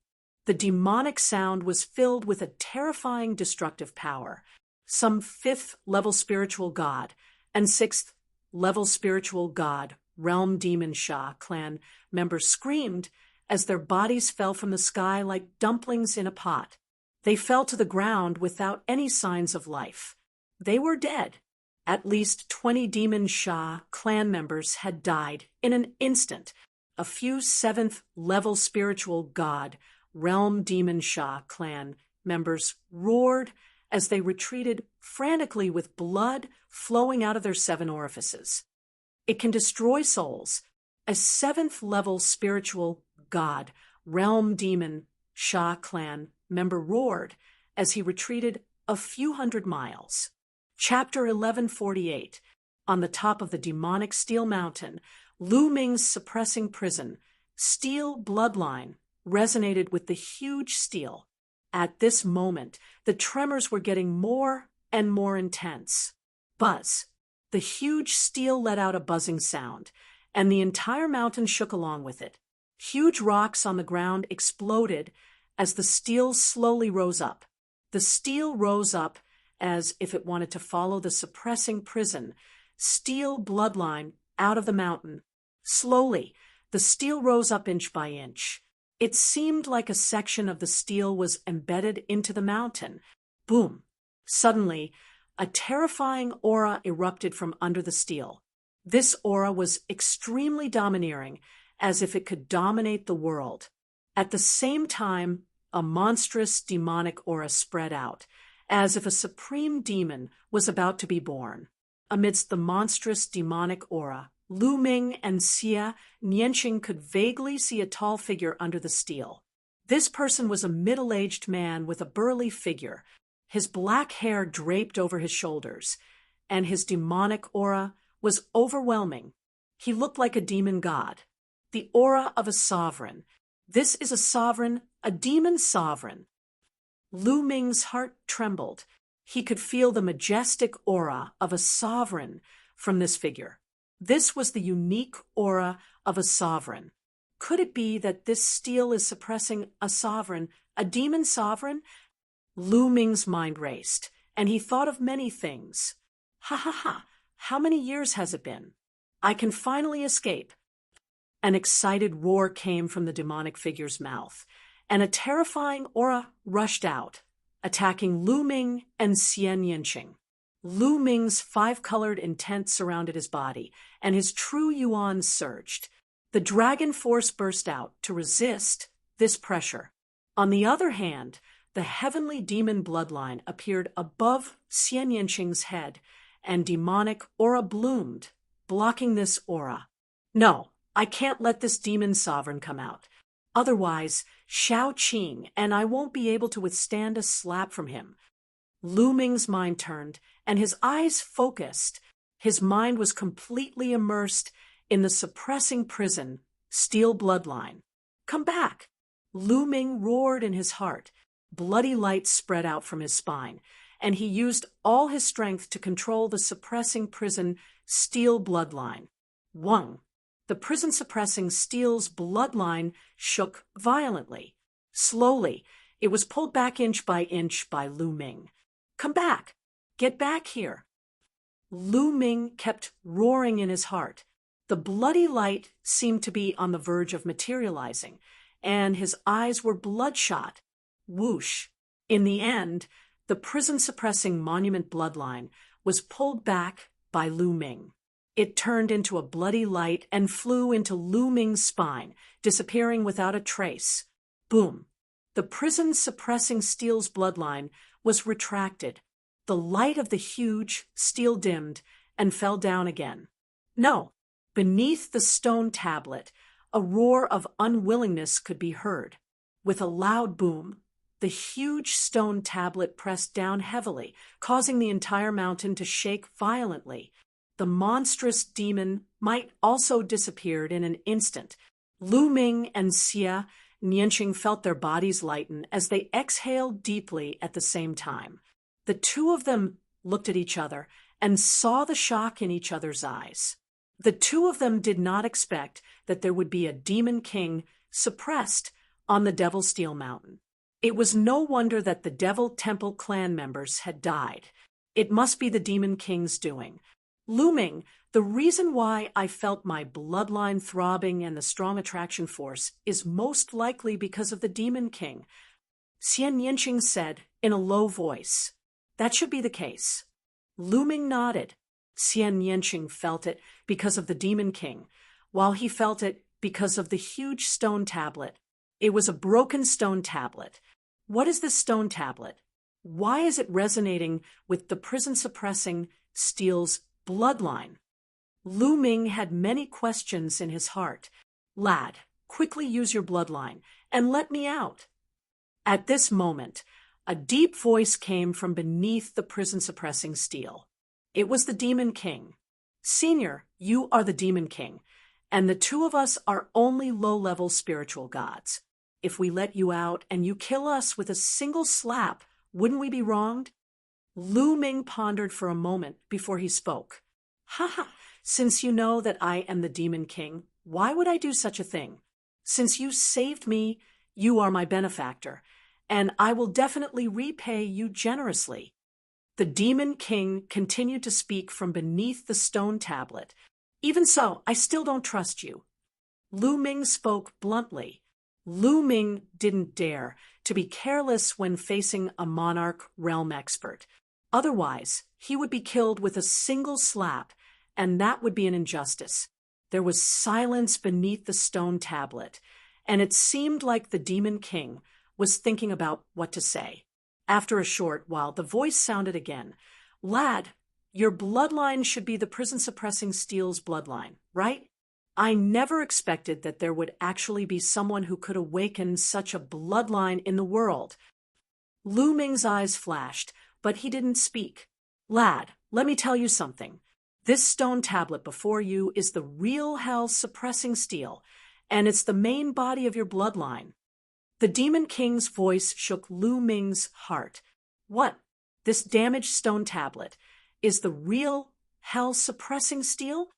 The demonic sound was filled with a terrifying destructive power. Some 5th level spiritual god and 6th level spiritual god Realm Demon Shah clan members screamed as their bodies fell from the sky like dumplings in a pot. They fell to the ground without any signs of life. They were dead. At least 20 Demon Shah clan members had died in an instant. A few 7th level spiritual god Realm Demon Shah clan members roared as they retreated frantically with blood flowing out of their 7 orifices. It can destroy souls. A 7th level spiritual god, Realm Demon Shah clan member roared as he retreated a few hundred miles. Chapter 1148. On the top of the demonic Steel Mountain, Lu Ming's suppressing prison, Steel Bloodline, resonated with the huge steel. At this moment, the tremors were getting more and more intense. Buzz. The huge steel let out a buzzing sound, and the entire mountain shook along with it. Huge rocks on the ground exploded as the steel slowly rose up. The steel rose up as if it wanted to follow the suppressing prison, Steel Bloodline, out of the mountain. Slowly, the steel rose up inch by inch. It seemed like a section of the steel was embedded into the mountain. Boom! Suddenly, a terrifying aura erupted from under the steel. This aura was extremely domineering, as if it could dominate the world. At the same time, a monstrous demonic aura spread out, as if a supreme demon was about to be born. Amidst the monstrous demonic aura, Lu Ming and Xia Nianqing could vaguely see a tall figure under the steel. This person was a middle-aged man with a burly figure. His black hair draped over his shoulders, and his demonic aura was overwhelming. He looked like a demon god. The aura of a sovereign. This is a sovereign, a demon sovereign. Lu Ming's heart trembled. He could feel the majestic aura of a sovereign from this figure. This was the unique aura of a sovereign. Could it be that this steel is suppressing a sovereign, a demon sovereign? Lu Ming's mind raced, and he thought of many things. Ha ha ha! How many years has it been? I can finally escape. An excited roar came from the demonic figure's mouth, and a terrifying aura rushed out, attacking Lu Ming and Xian Yinqing. Lu Ming's five-colored intent surrounded his body, and his true yuan surged. The dragon force burst out to resist this pressure. On the other hand, the heavenly demon bloodline appeared above Xian Yinqing's head, and demonic aura bloomed, blocking this aura. No, I can't let this demon sovereign come out. Otherwise, Shao Qing and I won't be able to withstand a slap from him. Lu Ming's mind turned, and his eyes focused. His mind was completely immersed in the suppressing prison, steel bloodline. Come back! Lu Ming roared in his heart. Bloody light spread out from his spine, and he used all his strength to control the suppressing prison, steel bloodline. Wang! The prison-suppressing steel's bloodline shook violently. Slowly, it was pulled back inch by Lu Ming. Come back! Get back here! Lu Ming kept roaring in his heart. The bloody light seemed to be on the verge of materializing, and his eyes were bloodshot. Whoosh! In the end, the prison-suppressing monument bloodline was pulled back by Lu Ming. It turned into a bloody light and flew into Lu Ming's spine, disappearing without a trace. Boom! The prison-suppressing steel's bloodline was retracted. The light of the huge steel dimmed and fell down again. No! Beneath the stone tablet, a roar of unwillingness could be heard. With a loud boom, the huge stone tablet pressed down heavily, causing the entire mountain to shake violently. The monstrous demon might also disappeared in an instant. Lu Ming and Xia Nianqing felt their bodies lighten as they exhaled deeply at the same time. The two of them looked at each other and saw the shock in each other's eyes. The two of them did not expect that there would be a demon king suppressed on the Devil Steel Mountain. It was no wonder that the Devil Temple clan members had died. It must be the demon king's doing. Lu Ming, the reason why I felt my bloodline throbbing and the strong attraction force is most likely because of the demon king. Xian Yinqing said in a low voice. That should be the case. Lu Ming nodded. Xian Yinqing felt it because of the demon king, while he felt it because of the huge stone tablet. It was a broken stone tablet. What is this stone tablet? Why is it resonating with the prison-suppressing steel's bloodline? Lu Ming had many questions in his heart. Lad, quickly use your bloodline and let me out. At this moment, a deep voice came from beneath the prison-suppressing steel. It was the Demon King. Senior, you are the Demon King, and the two of us are only low-level spiritual gods. If we let you out and you kill us with a single slap, wouldn't we be wronged? Lu Ming pondered for a moment before he spoke. Ha! Since you know that I am the Demon King, why would I do such a thing? Since you saved me, you are my benefactor, and I will definitely repay you generously. The Demon King continued to speak from beneath the stone tablet. Even so, I still don't trust you. Lu Ming spoke bluntly. Lu Ming didn't dare to be careless when facing a monarch realm expert. Otherwise, he would be killed with a single slap, and that would be an injustice. There was silence beneath the stone tablet, and it seemed like the Demon King was thinking about what to say. After a short while, the voice sounded again. Lad, your bloodline should be the prison-suppressing steel's bloodline, right? I never expected that there would actually be someone who could awaken such a bloodline in the world. Lu Ming's eyes flashed, but he didn't speak. Lad, let me tell you something. This stone tablet before you is the real hell suppressing steel, and it's the main body of your bloodline. The Demon King's voice shook Lu Ming's heart. What? This damaged stone tablet is the real hell suppressing steel?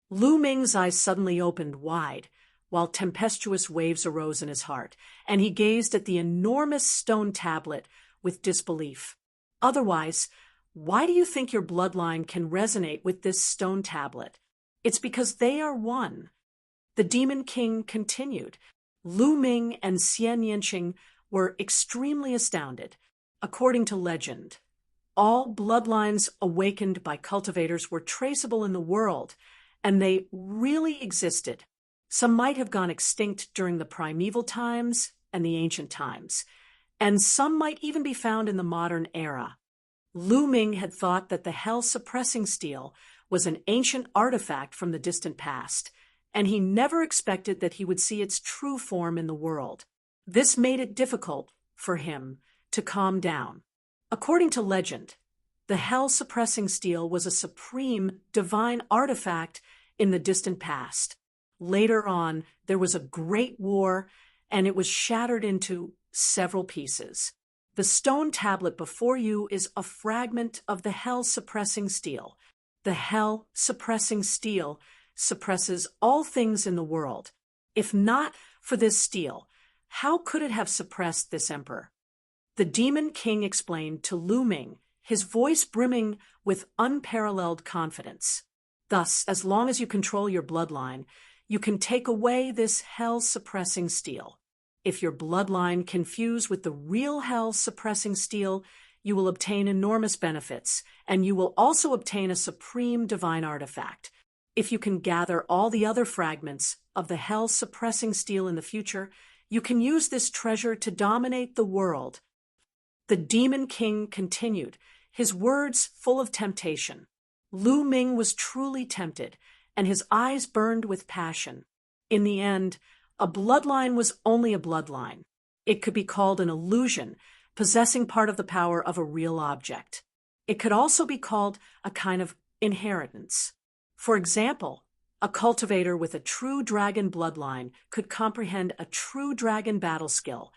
Lu Ming's eyes suddenly opened wide, while tempestuous waves arose in his heart, and he gazed at the enormous stone tablet with disbelief. Otherwise, why do you think your bloodline can resonate with this stone tablet? It's because they are one. The Demon King continued. Lu Ming and Xian Yanqing were extremely astounded. According to legend, all bloodlines awakened by cultivators were traceable in the world, and they really existed. Some might have gone extinct during the primeval times and the ancient times, and some might even be found in the modern era. Lu Ming had thought that the hell-suppressing steel was an ancient artifact from the distant past, and he never expected that he would see its true form in the world. This made it difficult for him to calm down. According to legend, the hell-suppressing steel was a supreme divine artifact in the distant past. Later on, there was a great war, and it was shattered into several pieces. The stone tablet before you is a fragment of the hell-suppressing steel. The hell-suppressing steel suppresses all things in the world. If not for this steel, how could it have suppressed this emperor? The Demon King explained to Lu Ming, his voice brimming with unparalleled confidence. Thus, as long as you control your bloodline, you can take away this hell-suppressing steel. If your bloodline can fuse with the real hell-suppressing steel, you will obtain enormous benefits, and you will also obtain a supreme divine artifact. If you can gather all the other fragments of the hell-suppressing steel in the future, you can use this treasure to dominate the world. The Demon King continued, his words full of temptation. Lu Ming was truly tempted, and his eyes burned with passion. In the end, a bloodline was only a bloodline. It could be called an illusion, possessing part of the power of a real object. It could also be called a kind of inheritance. For example, a cultivator with a true dragon bloodline could comprehend a true dragon battle skill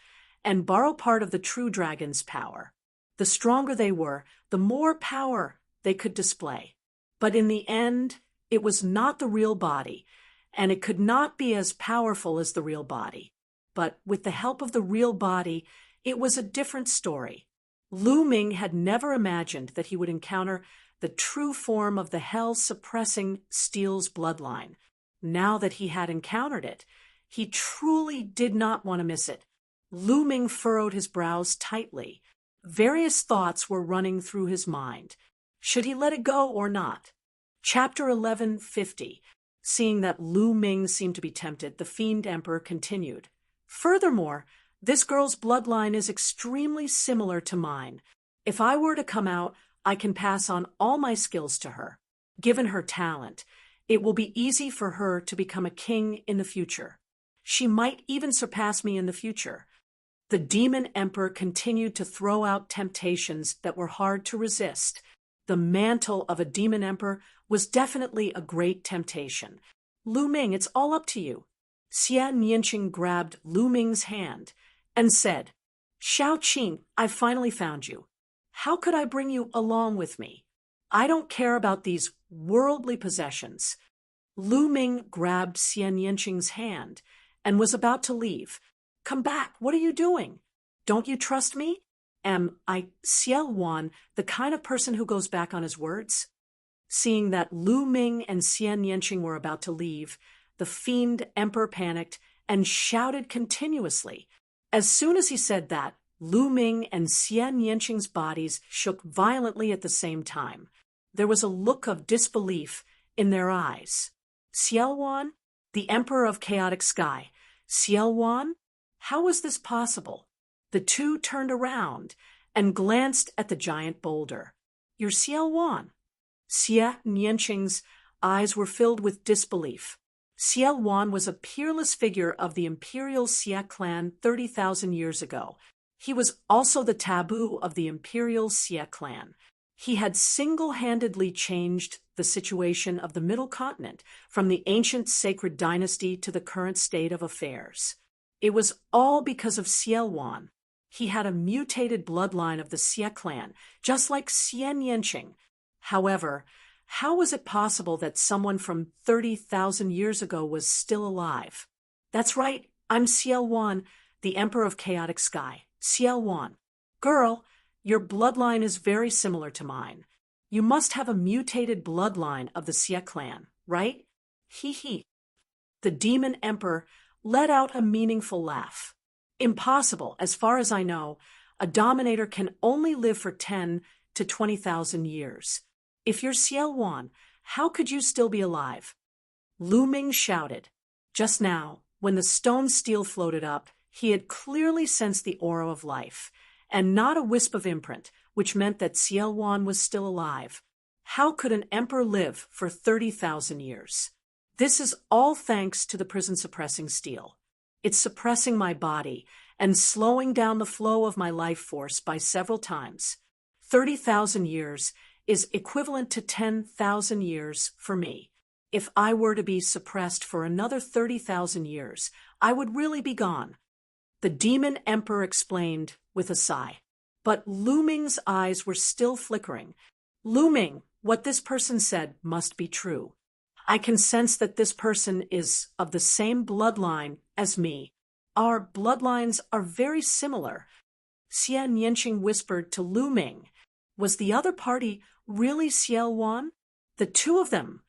and borrow part of the true dragon's power. The stronger they were, the more power they could display. But in the end, it was not the real body, and it could not be as powerful as the real body. But with the help of the real body, it was a different story. Lu Ming had never imagined that he would encounter the true form of the hell-suppressing steel's bloodline. Now that he had encountered it, he truly did not want to miss it. Lu Ming furrowed his brows tightly. Various thoughts were running through his mind. Should he let it go or not? Chapter 1150. Seeing that Lu Ming seemed to be tempted, the Fiend Emperor continued. Furthermore, this girl's bloodline is extremely similar to mine. If I were to come out, I can pass on all my skills to her. Given her talent, it will be easy for her to become a king in the future. She might even surpass me in the future. The Demon Emperor continued to throw out temptations that were hard to resist. The mantle of a Demon Emperor was definitely a great temptation. Lu Ming, it's all up to you. Xian Yanqing grabbed Lu Ming's hand and said, Xiao Qing, I've finally found you. How could I bring you along with me? I don't care about these worldly possessions. Lu Ming grabbed Xian Yanqing's hand and was about to leave. Come back, what are you doing? Don't you trust me? Am I, Xiao Wan, the kind of person who goes back on his words? Seeing that Lu Ming and Xian Yanqing were about to leave, the Fiend Emperor panicked and shouted continuously. As soon as he said that, Lu Ming and Xian Yanqing's bodies shook violently at the same time. There was a look of disbelief in their eyes. Xiao Wan, the Emperor of Chaotic Sky. Xiao Wan? How was this possible? The two turned around and glanced at the giant boulder. You're Xiao Wan. Xian Yanqing's eyes were filled with disbelief. Xiao Wan was a peerless figure of the imperial Xia clan 30,000 years ago. He was also the taboo of the imperial Xia clan. He had single-handedly changed the situation of the Middle Continent from the ancient sacred dynasty to the current state of affairs. It was all because of Xiao Wan. He had a mutated bloodline of the Xia clan, just like Xian Yanqing. However, how was it possible that someone from 30,000 years ago was still alive? That's right, I'm Xiao Wan, the Emperor of Chaotic Sky. Xiao Wan. Girl, your bloodline is very similar to mine. You must have a mutated bloodline of the Xia clan, right? Hee hee. The demon emperor let out a meaningful laugh. Impossible, as far as I know. A dominator can only live for 10 to 20,000 years. If you're Xiao Wan, how could you still be alive? Lu Ming shouted. Just now, when the stone steel floated up, he had clearly sensed the aura of life, and not a wisp of imprint, which meant that Xiao Wan was still alive. How could an emperor live for 30,000 years? This is all thanks to the prison-suppressing steel. It's suppressing my body and slowing down the flow of my life force by several times. 30,000 years is equivalent to 10,000 years for me. If I were to be suppressed for another 30,000 years, I would really be gone. The demon emperor explained with a sigh. But Lu Ming's eyes were still flickering. Lu Ming, what this person said must be true. I can sense that this person is of the same bloodline as me. Our bloodlines are very similar. Xie Nianqing whispered to Lu Ming. Was the other party really Xiao Wan? The two of them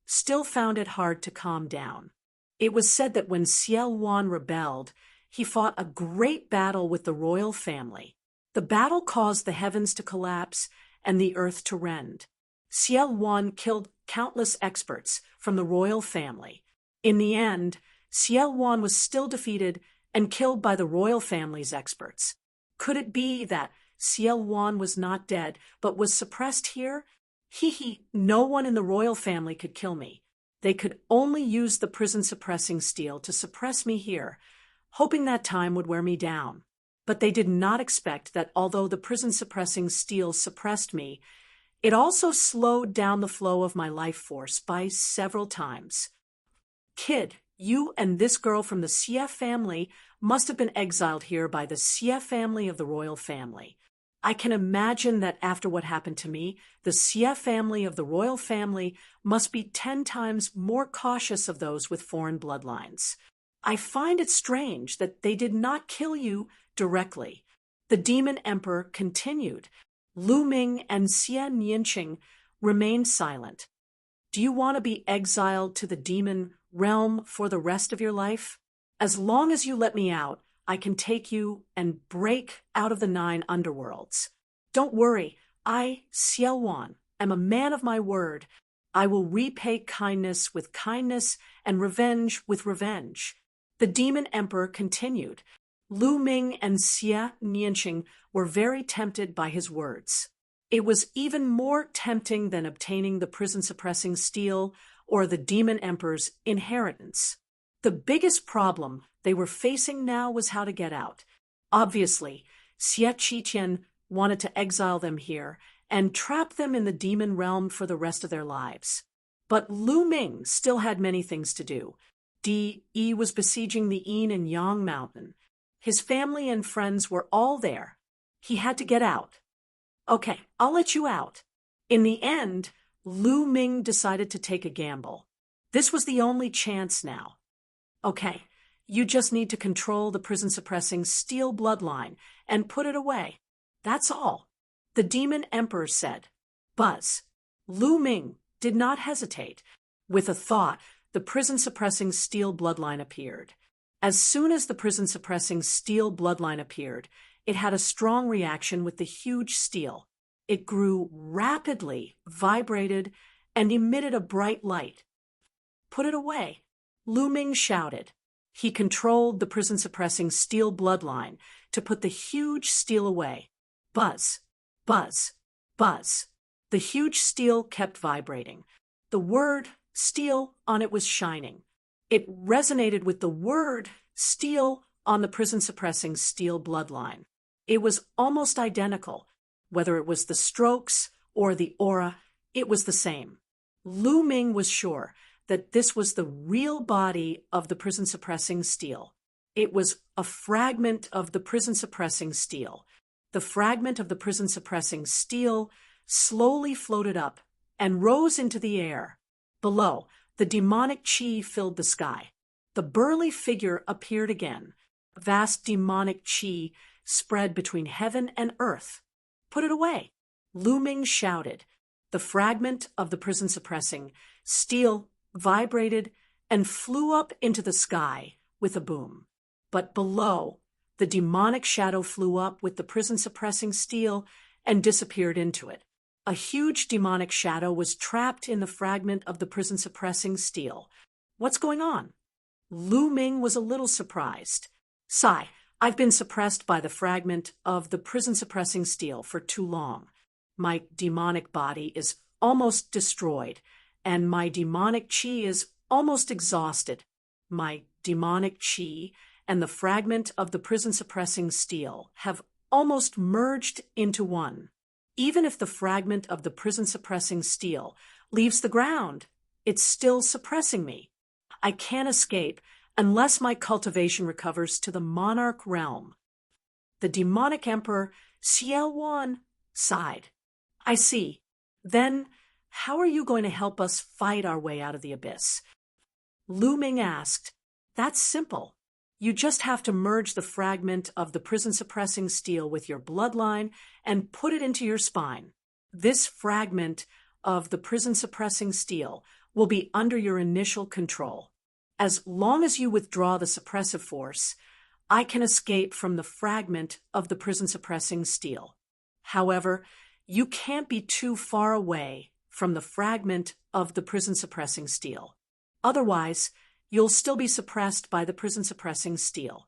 still found it hard to calm down. It was said that when Xiao Wan rebelled, he fought a great battle with the royal family. The battle caused the heavens to collapse and the earth to rend. Xiao Wan killed countless experts from the royal family. In the end, Xiao Wan was still defeated and killed by the royal family's experts. Could it be that Xiao Wan was not dead, but was suppressed here? No one in the royal family could kill me. They could only use the prison-suppressing steel to suppress me here, hoping that time would wear me down. But they did not expect that although the prison-suppressing steel suppressed me, it also slowed down the flow of my life force by several times. Kid, you and this girl from the Xie family must have been exiled here by the Xie family of the royal family. I can imagine that after what happened to me, the Xie family of the royal family must be 10 times more cautious of those with foreign bloodlines. I find it strange that they did not kill you directly. The demon emperor continued. Lu Ming and Xie Nianqing remained silent. Do you want to be exiled to the demon realm for the rest of your life? As long as you let me out, I can take you and break out of the 9 underworlds. Don't worry, I, Xiao Wan, am a man of my word. I will repay kindness with kindness and revenge with revenge. The demon emperor continued. Lu Ming and Xie Nianqing were very tempted by his words. It was even more tempting than obtaining the prison-suppressing steel or the demon emperor's inheritance. The biggest problem they were facing now was how to get out. Obviously, Xie Qiqian wanted to exile them here and trap them in the demon realm for the rest of their lives. But Lu Ming still had many things to do. Yi was besieging the Yin and Yang mountain. His family and friends were all there. He had to get out. Okay, I'll let you out. In the end, Lu Ming decided to take a gamble. This was the only chance now. Okay, you just need to control the prison-suppressing steel bloodline and put it away. That's all. The demon emperor said. Buzz. Lu Ming did not hesitate. With a thought, the prison-suppressing steel bloodline appeared. As soon as the prison-suppressing steel bloodline appeared, it had a strong reaction with the huge steel. It grew rapidly, vibrated, and emitted a bright light. Put it away, Lu Ming shouted. He controlled the prison-suppressing steel bloodline to put the huge steel away. Buzz, buzz, buzz. The huge steel kept vibrating. The word steel on it was shining. It resonated with the word steel on the prison-suppressing steel bloodline. It was almost identical. Whether it was the strokes or the aura, it was the same. Lu Ming was sure that this was the real body of the prison-suppressing steel. It was a fragment of the prison-suppressing steel. The fragment of the prison-suppressing steel slowly floated up and rose into the air. Below, the demonic chi filled the sky. The burly figure appeared again. Vast demonic chi spread between heaven and earth. Put it away, Lu Ming shouted. The fragment of the prison-suppressing steel vibrated and flew up into the sky with a boom. But below, the demonic shadow flew up with the prison-suppressing steel and disappeared into it. A huge demonic shadow was trapped in the fragment of the prison-suppressing steel. What's going on? Lu Ming was a little surprised. Sigh, I've been suppressed by the fragment of the prison-suppressing steel for too long. My demonic body is almost destroyed, and my demonic chi is almost exhausted. My demonic chi and the fragment of the prison-suppressing steel have almost merged into one. Even if the fragment of the prison-suppressing steel leaves the ground, it's still suppressing me. I can't escape unless my cultivation recovers to the monarch realm. The demonic emperor, Xiao Wan, sighed. I see. Then, how are you going to help us fight our way out of the abyss? Lu Ming asked. That's simple. You just have to merge the fragment of the prison-suppressing steel with your bloodline and put it into your spine. This fragment of the prison-suppressing steel will be under your initial control. As long as you withdraw the suppressive force, I can escape from the fragment of the prison-suppressing steel. However, you can't be too far away from the fragment of the prison-suppressing steel. Otherwise, you'll still be suppressed by the prison-suppressing steel.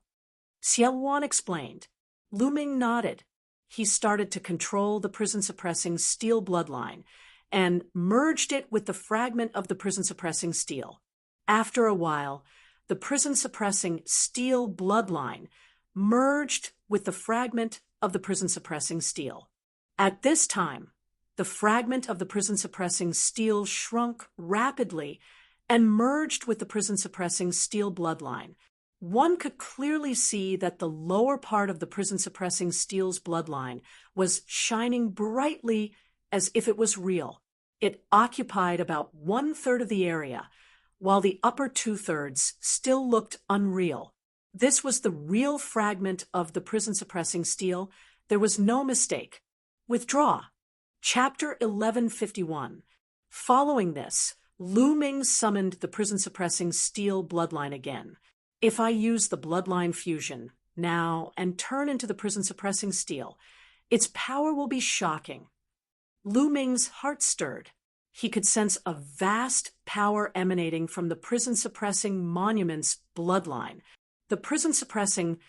Xiao Wan explained. Lu Ming nodded. He started to control the prison-suppressing steel bloodline and merged it with the fragment of the prison-suppressing steel. After a while, the prison-suppressing steel bloodline merged with the fragment of the prison-suppressing steel. At this time, the fragment of the prison-suppressing steel shrunk rapidly and merged with the prison-suppressing steel bloodline. One could clearly see that the lower part of the prison-suppressing steel's bloodline was shining brightly as if it was real. It occupied about 1/3 of the area, while the upper 2/3 still looked unreal. This was the real fragment of the prison-suppressing steel. There was no mistake. Withdraw. Chapter 1151. Following this, Lu Ming summoned the prison-suppressing steel bloodline again. If I use the bloodline fusion now and turn into the prison-suppressing steel, its power will be shocking. Lu Ming's heart stirred. He could sense a vast power emanating from the prison-suppressing monument's bloodline. The prison-suppressing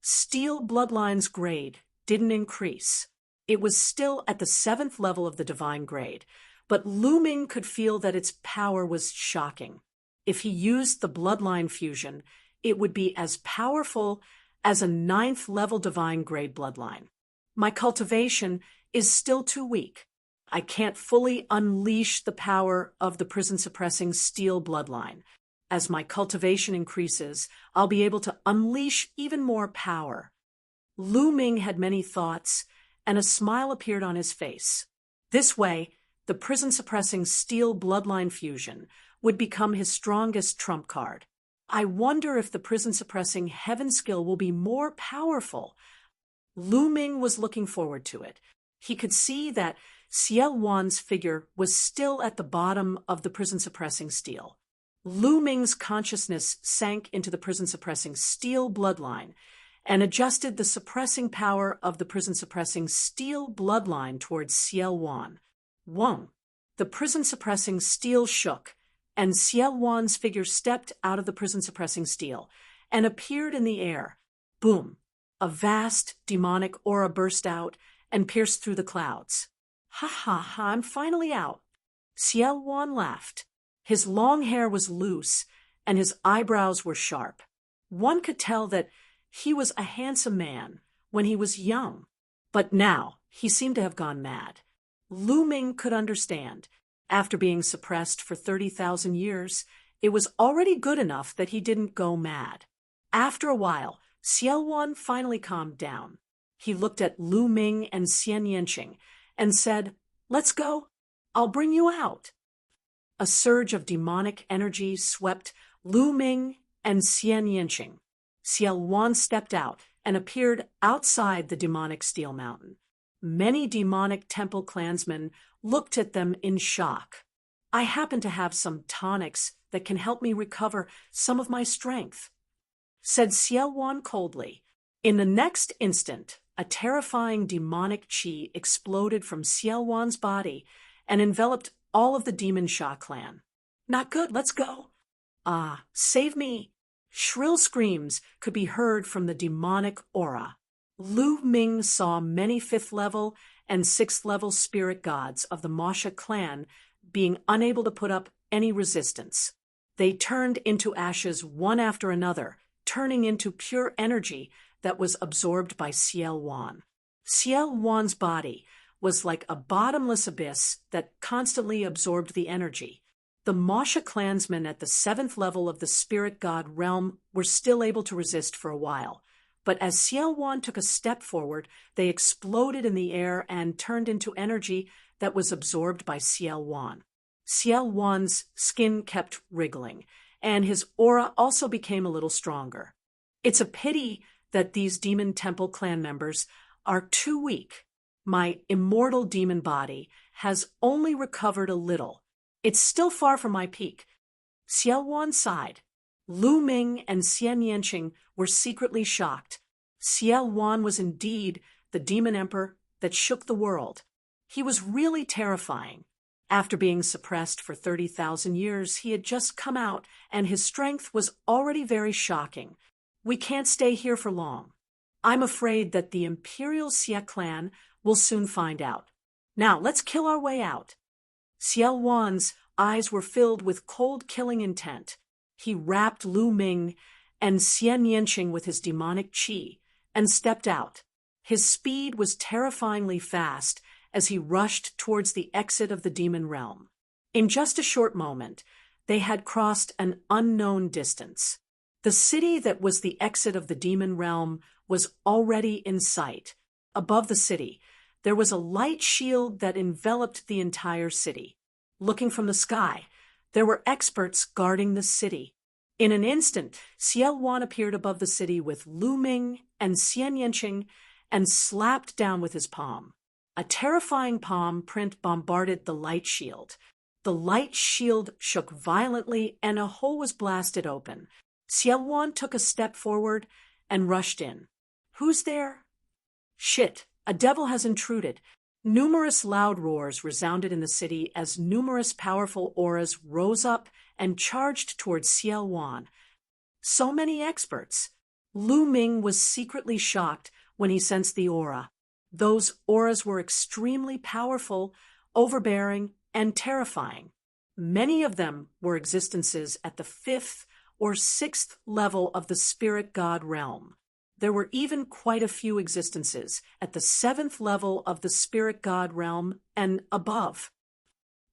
steel bloodline's grade didn't increase. It was still at the 7th level of the divine grade, but Lu Ming could feel that its power was shocking. If he used the bloodline fusion, it would be as powerful as a 9th level divine grade bloodline. My cultivation is still too weak. I can't fully unleash the power of the prison-suppressing steel bloodline. As my cultivation increases, I'll be able to unleash even more power. Lu Ming had many thoughts, and a smile appeared on his face. This way, the prison-suppressing steel bloodline fusion would become his strongest trump card. I wonder if the prison-suppressing heaven skill will be more powerful. Lu Ming was looking forward to it. He could see that Xiao Wan's figure was still at the bottom of the prison-suppressing steel. Lu Ming's consciousness sank into the prison-suppressing steel bloodline and adjusted the suppressing power of the prison-suppressing steel bloodline towards Xiao Wan. Whoa! The prison-suppressing steel shook, and Xiao Wan's figure stepped out of the prison-suppressing steel and appeared in the air. Boom! A vast demonic aura burst out and pierced through the clouds. Ha ha ha, I'm finally out. Xiao Wan laughed. His long hair was loose, and his eyebrows were sharp. One could tell that he was a handsome man when he was young, but now he seemed to have gone mad. Lu Ming could understand. After being suppressed for 30,000 years, it was already good enough that he didn't go mad. After a while, Xiao Wan finally calmed down. He looked at Lu Ming and Xian Yanqing and said, "Let's go. I'll bring you out." A surge of demonic energy swept Lu Ming and Xian Yanqing. Xiao Wan stepped out and appeared outside the demonic steel mountain. Many demonic temple clansmen looked at them in shock. I happen to have some tonics that can help me recover some of my strength," said Xiao coldly. In the next instant, a terrifying demonic chi exploded from Xiao body and enveloped all of the Demon Sha clan. "Not good, let's go." "Ah, save me." Shrill screams could be heard from the demonic aura. Lu Ming saw many 5th level and 6th level spirit gods of the Masha clan being unable to put up any resistance. They turned into ashes one after another, turning into pure energy that was absorbed by Ciel Wan. Ciel Wan's body was like a bottomless abyss that constantly absorbed the energy. The Masha clansmen at the 7th level of the spirit god realm were still able to resist for a while, but as Ciel Wan took a step forward, they exploded in the air and turned into energy that was absorbed by Ciel Wan. Ciel Wan's skin kept wriggling, and his aura also became a little stronger. It's a pity that these Demon Temple clan members are too weak. My immortal demon body has only recovered a little. It's still far from my peak. Xiao Wan sighed. Lu Ming and Xian Yanqing were secretly shocked. Xiao Wan was indeed the demon emperor that shook the world. He was really terrifying. After being suppressed for 30,000 years, he had just come out, and his strength was already very shocking. "We can't stay here for long. I'm afraid that the Imperial Xia clan will soon find out. Now, let's kill our way out." Xiao Wan's eyes were filled with cold killing intent. He wrapped Lu Ming and Xian Yanqing with his demonic qi and stepped out. His speed was terrifyingly fast as he rushed towards the exit of the demon realm. In just a short moment, they had crossed an unknown distance. The city that was the exit of the demon realm was already in sight. Above the city, there was a light shield that enveloped the entire city. Looking from the sky, there were experts guarding the city. In an instant, Ciel Wan appeared above the city with Lu Ming and Xian Yanqing and slapped down with his palm. A terrifying palm print bombarded the light shield. The light shield shook violently and a hole was blasted open. Xiao Wan took a step forward and rushed in. "Who's there?" "Shit, a devil has intruded." Numerous loud roars resounded in the city as numerous powerful auras rose up and charged towards Xiao Wan. So many experts. Lu Ming was secretly shocked when he sensed the aura. Those auras were extremely powerful, overbearing, and terrifying. Many of them were existences at the 5th or 6th level of the spirit god realm. There were even quite a few existences at the 7th level of the spirit god realm and above.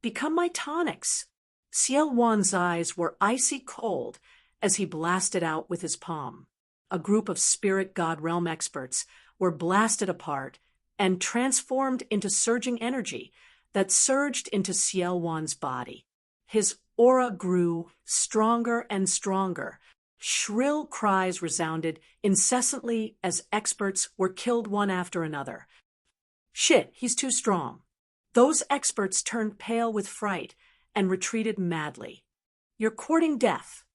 "Become my tonics." Ciel Wan's eyes were icy cold as he blasted out with his palm. A group of spirit god realm experts were blasted apart and transformed into surging energy that surged into Ciel Wan's body. His aura grew stronger and stronger. Shrill cries resounded incessantly as experts were killed one after another. "Shit, he's too strong." Those experts turned pale with fright and retreated madly. "You're courting death."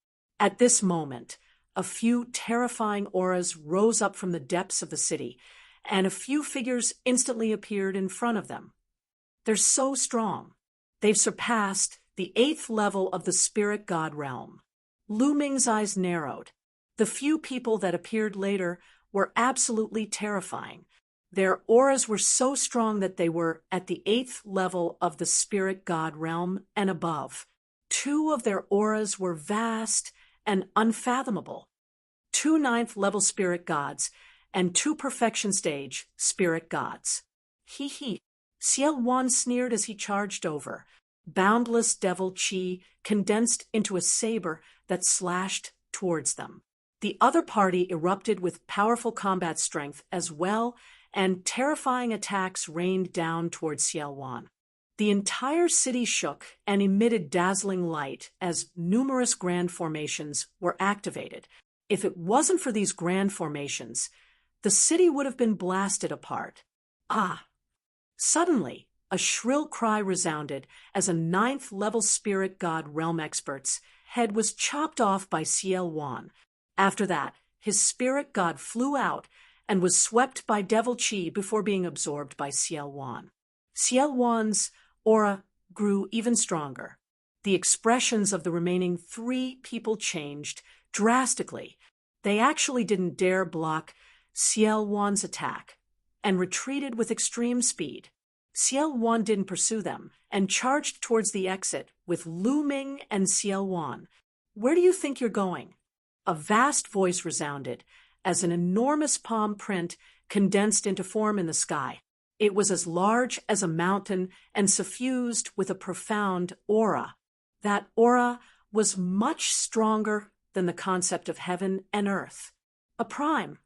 At this moment, a few terrifying auras rose up from the depths of the city, and a few figures instantly appeared in front of them. They're so strong. They've surpassed the 8th level of the spirit god realm. Lu Ming's eyes narrowed. The few people that appeared later were absolutely terrifying. Their auras were so strong that they were at the 8th level of the spirit god realm and above. 2 of their auras were vast and unfathomable. 2 9th level spirit gods and 2 perfection stage spirit gods. He. Ciel Wan sneered as he charged over. Boundless devil chi condensed into a saber that slashed towards them. The other party erupted with powerful combat strength as well, and terrifying attacks rained down towards Ciel Wan. The entire city shook and emitted dazzling light as numerous grand formations were activated. If it wasn't for these grand formations, the city would have been blasted apart. Suddenly, a shrill cry resounded as a ninth-level spirit god realm expert's head was chopped off by Ciel Wan. After that, his spirit god flew out and was swept by devil chi before being absorbed by Ciel Wan. Ciel Wan's aura grew even stronger. The expressions of the remaining 3 people changed drastically. They actually didn't dare block Ciel Wan's attack and retreated with extreme speed. Ciel Wan didn't pursue them and charged towards the exit with Lu Ming and Ciel Wan. "Where do you think you're going?" A vast voice resounded as an enormous palm print condensed into form in the sky. It was as large as a mountain and suffused with a profound aura. That aura was much stronger than the concept of heaven and earth. A prime.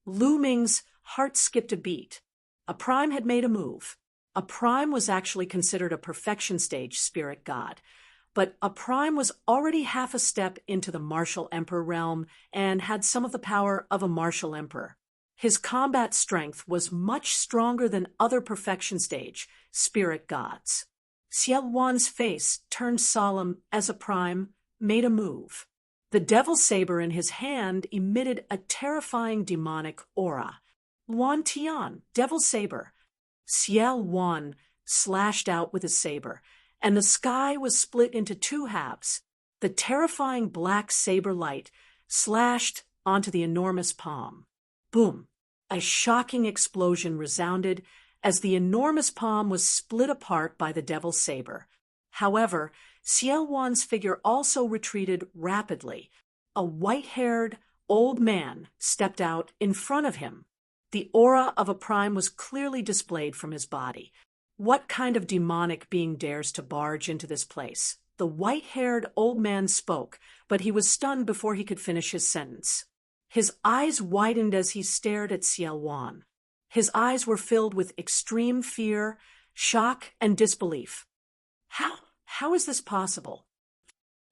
Lu Ming's heart skipped a beat. A prime had made a move. A prime was actually considered a perfection stage spirit god, but a prime was already half a step into the martial emperor realm and had some of the power of a martial emperor. His combat strength was much stronger than other perfection stage spirit gods. Ciel Wan's face turned solemn as a prime made a move. The devil saber in his hand emitted a terrifying demonic aura. Luan Tian, devil saber. Ciel Wan slashed out with his saber, and the sky was split into 2 halves. The terrifying black saber light slashed onto the enormous palm. Boom! A shocking explosion resounded as the enormous palm was split apart by the devil's saber. However, Ciel Wan's figure also retreated rapidly. A white-haired old man stepped out in front of him. The aura of a prime was clearly displayed from his body. What kind of demonic being dares to barge into this place? The white-haired old man spoke, but he was stunned before he could finish his sentence. His eyes widened as he stared at Ciel Wan. His eyes were filled with extreme fear, shock, and disbelief. How is this possible?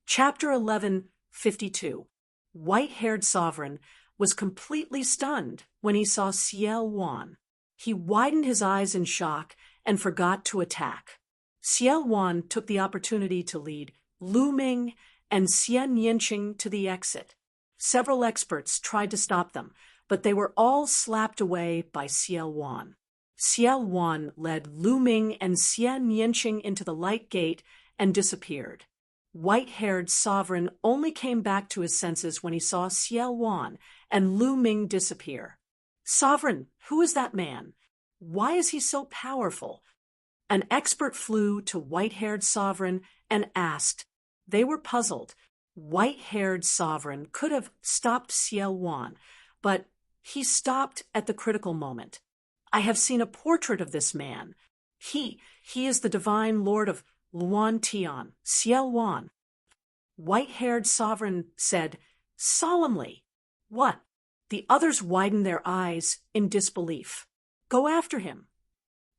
Chapter 11:52. White-haired sovereign was completely stunned when he saw Ciel Wan. He widened his eyes in shock and forgot to attack. Ciel Wan took the opportunity to lead Lu Ming and Xian Yinqing to the exit. Several experts tried to stop them, but they were all slapped away by Ciel Wan. Ciel Wan led Lu Ming and Xian Yinqing into the light gate and disappeared. White-haired sovereign only came back to his senses when he saw Ciel Wan and Lu Ming disappear. "Sovereign, who is that man? Why is he so powerful?" An expert flew to white-haired sovereign and asked. They were puzzled. White-haired sovereign could have stopped Ciel Wan, but he stopped at the critical moment. "I have seen a portrait of this man. He is the divine lord of Luan Tian, Ciel Wan." White-haired sovereign said solemnly. "What?" The others widened their eyes in disbelief. "Go after him."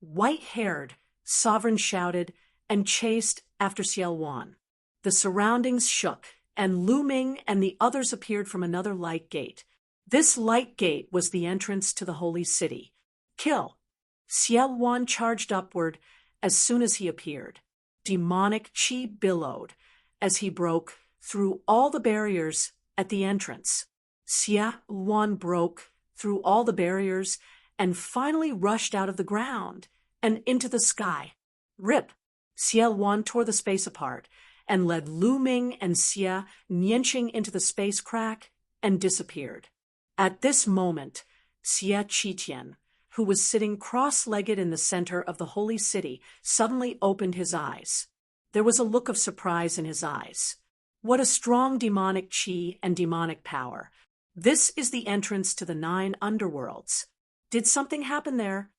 White-haired sovereign shouted and chased after Ciel Wan. The surroundings shook, and Lu Ming and the others appeared from another light gate. This light gate was the entrance to the holy city. "Kill!" Ciel Wan charged upward as soon as he appeared. Demonic chi billowed as he broke through all the barriers at the entrance. Ciel Wan broke through all the barriers and finally rushed out of the ground and into the sky. Rip! Ciel Wan tore the space apart and led Lu Ming and Xia Nianqing into the space crack and disappeared. At this moment, Xie Qitian, who was sitting cross-legged in the center of the holy city, suddenly opened his eyes. There was a look of surprise in his eyes. What a strong demonic chi and demonic power. This is the entrance to the 9 underworlds. Did something happen there?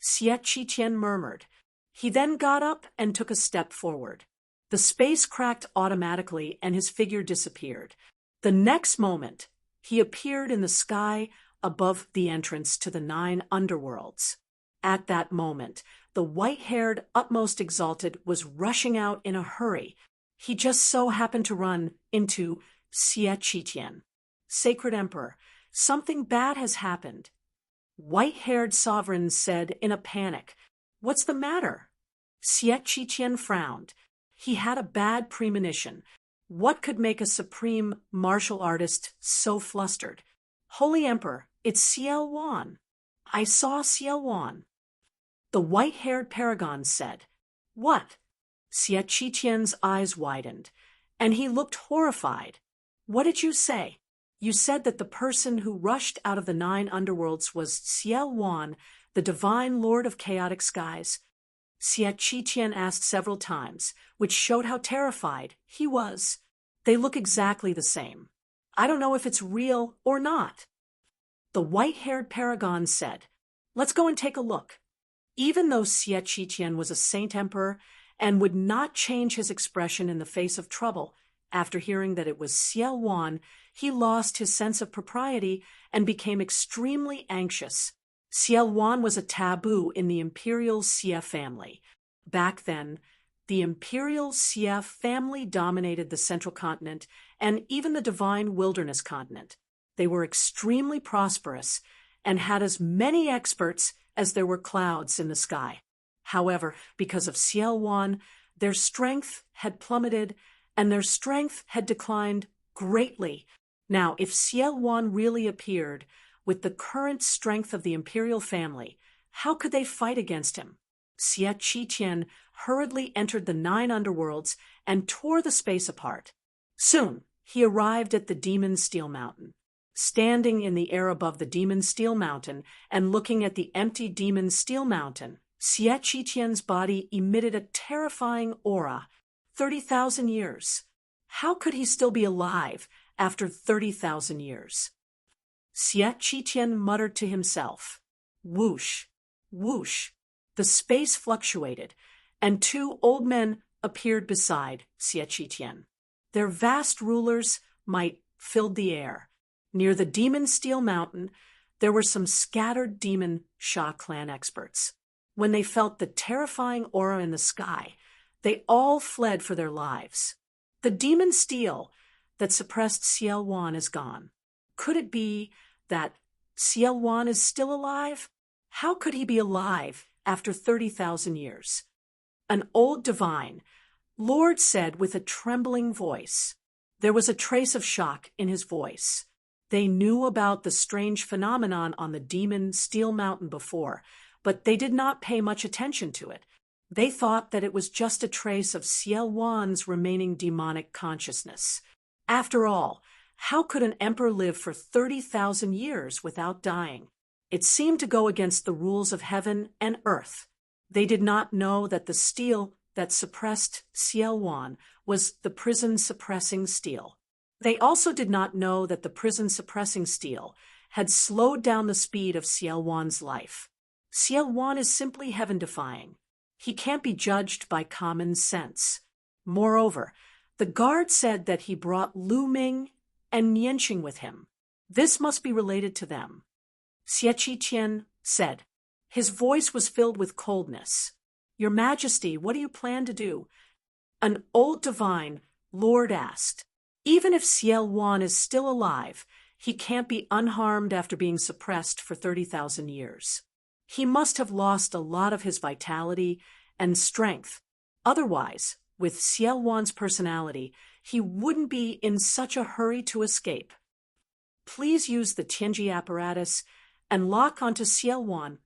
Xie Qitian murmured. He then got up and took a step forward. The space cracked automatically and his figure disappeared. The next moment, he appeared in the sky above the entrance to the 9 underworlds. At that moment, the white-haired utmost exalted was rushing out in a hurry. He just so happened to run into Xie Qitian. "Sacred Emperor, something bad has happened." White-haired sovereign said in a panic. What's the matter? Xie Qiqian frowned. He had a bad premonition. What could make a supreme martial artist so flustered? Holy Emperor, it's Ciel Wan. I saw Ciel Wan. The white-haired paragon said. What? Xie Qiqian's eyes widened, and he looked horrified. What did you say? You said that the person who rushed out of the 9 underworlds was Ciel Wan, the divine lord of chaotic skies. Xie Qiqian asked several times, which showed how terrified he was. They look exactly the same. I don't know if it's real or not. The white-haired paragon said, Let's go and take a look. Even though Xie Qiqian was a saint emperor and would not change his expression in the face of trouble, after hearing that it was Ciel Wan, he lost his sense of propriety and became extremely anxious. Ciel Wan was a taboo in the imperial Xie family. Back then, the imperial Xie family dominated the central continent and even the divine wilderness continent. They were extremely prosperous and had as many experts as there were clouds in the sky. However, because of Ciel Wan, their strength had plummeted and their strength had declined greatly. Now, if Ciel Wan really appeared with the current strength of the imperial family, how could they fight against him? Xie Qiqian hurriedly entered the 9 underworlds and tore the space apart. Soon, he arrived at the Demon Steel Mountain. Standing in the air above the Demon Steel Mountain and looking at the empty Demon Steel Mountain, Xie Qiqian's body emitted a terrifying aura. 30,000 years. How could he still be alive after 30,000 years? Xie Qiqian muttered to himself. Whoosh, whoosh. The space fluctuated, and 2 old men appeared beside Xie Qiqian. Their vast rulers' might filled the air. Near the Demon Steel Mountain, there were some scattered Demon Sha clan experts. When they felt the terrifying aura in the sky, they all fled for their lives. The Demon Steel that suppressed Ciel Wan is gone. Could it be that Ciel Wan is still alive? How could he be alive after 30,000 years? An old divine, Lord said with a trembling voice. There was a trace of shock in his voice. They knew about the strange phenomenon on the Demon Steel Mountain before, but they did not pay much attention to it. They thought that it was just a trace of Ciel Wan's remaining demonic consciousness. After all, how could an emperor live for 30,000 years without dying? It seemed to go against the rules of heaven and earth. They did not know that the steel that suppressed Ciel Wan was the prison-suppressing steel. They also did not know that the prison-suppressing steel had slowed down the speed of Ciel Wan's life. Ciel Wan is simply heaven-defying. He can't be judged by common sense. Moreover, the guard said that he brought Lu Ming and Nianqing with him. This must be related to them. Xie Qiqian said. His voice was filled with coldness. Your Majesty, what do you plan to do? An old divine, Lord asked. Even if Ciel Wan is still alive, he can't be unharmed after being suppressed for 30,000 years. He must have lost a lot of his vitality and strength. Otherwise, with Ciel Wan's personality, he wouldn't be in such a hurry to escape. Please use the Tianji apparatus and lock onto Ciel Wan.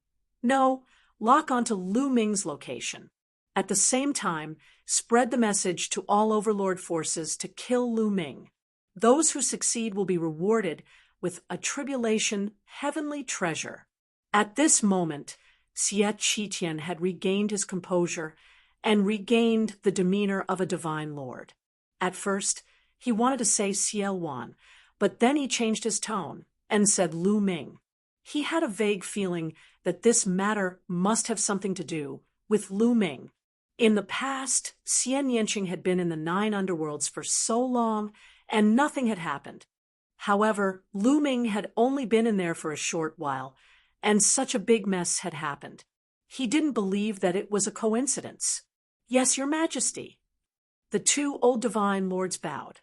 No, lock onto Lu Ming's location. At the same time, spread the message to all Overlord forces to kill Lu Ming. Those who succeed will be rewarded with a tribulation heavenly treasure. At this moment, Xie Qiqian had regained his composure and regained the demeanor of a divine lord. At first, he wanted to say Ciel Wan, but then he changed his tone and said Lu Ming. He had a vague feeling that this matter must have something to do with Lu Ming. In the past, Xie Nianqing had been in the 9 underworlds for so long, and nothing had happened. However, Lu Ming had only been in there for a short while, and such a big mess had happened. He didn't believe that it was a coincidence. Yes, Your Majesty. The 2 old divine lords bowed.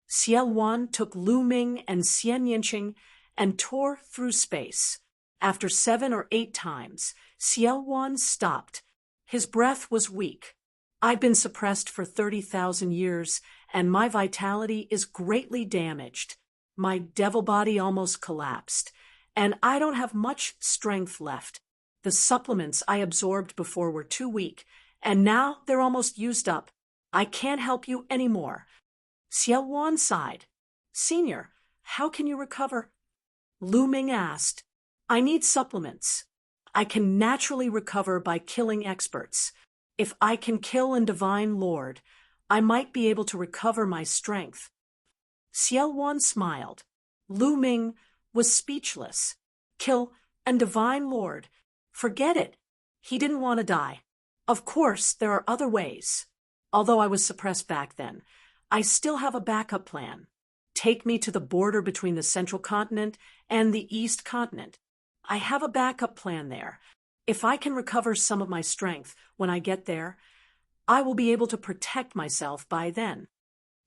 Ciel Wan took Lu Ming and Xie Nianqing and tore through space. After 7 or 8 times, Ciel Wan stopped His breath was weak. I've been suppressed for 30,000 years, and my vitality is greatly damaged. My devil body almost collapsed, and I don't have much strength left. The supplements I absorbed before were too weak, and now they're almost used up. I can't help you anymore. Xiao Wan sighed. Senior, how can you recover? Lu Ming asked. I need supplements. I can naturally recover by killing experts. If I can kill a divine lord, I might be able to recover my strength. Xiao Wan smiled. Lu Ming was speechless. Kill a divine lord. Forget it. He didn't want to die. Of course, there are other ways. Although I was suppressed back then, I still have a backup plan. Take me to the border between the central continent and the east continent. I have a backup plan there. If I can recover some of my strength when I get there, I will be able to protect myself by then.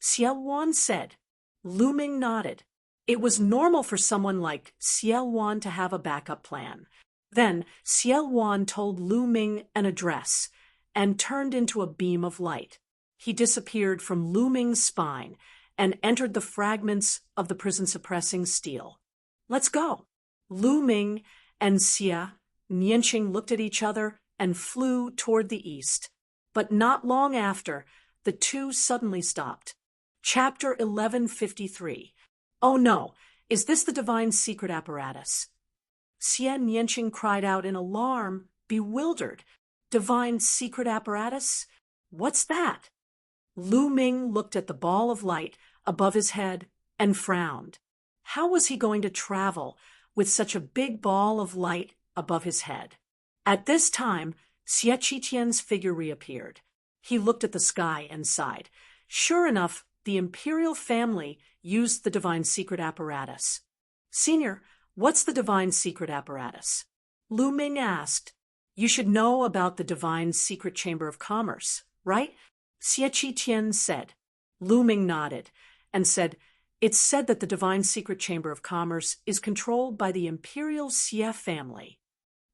Xiao Wan said. Lu Ming nodded. It was normal for someone like Xiao Wan to have a backup plan. Then Xiao Wan told Lu Ming an address and turned into a beam of light. He disappeared from Lu Ming's spine and entered the fragments of the prison-suppressing steel. Let's go. Lu Ming and Xia Nianqing looked at each other and flew toward the east. But not long after, the two suddenly stopped. Chapter 1153. Oh no, is this the divine secret apparatus? Xia Nianqing cried out in alarm, bewildered. Divine secret apparatus? What's that? Lu Ming looked at the ball of light above his head and frowned. How was he going to travel with such a big ball of light above his head? At this time, Xie Qitian's figure reappeared. He looked at the sky and sighed. Sure enough, the imperial family used the divine secret apparatus. Senior, what's the divine secret apparatus? Lu Ming asked. You should know about the divine secret chamber of commerce, right? Xie Qitian said. Lu Ming nodded and said, it's said that the divine secret chamber of commerce is controlled by the imperial Xie family.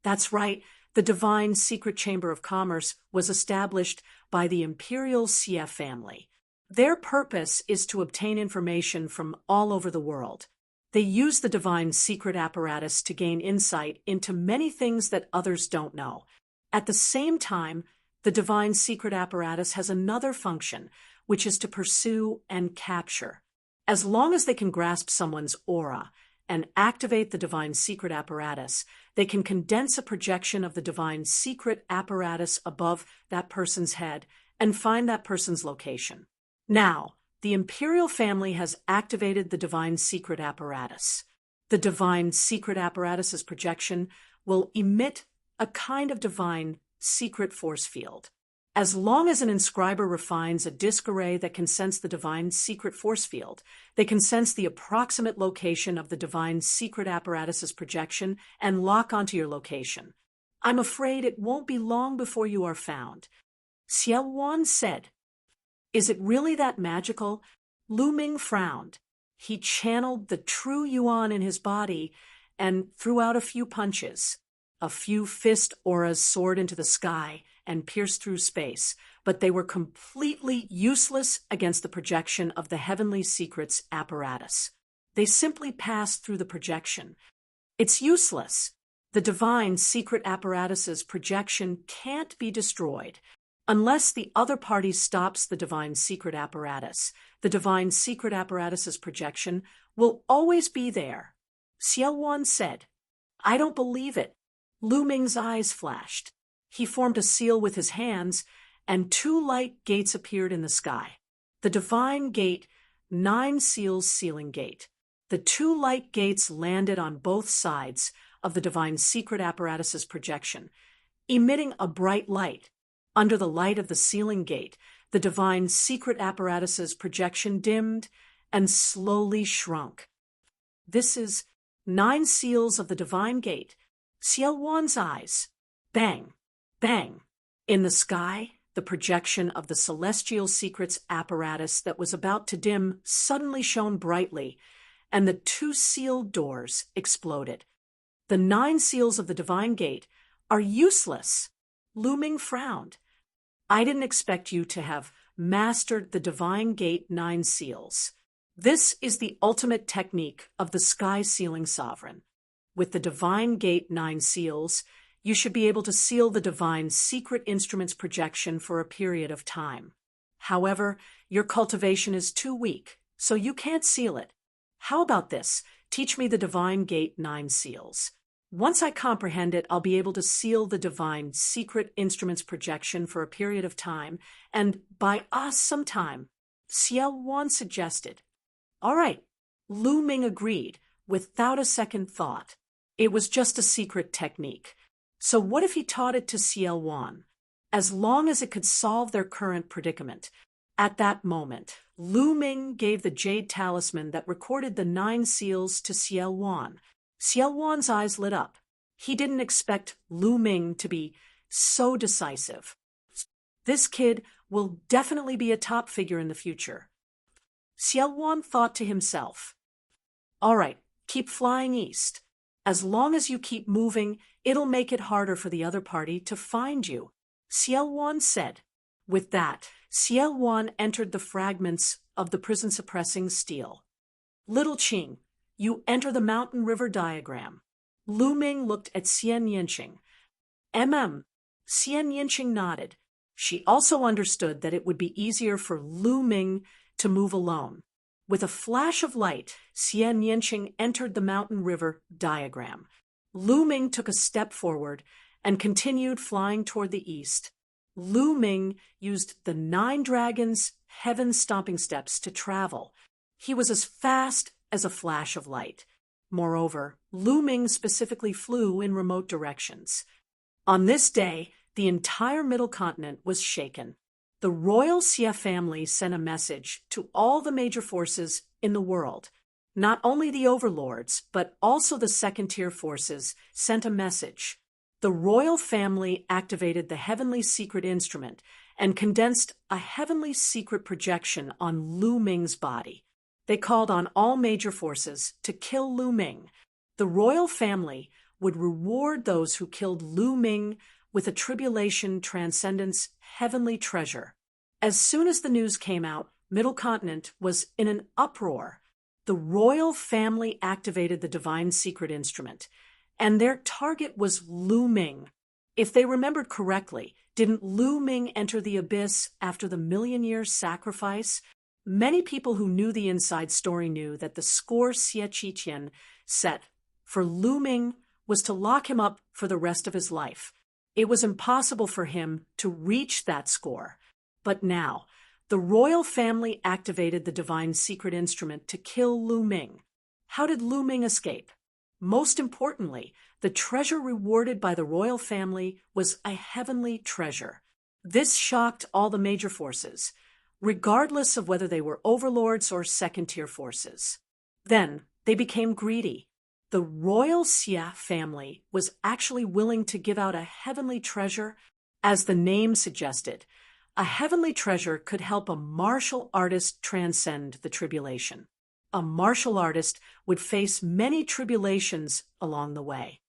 That's right, the divine secret chamber of commerce was established by the imperial Xie family. Their purpose is to obtain information from all over the world. They use the divine secret apparatus to gain insight into many things that others don't know. At the same time, the divine secret apparatus has another function, which is to pursue and capture. As long as they can grasp someone's aura and activate the divine secret apparatus, they can condense a projection of the divine secret apparatus above that person's head and find that person's location. Now, the imperial family has activated the divine secret apparatus. The divine secret apparatus's projection will emit a kind of divine secret force field. As long as an inscriber refines a disk array that can sense the divine secret force field, they can sense the approximate location of the divine secret apparatus's projection and lock onto your location. I'm afraid it won't be long before you are found. Xiao Wan said. Is it really that magical? Lu Ming frowned. He channeled the true yuan in his body and threw out a few punches. A few fist auras soared into the sky and pierced through space, but they were completely useless against the projection of the heavenly secrets apparatus. They simply passed through the projection. It's useless. The divine secret apparatus's projection can't be destroyed. Unless the other party stops the divine secret apparatus, the divine secret apparatus's projection will always be there. Xiao Wan said. I don't believe it. Lu Ming's eyes flashed. He formed a seal with his hands, and 2 light gates appeared in the sky. The divine gate, 9 seals sealing gate. The 2 light gates landed on both sides of the divine secret apparatus's projection, emitting a bright light. Under the light of the sealing gate, the divine secret apparatus's projection dimmed and slowly shrunk. This is 9 seals of the divine gate. Xiao Wan's eyes. Bang, bang. In the sky, the projection of the celestial secrets apparatus that was about to dim suddenly shone brightly, and the 2 sealed doors exploded. The 9 seals of the divine gate are useless. Lu Ming frowned. I didn't expect you to have mastered the Divine Gate 9 seals. This is the ultimate technique of the Sky Sealing Sovereign. With the Divine Gate 9 seals, you should be able to seal the Divine Secret Instrument's projection for a period of time. However, your cultivation is too weak, so you can't seal it. How about this? Teach me the Divine Gate 9 seals. Once I comprehend it, I'll be able to seal the Divine Secret Instrument's projection for a period of time, and buy us some time, Xiao Wan suggested. All right, Lu Ming agreed, without a second thought. It was just a secret technique. So what if he taught it to Xiao Wan? As long as it could solve their current predicament. At that moment, Lu Ming gave the jade talisman that recorded the 9 seals to Xiao Wan. Xiao Wan's eyes lit up. He didn't expect Lu Ming to be so decisive. This kid will definitely be a top figure in the future. Xiao Wan thought to himself. All right, keep flying east. As long as you keep moving, it'll make it harder for the other party to find you, Xiao Wan said. With that, Xiao Wan entered the fragments of the prison-suppressing steel. Little Qing, you enter the mountain river diagram. Lu Ming looked at Xian Yinqing. Xian Yinqing nodded. She also understood that it would be easier for Lu Ming to move alone. With a flash of light, Xian Yinqing entered the mountain river diagram. Lu Ming took a step forward and continued flying toward the east. Lu Ming used the 9 dragons' heaven-stomping steps to travel. He was as fast as a flash of light. Moreover, Lu Ming specifically flew in remote directions. On this day, the entire Middle Continent was shaken. The royal Xia family sent a message to all the major forces in the world. Not only the overlords, but also the second-tier forces sent a message. The royal family activated the heavenly secret instrument and condensed a heavenly secret projection on Lu Ming's body. They called on all major forces to kill Lu Ming. The royal family would reward those who killed Lu Ming with a tribulation transcendence heavenly treasure. As soon as the news came out, Middle Continent was in an uproar. The royal family activated the divine secret instrument, and their target was Lu Ming. If they remembered correctly, didn't Lu Ming enter the abyss after the million-year sacrifice? Many people who knew the inside story knew that the score Xie Qiqian set for Lu Ming was to lock him up for the rest of his life. It was impossible for him to reach that score. But now, the royal family activated the divine secret instrument to kill Lu Ming. How did Lu Ming escape? Most importantly, the treasure rewarded by the royal family was a heavenly treasure. This shocked all the major forces, regardless of whether they were overlords or second-tier forces. Then they became greedy. The royal Xia family was actually willing to give out a heavenly treasure. As the name suggested, a heavenly treasure could help a martial artist transcend the tribulation. A martial artist would face many tribulations along the way.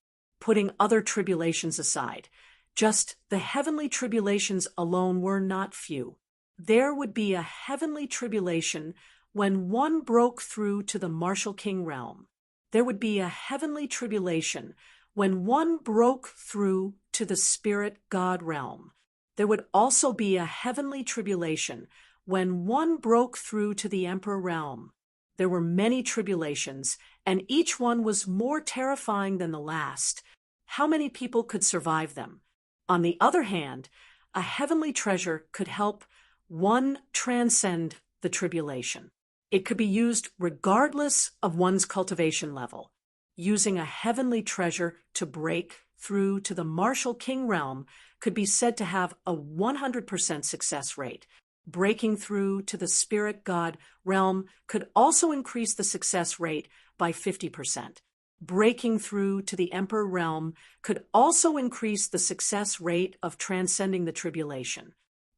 Putting other tribulations aside, just the heavenly tribulations alone were not few. There would be a heavenly tribulation when one broke through to the martial king realm. There would be a heavenly tribulation when one broke through to the spirit god realm. There would also be a heavenly tribulation when one broke through to the emperor realm. There were many tribulations, and each one was more terrifying than the last. How many people could survive them? On the other hand, a heavenly treasure could help one transcend the tribulation. It could be used regardless of one's cultivation level. Using a heavenly treasure to break through to the martial king realm could be said to have a 100% success rate. Breaking through to the spirit god realm could also increase the success rate by 50%. Breaking through to the emperor realm could also increase the success rate of transcending the tribulation.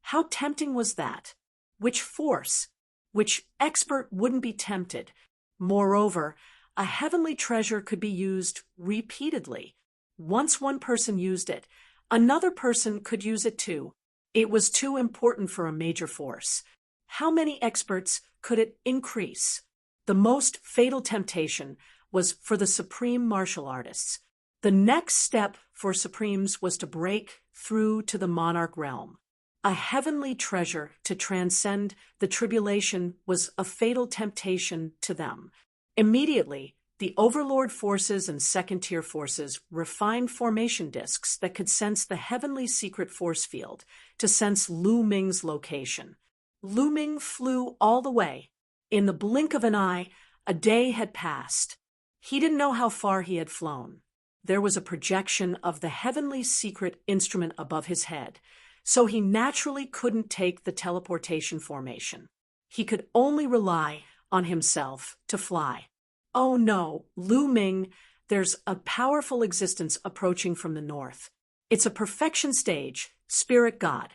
How tempting was that? Which force? Which expert wouldn't be tempted? Moreover, a heavenly treasure could be used repeatedly. Once one person used it, Another person could use it too. It was too important for a major force. How many experts could it increase? The most fatal temptation was for the supreme martial artists. The next step for supremes was to break through to the monarch realm. A heavenly treasure to transcend the tribulation was a fatal temptation to them. Immediately, the overlord forces and second-tier forces refined formation disks that could sense the heavenly secret force field to sense Lu Ming's location. Lu Ming flew all the way. In the blink of an eye, a day had passed. He didn't know how far he had flown. There was a projection of the heavenly secret instrument above his head, so he naturally couldn't take the teleportation formation. He could only rely on himself to fly. Oh no, Lu Ming, there's a powerful existence approaching from the north. It's a perfection stage, spirit god.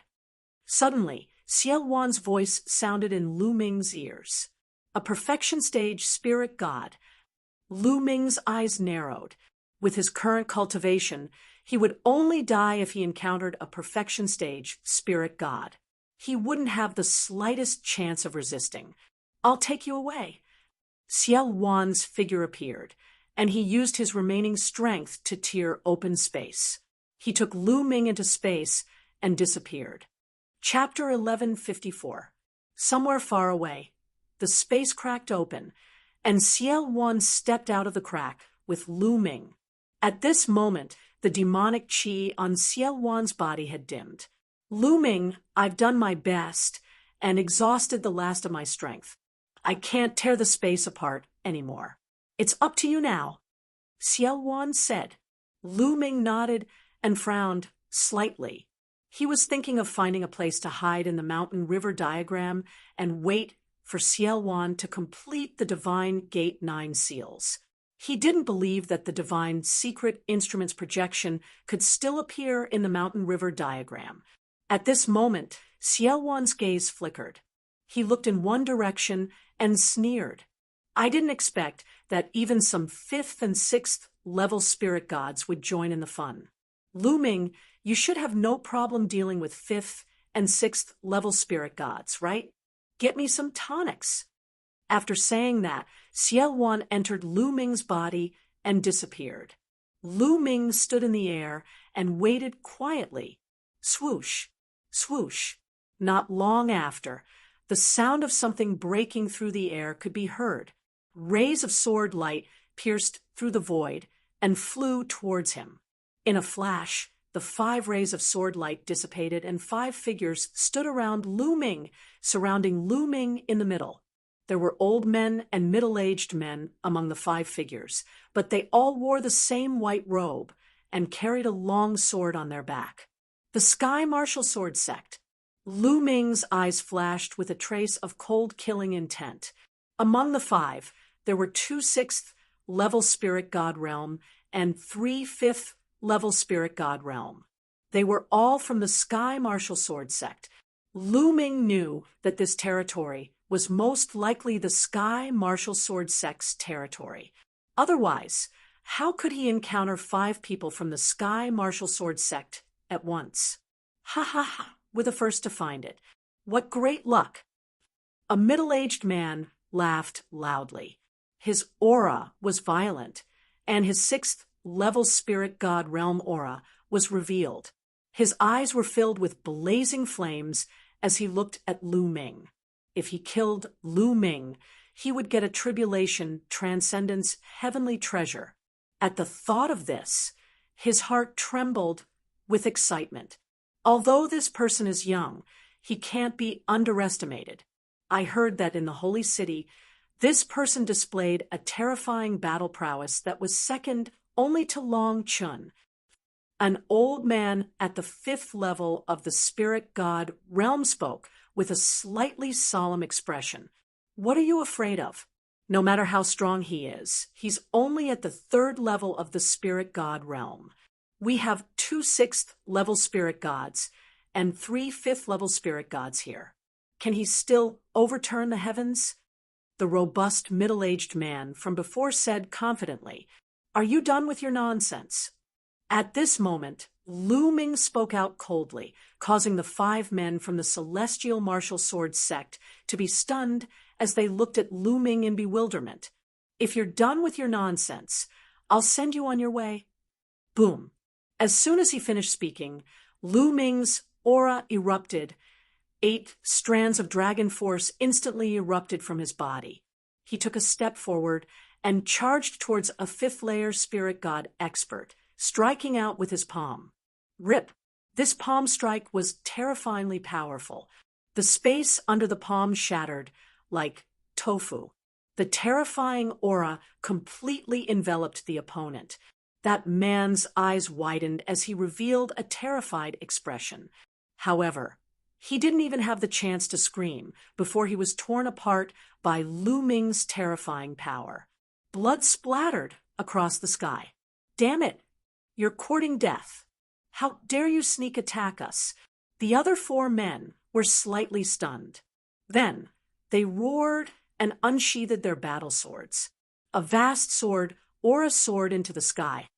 Suddenly, Xiao Wan's voice sounded in Lu Ming's ears. A perfection stage, spirit god. Lu Ming's eyes narrowed. With his current cultivation, he would only die if he encountered a perfection stage, spirit god. He wouldn't have the slightest chance of resisting. I'll take you away. Xiao Wan's figure appeared, and he used his remaining strength to tear open space. He took Lu Ming into space and disappeared. Chapter 1154. Somewhere far away, the space cracked open, and Xiao Wan stepped out of the crack with Lu Ming. At this moment, the demonic qi on Xiao Wan's body had dimmed. Lu Ming, I've done my best and exhausted the last of my strength. I can't tear the space apart anymore. It's up to you now, Xiao Wan said. Lu Ming nodded and frowned slightly. He was thinking of finding a place to hide in the mountain river diagram and wait for Xiao Wan to complete the divine Gate 9 seals. He didn't believe that the divine secret instrument's projection could still appear in the mountain river diagram. At this moment, Xiao Wan's gaze flickered. He looked in one direction and sneered. I didn't expect that even some 5th and 6th level spirit gods would join in the fun. Lu Ming, you should have no problem dealing with 5th and 6th level spirit gods, right? Get me some tonics. After saying that, Xiao Wan entered Lu Ming's body and disappeared. Lu Ming stood in the air and waited quietly. Swoosh, swoosh. Not long after, the sound of something breaking through the air could be heard. Rays of sword light pierced through the void and flew towards him. In a flash, the 5 rays of sword light dissipated and 5 figures stood around Lu Ming, surrounding Lu Ming in the middle. There were old men and middle-aged men among the 5 figures, but they all wore the same white robe and carried a long sword on their back. The Sky Martial Sword Sect. Lu Ming's eyes flashed with a trace of cold-killing intent. Among the 5, there were 2 6th level spirit god realm and 3 5th level spirit god realm. They were all from the Sky Martial Sword Sect. Lu Ming knew that this territory was most likely the Sky Martial Sword Sect's territory. Otherwise, how could he encounter 5 people from the Sky Martial Sword Sect at once? Ha ha ha, were the first to find it. What great luck! A middle-aged man laughed loudly. His aura was violent, and his 6th level spirit god realm aura was revealed. His eyes were filled with blazing flames as he looked at Lu Ming. If he killed Lu Ming, he would get a tribulation transcendence heavenly treasure. At the thought of this, his heart trembled with excitement. Although this person is young, he can't be underestimated. I heard that in the Holy City, this person displayed a terrifying battle prowess that was second only to Long Chun. An old man at the 5th level of the spirit god realm spoke with a slightly solemn expression. What are you afraid of? No matter how strong he is, he's only at the 3rd level of the spirit god realm. We have 2 6th level spirit gods and 3 5th level spirit gods here. Can he still overturn the heavens? The robust middle-aged man from before said confidently, Are you done with your nonsense? At this moment, Lu Ming spoke out coldly, causing the 5 men from the celestial martial sword sect to be stunned as they looked at Lu Ming in bewilderment. "If you're done with your nonsense, I'll send you on your way." Boom. As soon as he finished speaking, Lu Ming's aura erupted. 8 strands of dragon force instantly erupted from his body. He took a step forward and charged towards a 5th-layer spirit god expert, striking out with his palm. Rip! This palm strike was terrifyingly powerful. The space under the palm shattered like tofu. The terrifying aura completely enveloped the opponent. That man's eyes widened as he revealed a terrified expression. However, he didn't even have the chance to scream before he was torn apart by Lu Ming's terrifying power. Blood splattered across the sky. "Damn it! You're courting death. How dare you sneak attack us?" The other 4 men were slightly stunned. Then they roared and unsheathed their battle swords. A vast sword aura soared into the sky.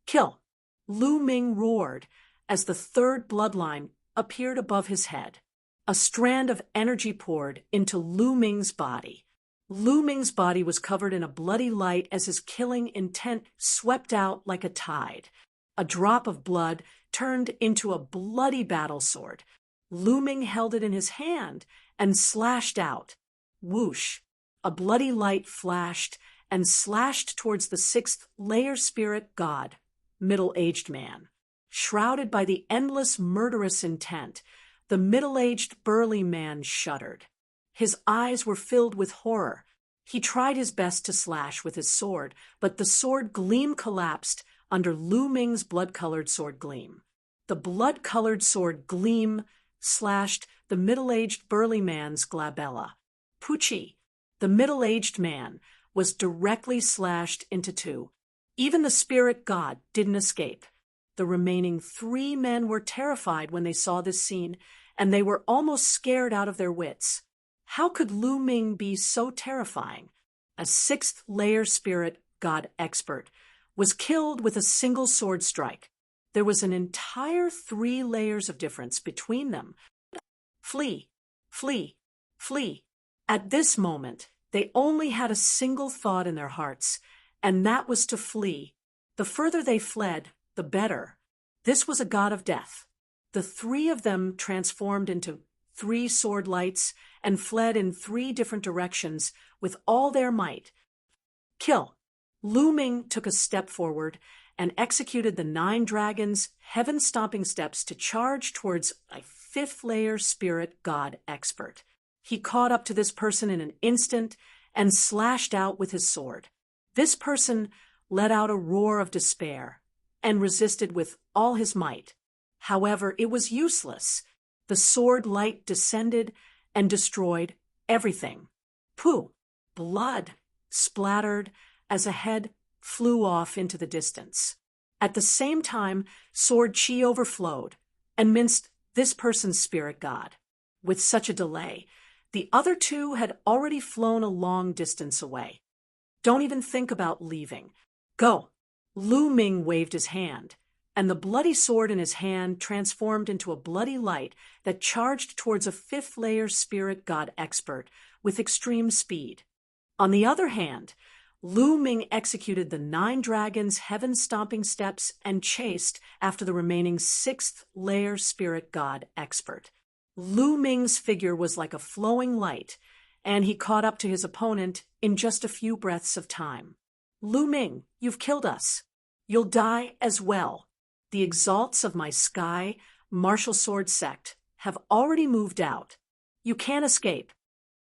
"Kill!" Lu Ming roared as the 3rd bloodline appeared above his head. A strand of energy poured into Lu Ming's body. Lu Ming's body was covered in a bloody light as his killing intent swept out like a tide. A drop of blood turned into a bloody battle sword. Lu Ming held it in his hand and slashed out. Whoosh! A bloody light flashed and slashed towards the 6th-layer spirit god, middle-aged man. Shrouded by the endless murderous intent, the middle-aged burly man shuddered. His eyes were filled with horror. He tried his best to slash with his sword, but the sword gleam collapsed under Lu Ming's blood-colored sword gleam. The blood-colored sword gleam slashed the middle-aged burly man's glabella. Pucci, the middle-aged man, was directly slashed into 2. Even the spirit god didn't escape. The remaining 3 men were terrified when they saw this scene, and they were almost scared out of their wits. How could Lu Ming be so terrifying? A 6th-layer spirit god expert was killed with a single sword strike. There was an entire 3 layers of difference between them. Flee! Flee! Flee! At this moment, they only had a single thought in their hearts, and that was to flee. The further they fled, the better. This was a god of death. The 3 of them transformed into 3 sword lights and fled in 3 different directions with all their might. Kill! Lu Ming took a step forward and executed the 9 dragons' heaven-stomping steps to charge towards a 5th-layer spirit god expert. He caught up to this person in an instant and slashed out with his sword. This person let out a roar of despair and resisted with all his might. However, it was useless. The sword light descended and destroyed everything. Pooh! Blood splattered as a head flew off into the distance. At the same time, sword chi overflowed and minced this person's spirit god. With such a delay, the other 2 had already flown a long distance away. "Don't even think about leaving. Go!" Lu Ming waved his hand, and the bloody sword in his hand transformed into a bloody light that charged towards a 5th-layer spirit god expert with extreme speed. On the other hand, Lu Ming executed the 9 dragons' heaven-stomping steps and chased after the remaining 6th-layer spirit god expert. Lu Ming's figure was like a flowing light, and he caught up to his opponent in just a few breaths of time. "Lu Ming, you've killed us. You'll die as well. The exalts of my sky martial sword sect have already moved out. You can't escape."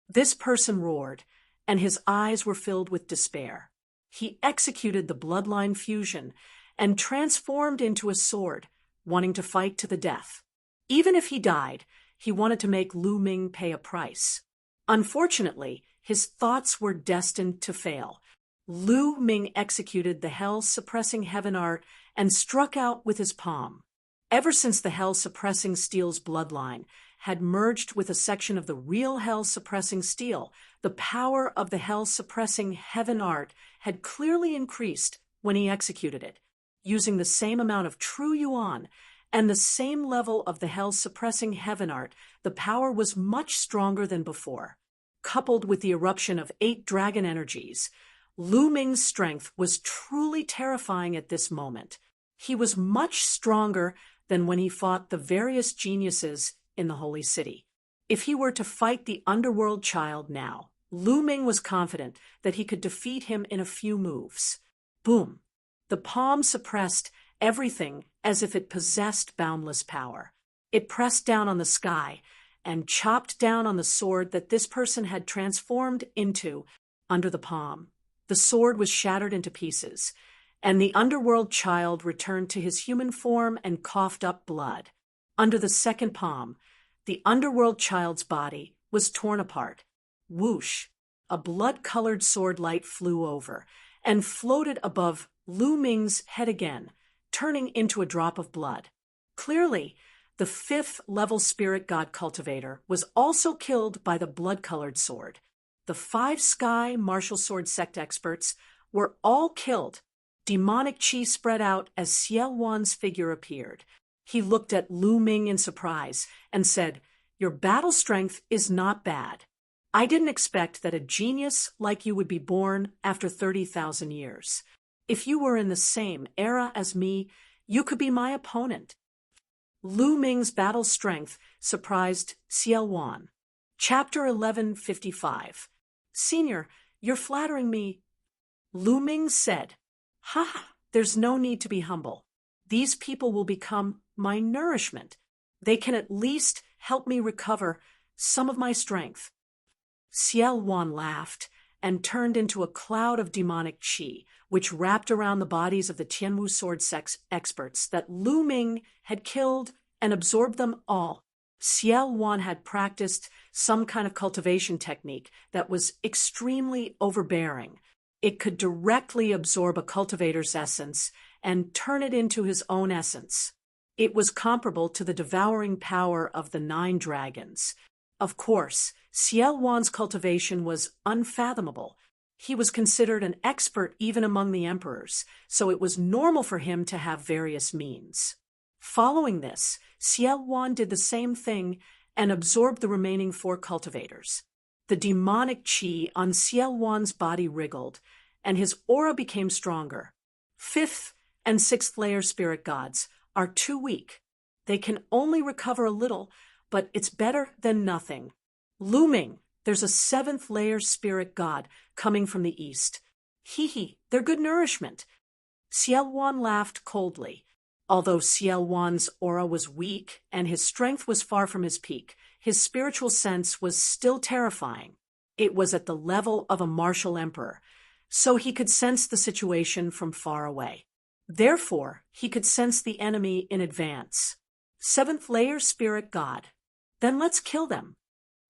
This person roared, and his eyes were filled with despair. He executed the bloodline fusion and transformed into a sword, wanting to fight to the death. Even if he died, he wanted to make Lu Ming pay a price. Unfortunately, his thoughts were destined to fail. Lu Ming executed the hell-suppressing heaven art and struck out with his palm. Ever since the hell-suppressing steel's bloodline had merged with a section of the real hell-suppressing steel, the power of the hell-suppressing heaven art had clearly increased when he executed it. Using the same amount of true yuan and the same level of the hell-suppressing heaven art, the power was much stronger than before. Coupled with the eruption of 8 dragon energies, Lu Ming's strength was truly terrifying at this moment. He was much stronger than when he fought the various geniuses in the Holy City. If he were to fight the underworld child now, Lu Ming was confident that he could defeat him in a few moves. Boom! The palm suppressed everything as if it possessed boundless power. It pressed down on the sky and chopped down on the sword that this person had transformed into under the palm. The sword was shattered into pieces, and the underworld child returned to his human form and coughed up blood. Under the second palm, the underworld child's body was torn apart. Whoosh! A blood-colored sword light flew over and floated above Lu Ming's head again, turning into a drop of blood. Clearly, the 5th-level spirit god cultivator was also killed by the blood-colored sword. The 5 sky martial sword sect experts were all killed. Demonic chi spread out as Xiao Wan's figure appeared. He looked at Lu Ming in surprise and said, "Your battle strength is not bad. I didn't expect that a genius like you would be born after 30,000 years. If you were in the same era as me, you could be my opponent." Lu Ming's battle strength surprised Xiao Wan. Chapter 1155. "Senior, you're flattering me," Lu Ming said. "Ha! There's no need to be humble. These people will become my nourishment. They can at least help me recover some of my strength." Xiao Wan laughed and turned into a cloud of demonic qi, which wrapped around the bodies of the Tianwu sword sect experts that Lu Ming had killed and absorbed them all. Xiao Wan had practiced some kind of cultivation technique that was extremely overbearing. It could directly absorb a cultivator's essence and turn it into his own essence. It was comparable to the devouring power of the 9 dragons. Of course, Xiao Wan's cultivation was unfathomable. He was considered an expert even among the emperors, so it was normal for him to have various means. Following this, Xiao Wan did the same thing and absorbed the remaining 4 cultivators. The demonic qi on Xiao Wan's body wriggled, and his aura became stronger. 5th and 6th layer spirit gods are too weak. They can only recover a little, but it's better than nothing. Lu Ming, there's a 7th layer spirit god coming from the east. Hee, they're good nourishment. Xiao Wan laughed coldly. Although Xiao Wan's aura was weak and his strength was far from his peak, his spiritual sense was still terrifying. It was at the level of a martial emperor, so he could sense the situation from far away. Therefore, he could sense the enemy in advance. 7th layer spirit god. Then let's kill them.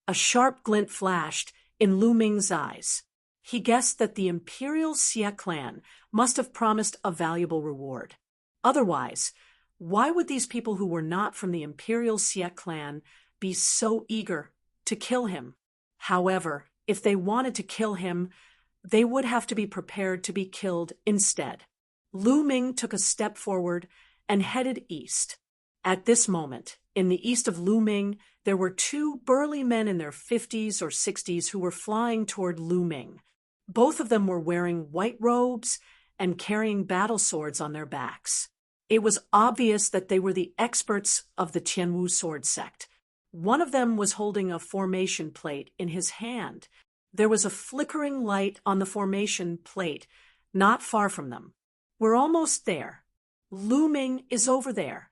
A sharp glint flashed in Lu Ming's eyes. He guessed that the Imperial Xia clan must have promised a valuable reward. Otherwise, why would these people who were not from the Imperial Xia clan be so eager to kill him? However, if they wanted to kill him, they would have to be prepared to be killed instead. Lu Ming took a step forward and headed east. At this moment, in the east of Lu Ming, there were 2 burly men in their 50s or 60s who were flying toward Lu Ming. Both of them were wearing white robes and carrying battle swords on their backs. It was obvious that they were the experts of the Tianwu sword sect. One of them was holding a formation plate in his hand. There was a flickering light on the formation plate, not far from them. "We're almost there. Lu Ming is over there.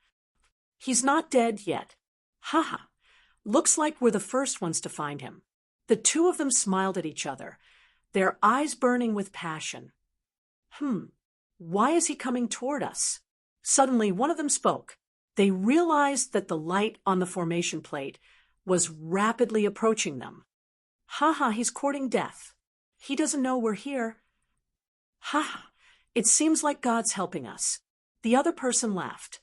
He's not dead yet. Haha. Looks like we're the first ones to find him." The 2 of them smiled at each other, their eyes burning with passion. Why is he coming toward us? Suddenly, one of them spoke. They realized that the light on the formation plate was rapidly approaching them. He's courting death. He doesn't know we're here. It seems like God's helping us. The other person laughed.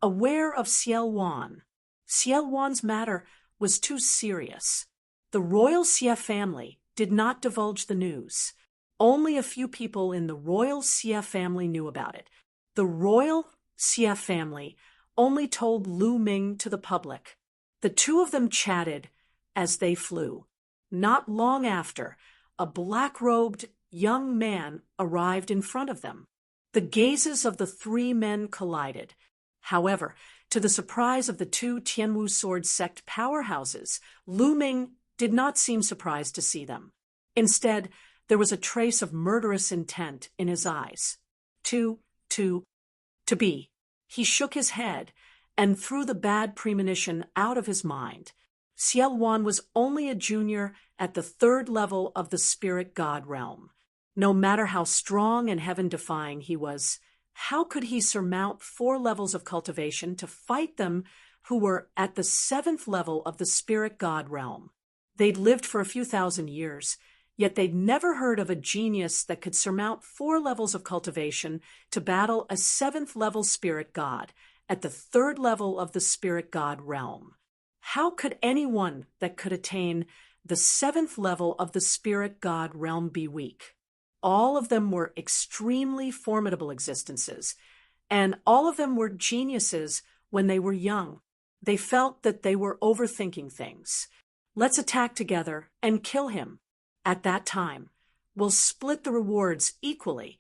Aware of Xiao Wan's matter was too serious. The royal Xia family did not divulge the news. Only a few people in the royal Xia family knew about it. The royal Xia family only told Lu Ming to the public. The two of them chatted as they flew. Not long after, a black-robed young man arrived in front of them. The gazes of the three men collided. However, to the surprise of the two Tianwu sword sect powerhouses, Lu Ming did not seem surprised to see them. Instead, there was a trace of murderous intent in his eyes. To be. He shook his head and threw the bad premonition out of his mind. Xiao Wan was only a junior at the third level of the spirit god realm. No matter how strong and heaven-defying he was, how could he surmount 4 levels of cultivation to fight them who were at the 7th level of the spirit god realm? They'd lived for a few thousand years, yet they'd never heard of a genius that could surmount 4 levels of cultivation to battle a 7th level spirit god at the 3rd level of the spirit god realm. How could anyone that could attain the 7th level of the spirit god realm be weak? All of them were extremely formidable existences, and all of them were geniuses when they were young. They felt that they were overthinking things. Let's attack together and kill him. At that time, we'll split the rewards equally.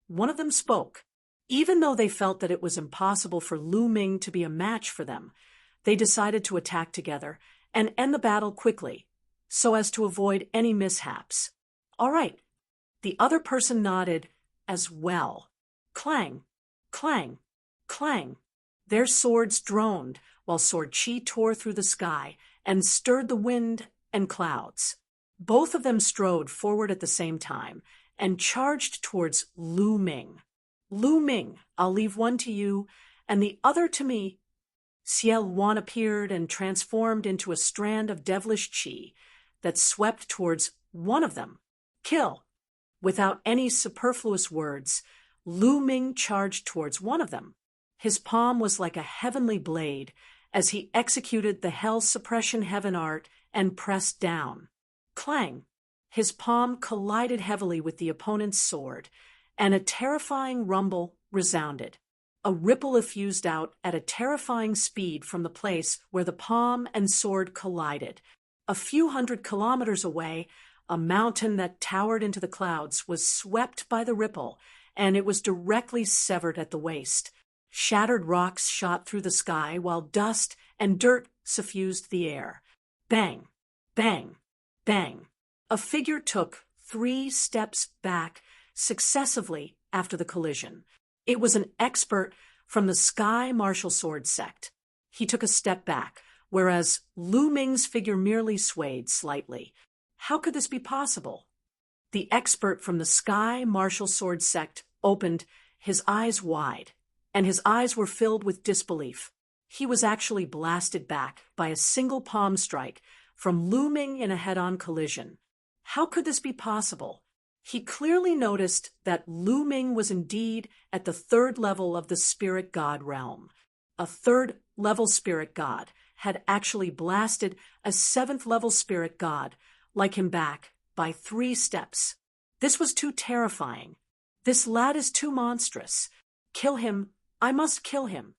One of them spoke. Even though they felt that it was impossible for Lu Ming to be a match for them, they decided to attack together and end the battle quickly, so as to avoid any mishaps. All right. The other person nodded as well. Clang, clang, clang. Their swords droned while sword chi tore through the sky and stirred the wind and clouds. Both of them strode forward at the same time and charged towards Lu Ming. Lu Ming, I'll leave one to you and the other to me. Xiao Wan appeared and transformed into a strand of devilish chi that swept towards one of them. Kill! Without any superfluous words, Lu Ming charged towards one of them. His palm was like a heavenly blade as he executed the hell suppression heaven art and pressed down. Clang! His palm collided heavily with the opponent's sword, and a terrifying rumble resounded. A ripple effused out at a terrifying speed from the place where the palm and sword collided. A few hundred kilometers away, a mountain that towered into the clouds was swept by the ripple, and it was directly severed at the waist. Shattered rocks shot through the sky, while dust and dirt suffused the air. Bang! Bang! Bang! A figure took 3 steps back successively after the collision. It was an expert from the Sky Martial Sword sect. He took a step back, whereas Lu Ming's figure merely swayed slightly. How could this be possible? The expert from the Sky Martial Sword sect opened his eyes wide, and his eyes were filled with disbelief. He was actually blasted back by a single palm strike from Lu Ming in a head-on collision. How could this be possible? He clearly noticed that Lu Ming was indeed at the 3rd level of the spirit god realm. A 3rd level spirit god had actually blasted a 7th level spirit god like him back by 3 steps. This was too terrifying. This lad is too monstrous. Kill him. I must kill him.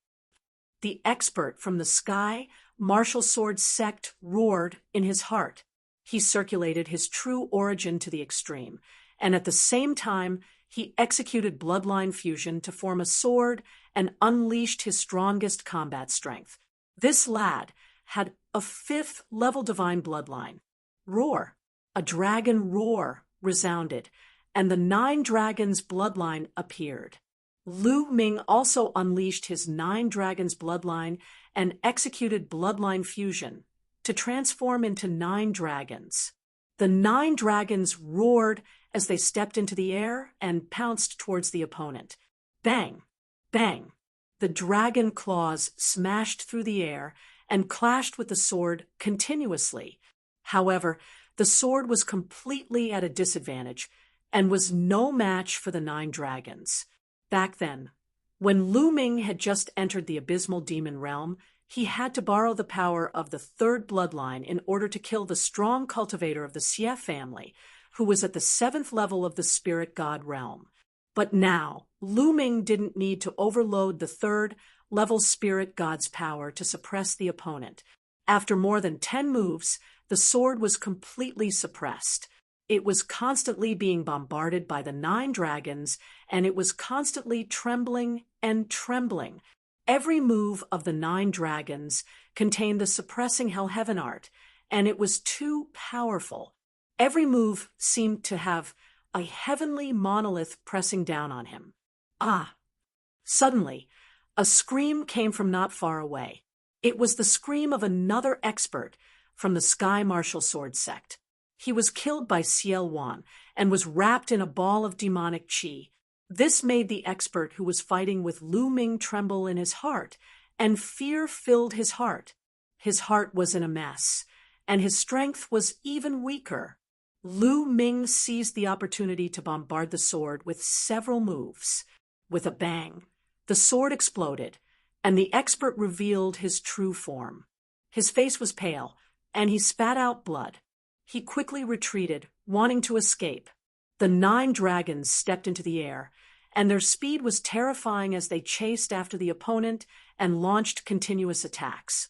The expert from the Sky Martial Sword sect roared in his heart. He circulated his true origin to the extreme, and at the same time, he executed bloodline fusion to form a sword and unleashed his strongest combat strength. This lad had a 5th level divine bloodline. Roar! A dragon roar resounded, and the 9 dragons' bloodline appeared. Lu Ming also unleashed his 9 dragons' bloodline and executed bloodline fusion to transform into 9 dragons. The 9 dragons roared as they stepped into the air and pounced towards the opponent. Bang! Bang! The dragon claws smashed through the air and clashed with the sword continuously. However, the sword was completely at a disadvantage and was no match for the 9 dragons. Back then, when Lu Ming had just entered the abysmal demon realm, he had to borrow the power of the 3rd bloodline in order to kill the strong cultivator of the Xie family, who was at the 7th level of the spirit god realm. But now, Lu Ming didn't need to overload the 3rd level spirit god's power to suppress the opponent. After more than 10 moves, the sword was completely suppressed. It was constantly being bombarded by the 9 dragons, and it was constantly trembling and trembling. Every move of the 9 dragons contained the suppressing Hell Heaven art, and it was too powerful. Every move seemed to have a heavenly monolith pressing down on him. Ah! Suddenly, a scream came from not far away. It was the scream of another expert from the Sky Martial Sword sect. He was killed by Ciel Wan and was wrapped in a ball of demonic chi. This made the expert who was fighting with Lu Ming tremble in his heart, and fear filled his heart. His heart was in a mess, and his strength was even weaker. Lu Ming seized the opportunity to bombard the sword with several moves. With a bang, the sword exploded, and the expert revealed his true form. His face was pale, and he spat out blood. He quickly retreated, wanting to escape. The 9 dragons stepped into the air, and their speed was terrifying as they chased after the opponent and launched continuous attacks.